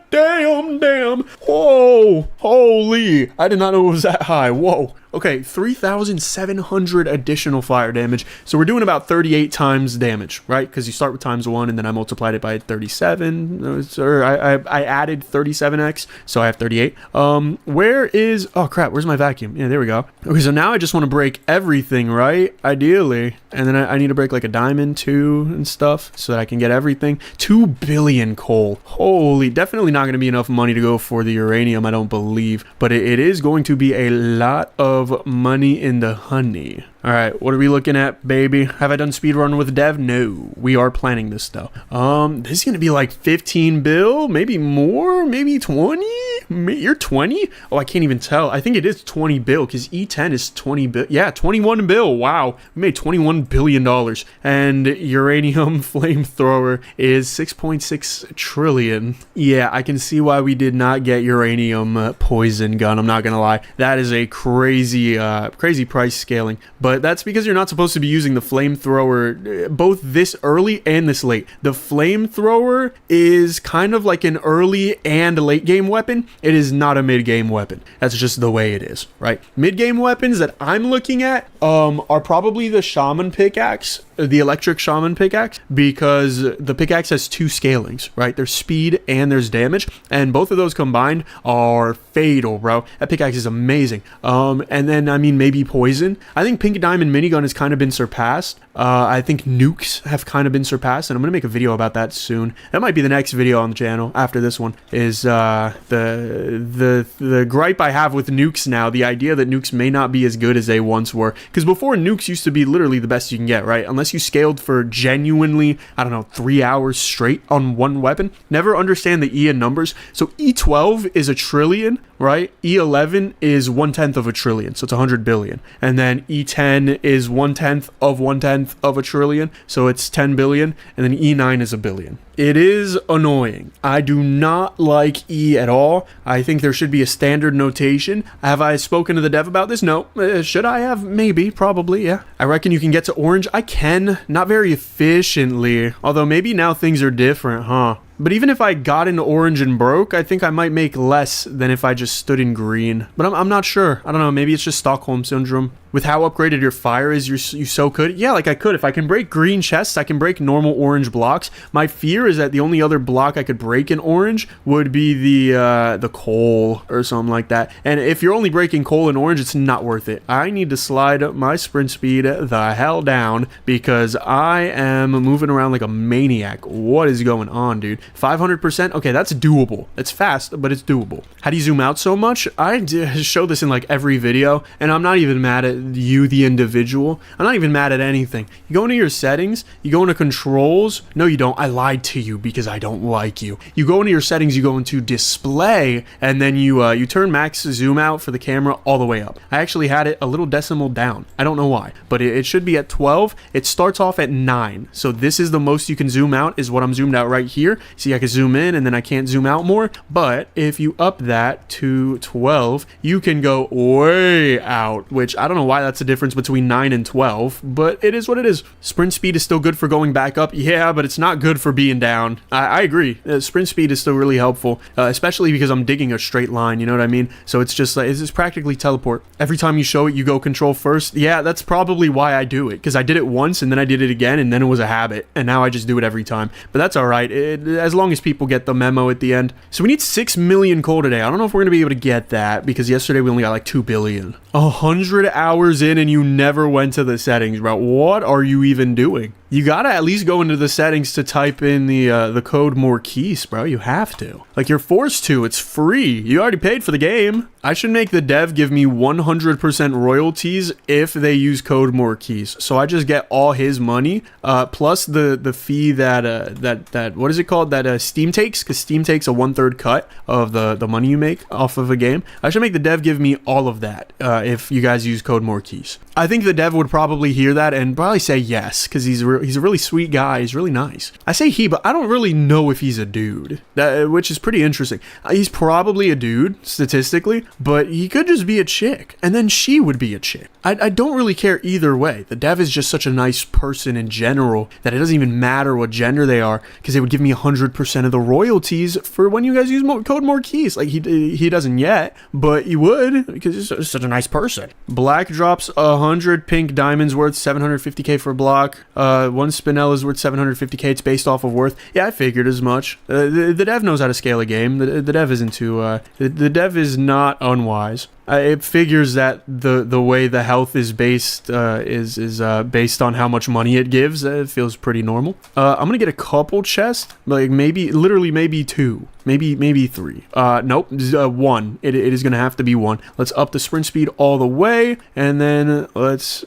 Whoa, holy. I did not know it was that high. Whoa. Okay, 3,700 additional fire damage. So we're doing about 38 times damage, right? Because you start with times 1, and then I multiplied it by 37. Or I added 37x, so I have 38. Where is... Oh, crap. Where's my vacuum? Yeah, there we go. Okay, so now I just want to break everything, right? Ideally. And then I need to break like a diamond, too, and stuff, so that I can get everything. 2 billion coal. Holy, definitely not going to be enough money to go for the uranium, I don't believe. But it is going to be a lot of money in the honey. All right, what are we looking at, baby? Have I done speedrun with dev? No, we are planning this though. This is gonna be like 15 bill, maybe more, maybe 20. You're 20? Oh, I can't even tell. I think it is 20 bill because E10 is 20 bill. Yeah, 21 bill. Wow, we made $21 billion. And uranium flamethrower is 6.6 trillion. Yeah, I can see why we did not get uranium poison gun. I'm not gonna lie. That is a crazy price scaling. But that's because you're not supposed to be using the flamethrower both this early and this late. The flamethrower is kind of like an early and late game weapon. It is not a mid game weapon. That's just the way it is, right? Mid game weapons that I'm looking at are probably the shaman pickaxe, the electric shaman pickaxe, because the pickaxe has 2 scalings, right? There's speed and there's damage, and both of those combined are fatal, bro. That pickaxe is amazing. And then I mean maybe poison. I think pink diamond minigun has kind of been surpassed. I think nukes have kind of been surpassed, and I'm gonna make a video about that soon. That might be the next video on the channel after this one. Is the gripe I have with nukes now, the idea that nukes may not be as good as they once were, because before nukes used to be literally the best you can get, right? Unless you scaled for genuinely, I don't know, 3 hours straight on one weapon. Never understand the E in numbers. So E12 is a trillion, right? E11 is 1/10 of a trillion, so it's 100 billion. And then E10 is 1/10 of 1/10 of a trillion, so it's 10 billion. And then E9 is a billion. It is annoying. I do not like E at all. I think there should be a standard notation. Have I spoken to the dev about this? No. Should I have? Maybe. Probably, yeah. I reckon you can get to orange. I can. Not very efficiently. Although maybe now things are different, huh? But even if I got into orange and broke, I think I might make less than if I just stood in green. But I'm not sure. I don't know. Maybe it's just Stockholm Syndrome. With how upgraded your fire is, you so could. Yeah, like I could. If I can break green chests, I can break normal orange blocks. My fear is that the only other block I could break in orange would be the coal or something like that. And if you're only breaking coal in orange, it's not worth it. I need to slide my sprint speed the hell down because I am moving around like a maniac. What is going on, dude? 500%? Okay, that's doable. It's fast, but it's doable. How do you zoom out so much? I show this in like every video, and I'm not even mad at you, the individual. I'm not even mad at anything. You go into your settings, you go into controls. No, you don't. I lied to you because I don't like you. You go into your settings, you go into display, and then you turn max zoom out for the camera all the way up. I actually had it a little decimal down. I don't know why, but it should be at 12. It starts off at 9. So this is the most you can zoom out, is what I'm zoomed out right here. See, I can zoom in and then I can't zoom out more. But if you up that to 12, you can go way out, which I don't know why that's the difference between 9 and 12, but it is what it is. Sprint speed is still good for going back up. Yeah, but it's not good for being down. I agree. Sprint speed is still really helpful, especially because I'm digging a straight line, you know what I mean? So it's just like, it's practically teleport. Every time you show it, you go control first. Yeah, that's probably why I do it, because I did it once and then I did it again and then it was a habit, and now I just do it every time. But that's all right, as long as people get the memo at the end. So we need 6 million coal today. I don't know if we're gonna be able to get that because yesterday we only got like 2 billion. 100 hours in and you never went to the settings, bro. What are you even doing? You gotta at least go into the settings to type in the code Morquise, bro. You have to. Like, you're forced to. It's free. You already paid for the game. I should make the dev give me 100% royalties if they use code Morquise. So I just get all his money, plus the fee that what is it called? That Steam takes, because Steam takes a 1/3 cut of the money you make off of a game. I should make the dev give me all of that if you guys use code Morquise. I think the dev would probably hear that and probably say yes, because he's a really sweet guy. He's really nice. I say he, but I don't really know if he's a dude, which is pretty interesting. He's probably a dude, statistically, but he could just be a chick, and then she would be a chick. I don't really care either way. The dev is just such a nice person in general that it doesn't even matter what gender they are, because they would give me 100% of the royalties for when you guys use code Morquise. Like, he doesn't yet, but he would, because he's such a nice person. Black drops 100 pink diamonds worth 750k for block. One Spinel is worth 750k. It's based off of worth. Yeah, I figured as much. The dev knows how to scale a game. The dev isn't too. The dev is not unwise. It figures that the way the health is based is based on how much money it gives. It feels pretty normal. I'm gonna get a couple chests, like literally maybe 2, maybe 3. Nope, 1. It is gonna have to be 1. Let's up the sprint speed all the way, and then let's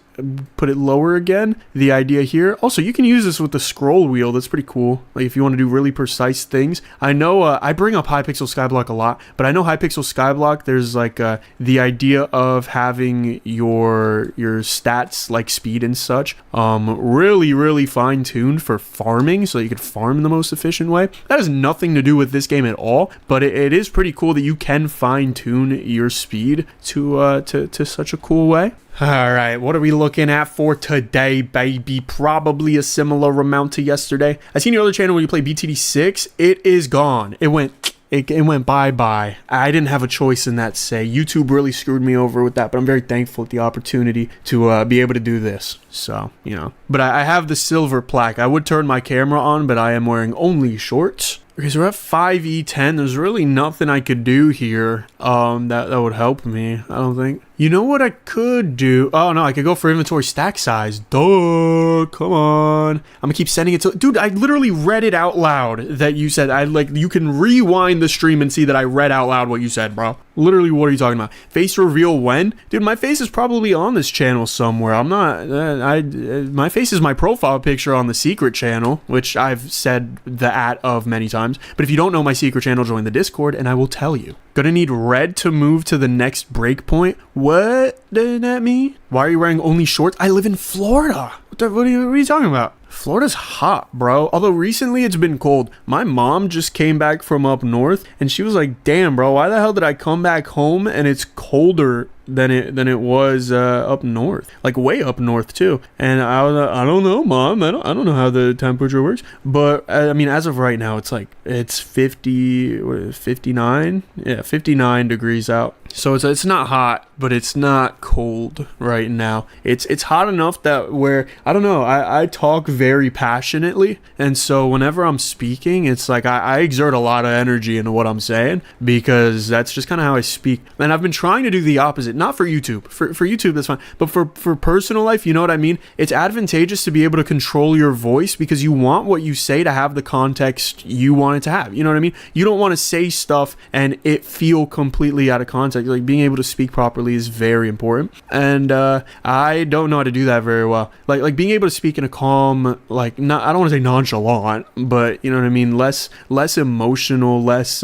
put it lower again. The idea here, also, you can use this with the scroll wheel. That's pretty cool. Like, if you want to do really precise things. I know I bring up Hypixel Skyblock a lot, but I know Hypixel Skyblock, there's like the idea of having your stats, like speed and such, really fine-tuned for farming, so you could farm in the most efficient way. That has nothing to do with this game at all, but it is pretty cool that you can fine-tune your speed to such a cool way. Alright, what are we looking at for today, baby? Probably a similar amount to yesterday. I seen your other channel where you play BTD6. It is gone. It went bye-bye. I didn't have a choice in that, say. YouTube really screwed me over with that, but I'm very thankful at the opportunity to be able to do this. So, you know. But I have the silver plaque. I would turn my camera on, but I am wearing only shorts. Okay, so we're at 5E10. There's really nothing I could do here that would help me, I don't think. You know what I could do? Oh, no, I could go for inventory stack size. Duh, come on. I'm gonna keep sending it to... Dude, I literally read it out loud that you said. You can rewind the stream and see that I read out loud what you said, bro. Literally, what are you talking about? Face reveal when? Dude, my face is probably on this channel somewhere. I'm not... my face is my profile picture on the secret channel, which I've said the of many times. But if you don't know my secret channel, join the Discord, and I will tell you. Gonna need red to move to the next breakpoint. What did that mean? Why are you wearing only shorts? I live in Florida. What are you talking about? Florida's hot, bro. Although recently it's been cold. My mom just came back from up north, and she was like, damn, bro, why the hell did I come back home and it's colder than it was up north, like way up north too? And I was I don't know, mom, I don't know how the temperature works, but I mean, as of right now, it's like it's 59 degrees out, so it's not hot, but it's not cold right now. It's hot enough that where I don't know, I talk very passionately, and so whenever I'm speaking, it's like I exert a lot of energy into what I'm saying, because that's just kind of how I speak. And I've been trying to do the opposite. Not for YouTube. For YouTube, that's fine. But for personal life, you know what I mean? It's advantageous to be able to control your voice, because you want what you say to have the context you want it to have. You know what I mean? You don't want to say stuff and it feel completely out of context. Like, being able to speak properly is very important. And I don't know how to do that very well. Like being able to speak in a calm, like, not, I don't want to say nonchalant, but you know what I mean? Less emotional, less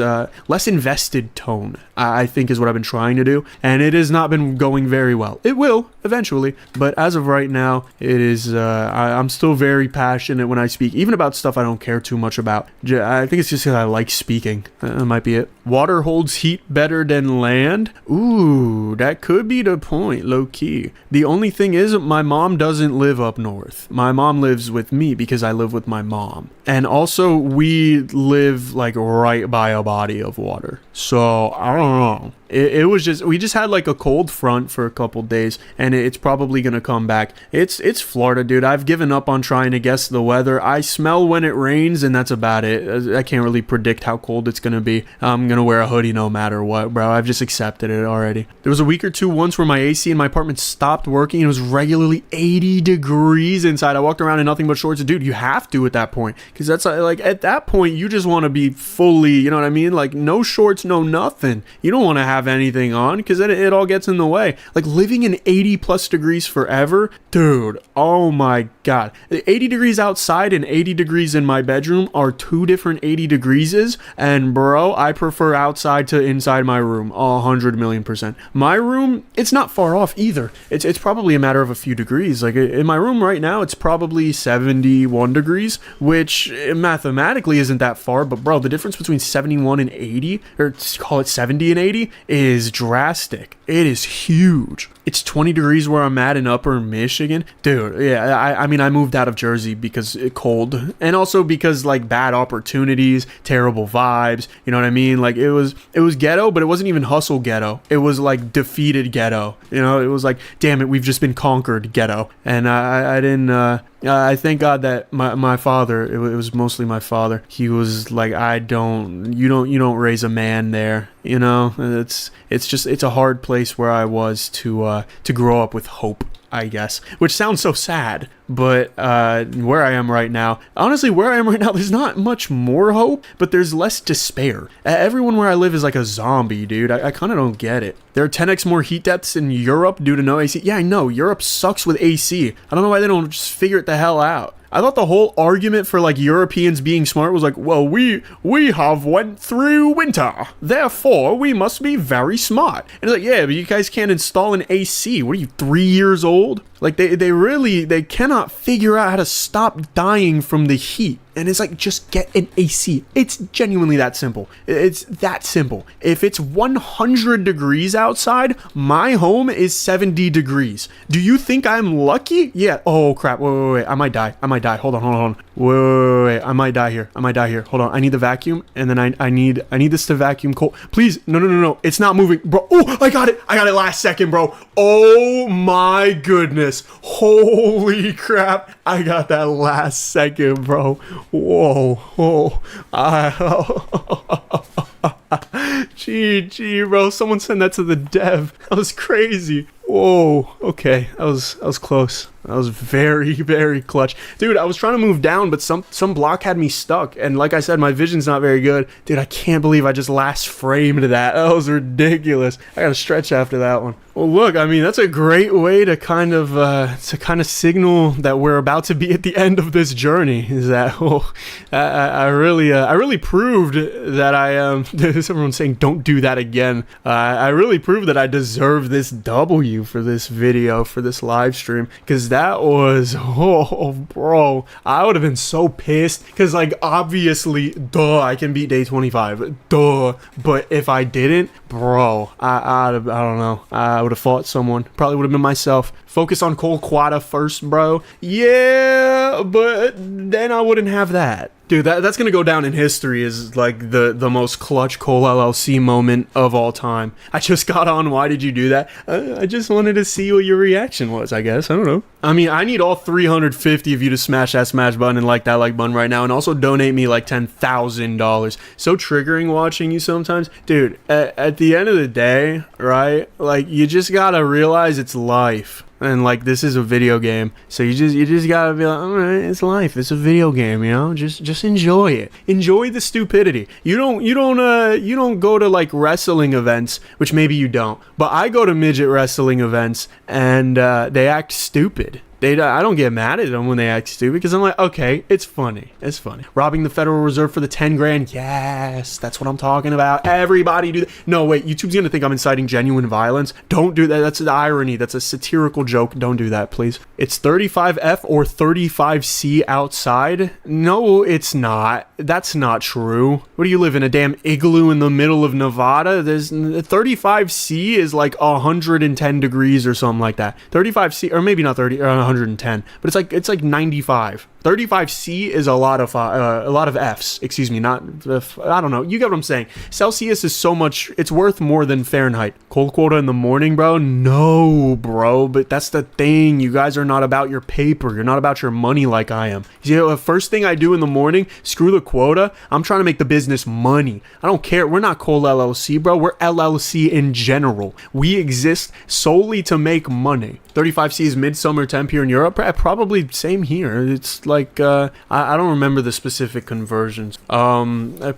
invested tone, I think, is what I've been trying to do. And it has not been going very well. It will eventually, but as of right now, it is I'm still very passionate when I speak, even about stuff I don't care too much about. I think it's just because I like speaking. That might be it. Water holds heat better than land. Ooh, that could be the point, low key. The only thing is, my mom doesn't live up north. My mom lives with me because I live with my mom, and also we live like right by a body of water, so I don't know. It was just, we just had like a cold cold front for a couple days, and it's probably gonna come back. It's Florida, dude. I've given up on trying to guess the weather. I smell when it rains, and that's about it. I can't really predict how cold it's gonna be. I'm gonna wear a hoodie no matter what, bro. I've just accepted it already. There was a week or two once where my AC in my apartment stopped working. It was regularly 80 degrees inside. I walked around in nothing but shorts. Dude, you have to at that point, because that's like at that point you just want to be fully, you know what I mean, like no shorts, no nothing. You don't want to have anything on, because then it all gets in the way. Like living in 80 plus degrees forever, dude, oh my god. 80 degrees outside and 80 degrees in my bedroom are two different 80 degrees, and bro, I prefer outside to inside my room 100,000,000%. My room, it's not far off either. It's probably a matter of a few degrees. Like in my room right now, it's probably 71 degrees, which mathematically isn't that far, but bro, the difference between 71 and 80, or call it 70 and 80, is drastic. It is huge. It's 20 degrees where I'm at in Upper Michigan. Dude, yeah, I mean, I moved out of Jersey because it's cold, and also because like bad opportunities, terrible vibes, you know what I mean? Like it was ghetto, but it wasn't even hustle ghetto. It was like defeated ghetto. You know, it was like, damn it, we've just been conquered ghetto. And I didn't I thank God that my father, it was mostly my father, he was like, you don't raise a man there, you know. It's a hard place where I was to grow up with hope, I guess, which sounds so sad, but where I am right now, honestly, there's not much more hope, but there's less despair. Everyone where I live is like a zombie, dude. I kind of don't get it. There are 10x more heat deaths in Europe due to no AC. Yeah, I know, Europe sucks with AC. I don't know why they don't just figure it the hell out. I thought the whole argument for like Europeans being smart was like, well, we have went through winter, therefore we must be very smart. And it's like, yeah, but you guys can't install an AC. What are you, 3 years old? Like they cannot figure out how to stop dying from the heat. And it's like, just get an AC. It's genuinely that simple. It's that simple. If it's 100 degrees outside, my home is 70 degrees. Do you think I'm lucky? Yeah. Oh crap. Wait. I might die. Hold on. Wait. I might die here. Hold on. I need the vacuum, and then I need this to vacuum cold. Please. No. It's not moving, bro. Oh, I got it last second, bro. Oh my goodness. Holy crap. I got that last second, bro. Whoa. GG, bro. Someone send that to the dev. That was crazy. Whoa. Okay. That was close. That was very, very clutch. Dude, I was trying to move down, but some block had me stuck. And like I said, my vision's not very good. Dude, I can't believe I just last framed that. That was ridiculous. I gotta stretch after that one. Well, look, I mean, that's a great way to kind of signal that we're about to be at the end of this journey. Is that, I really proved that I everyone's saying don't do that again. I really proved that I deserve this W for this video, for this live stream, because that was, bro, I would have been so pissed, because like obviously, I can beat day 25, but if I didn't, bro, I don't know, I would have fought someone. Probably would have been myself. Focus on Cole Quada first, bro. Yeah, but then I wouldn't have that. Dude, that's gonna go down in history as like the most clutch Cole LLC moment of all time. I just got on. Why did you do that? I just wanted to see what your reaction was, I guess. I don't know. I mean, I need all 350 of you to smash that smash button and like that like button right now, and also donate me like $10,000. So triggering watching you sometimes. Dude, at the end of the day, right? Like, you just gotta realize it's life. And like, this is a video game, so you just gotta be like, all right, it's life, it's a video game, you know, just enjoy it, enjoy the stupidity. You don't go to like wrestling events, which maybe you don't, but I go to midget wrestling events, and they act stupid. I don't get mad at them when they act stupid, because I'm like, okay, it's funny. Robbing the Federal Reserve for the 10 grand. Yes, that's what I'm talking about. Everybody do that. No, wait, YouTube's going to think I'm inciting genuine violence. Don't do that. That's the irony. That's a satirical joke. Don't do that, please. It's 35F or 35C outside. No, it's not. That's not true. What do you live in, a damn igloo in the middle of Nevada? There's 35C is like 110 degrees or something like that. 35C, or maybe not 30, or 110, but it's like 95. 35C is a lot of Fs. Excuse me, not I don't know. You get what I'm saying. Celsius is so much. It's worth more than Fahrenheit. Cold quota in the morning, bro? No, bro. But that's the thing. You guys are not about your paper. You're not about your money like I am. You know, the first thing I do in the morning, screw the quota. I'm trying to make the business money. I don't care. We're not Cold LLC, bro. We're LLC in general. We exist solely to make money. 35C is midsummer temp here in Europe. Probably same here. It's like I don't remember the specific conversions. I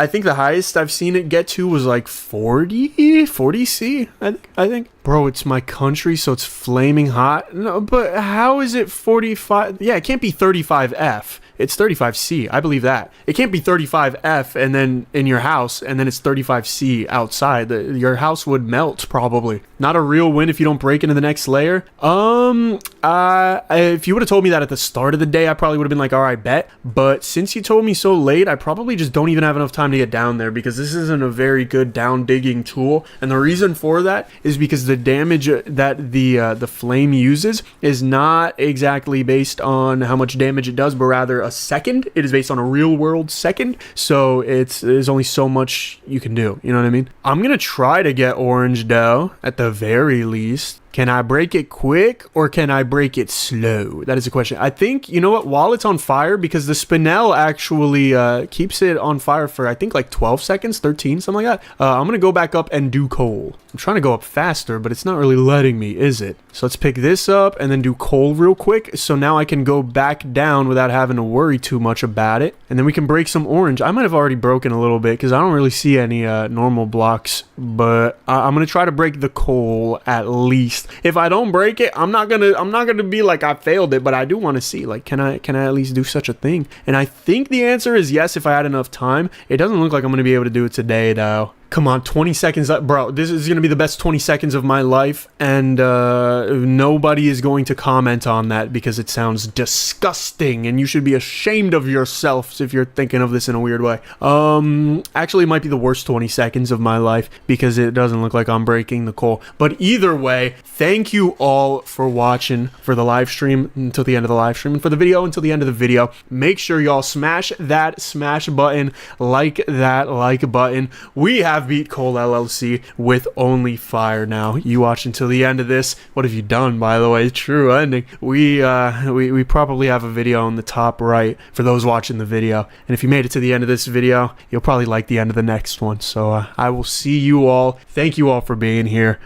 think the highest I've seen it get to was like 40C. I think. Bro, it's my country, so it's flaming hot. No, but how is it 45? Yeah, it can't be 35F. It's 35C. I believe that. It can't be 35F and then in your house and then it's 35C outside. Your house would melt probably. Not a real win if you don't break into the next layer. If you would have told me that at the start of the day, I probably would have been like, all right, bet. But since you told me so late, I probably just don't even have enough time to get down there because this isn't a very good down digging tool. And the reason for that is because the damage that the flame uses is not exactly based on how much damage it does, but rather a second. It is based on a real world second, so there's only so much you can do, you know what I mean? I'm gonna try to get orange dough at the very least. Can I break it quick or can I break it slow? That is a question. I think, you know what, while it's on fire, because the spinel actually keeps it on fire for, I think, like 12 seconds, 13, something like that. I'm going to go back up and do coal. I'm trying to go up faster, but it's not really letting me, is it? So let's pick this up and then do coal real quick. So now I can go back down without having to worry too much about it. And then we can break some orange. I might have already broken a little bit because I don't really see any normal blocks, but I'm going to try to break the coal at least. If I don't break it, I'm not gonna be like I failed it, but I do want to see, like, can I at least do such a thing? And I think the answer is yes if I had enough time. It doesn't look like I'm gonna be able to do it today though. Come on, 20 seconds, bro. This is going to be the best 20 seconds of my life, and nobody is going to comment on that because it sounds disgusting, and you should be ashamed of yourselves if you're thinking of this in a weird way. Actually, it might be the worst 20 seconds of my life because it doesn't look like I'm breaking the coal. But either way, thank you all for watching for the live stream until the end of the live stream, and for the video until the end of the video. Make sure y'all smash that smash button, like that like button. We have beat Coal LLC with only fire now. You watch until the end of this. What have you done, by the way? True ending. We probably have a video on the top right for those watching the video. And if you made it to the end of this video, you'll probably like the end of the next one. So I will see you all. Thank you all for being here.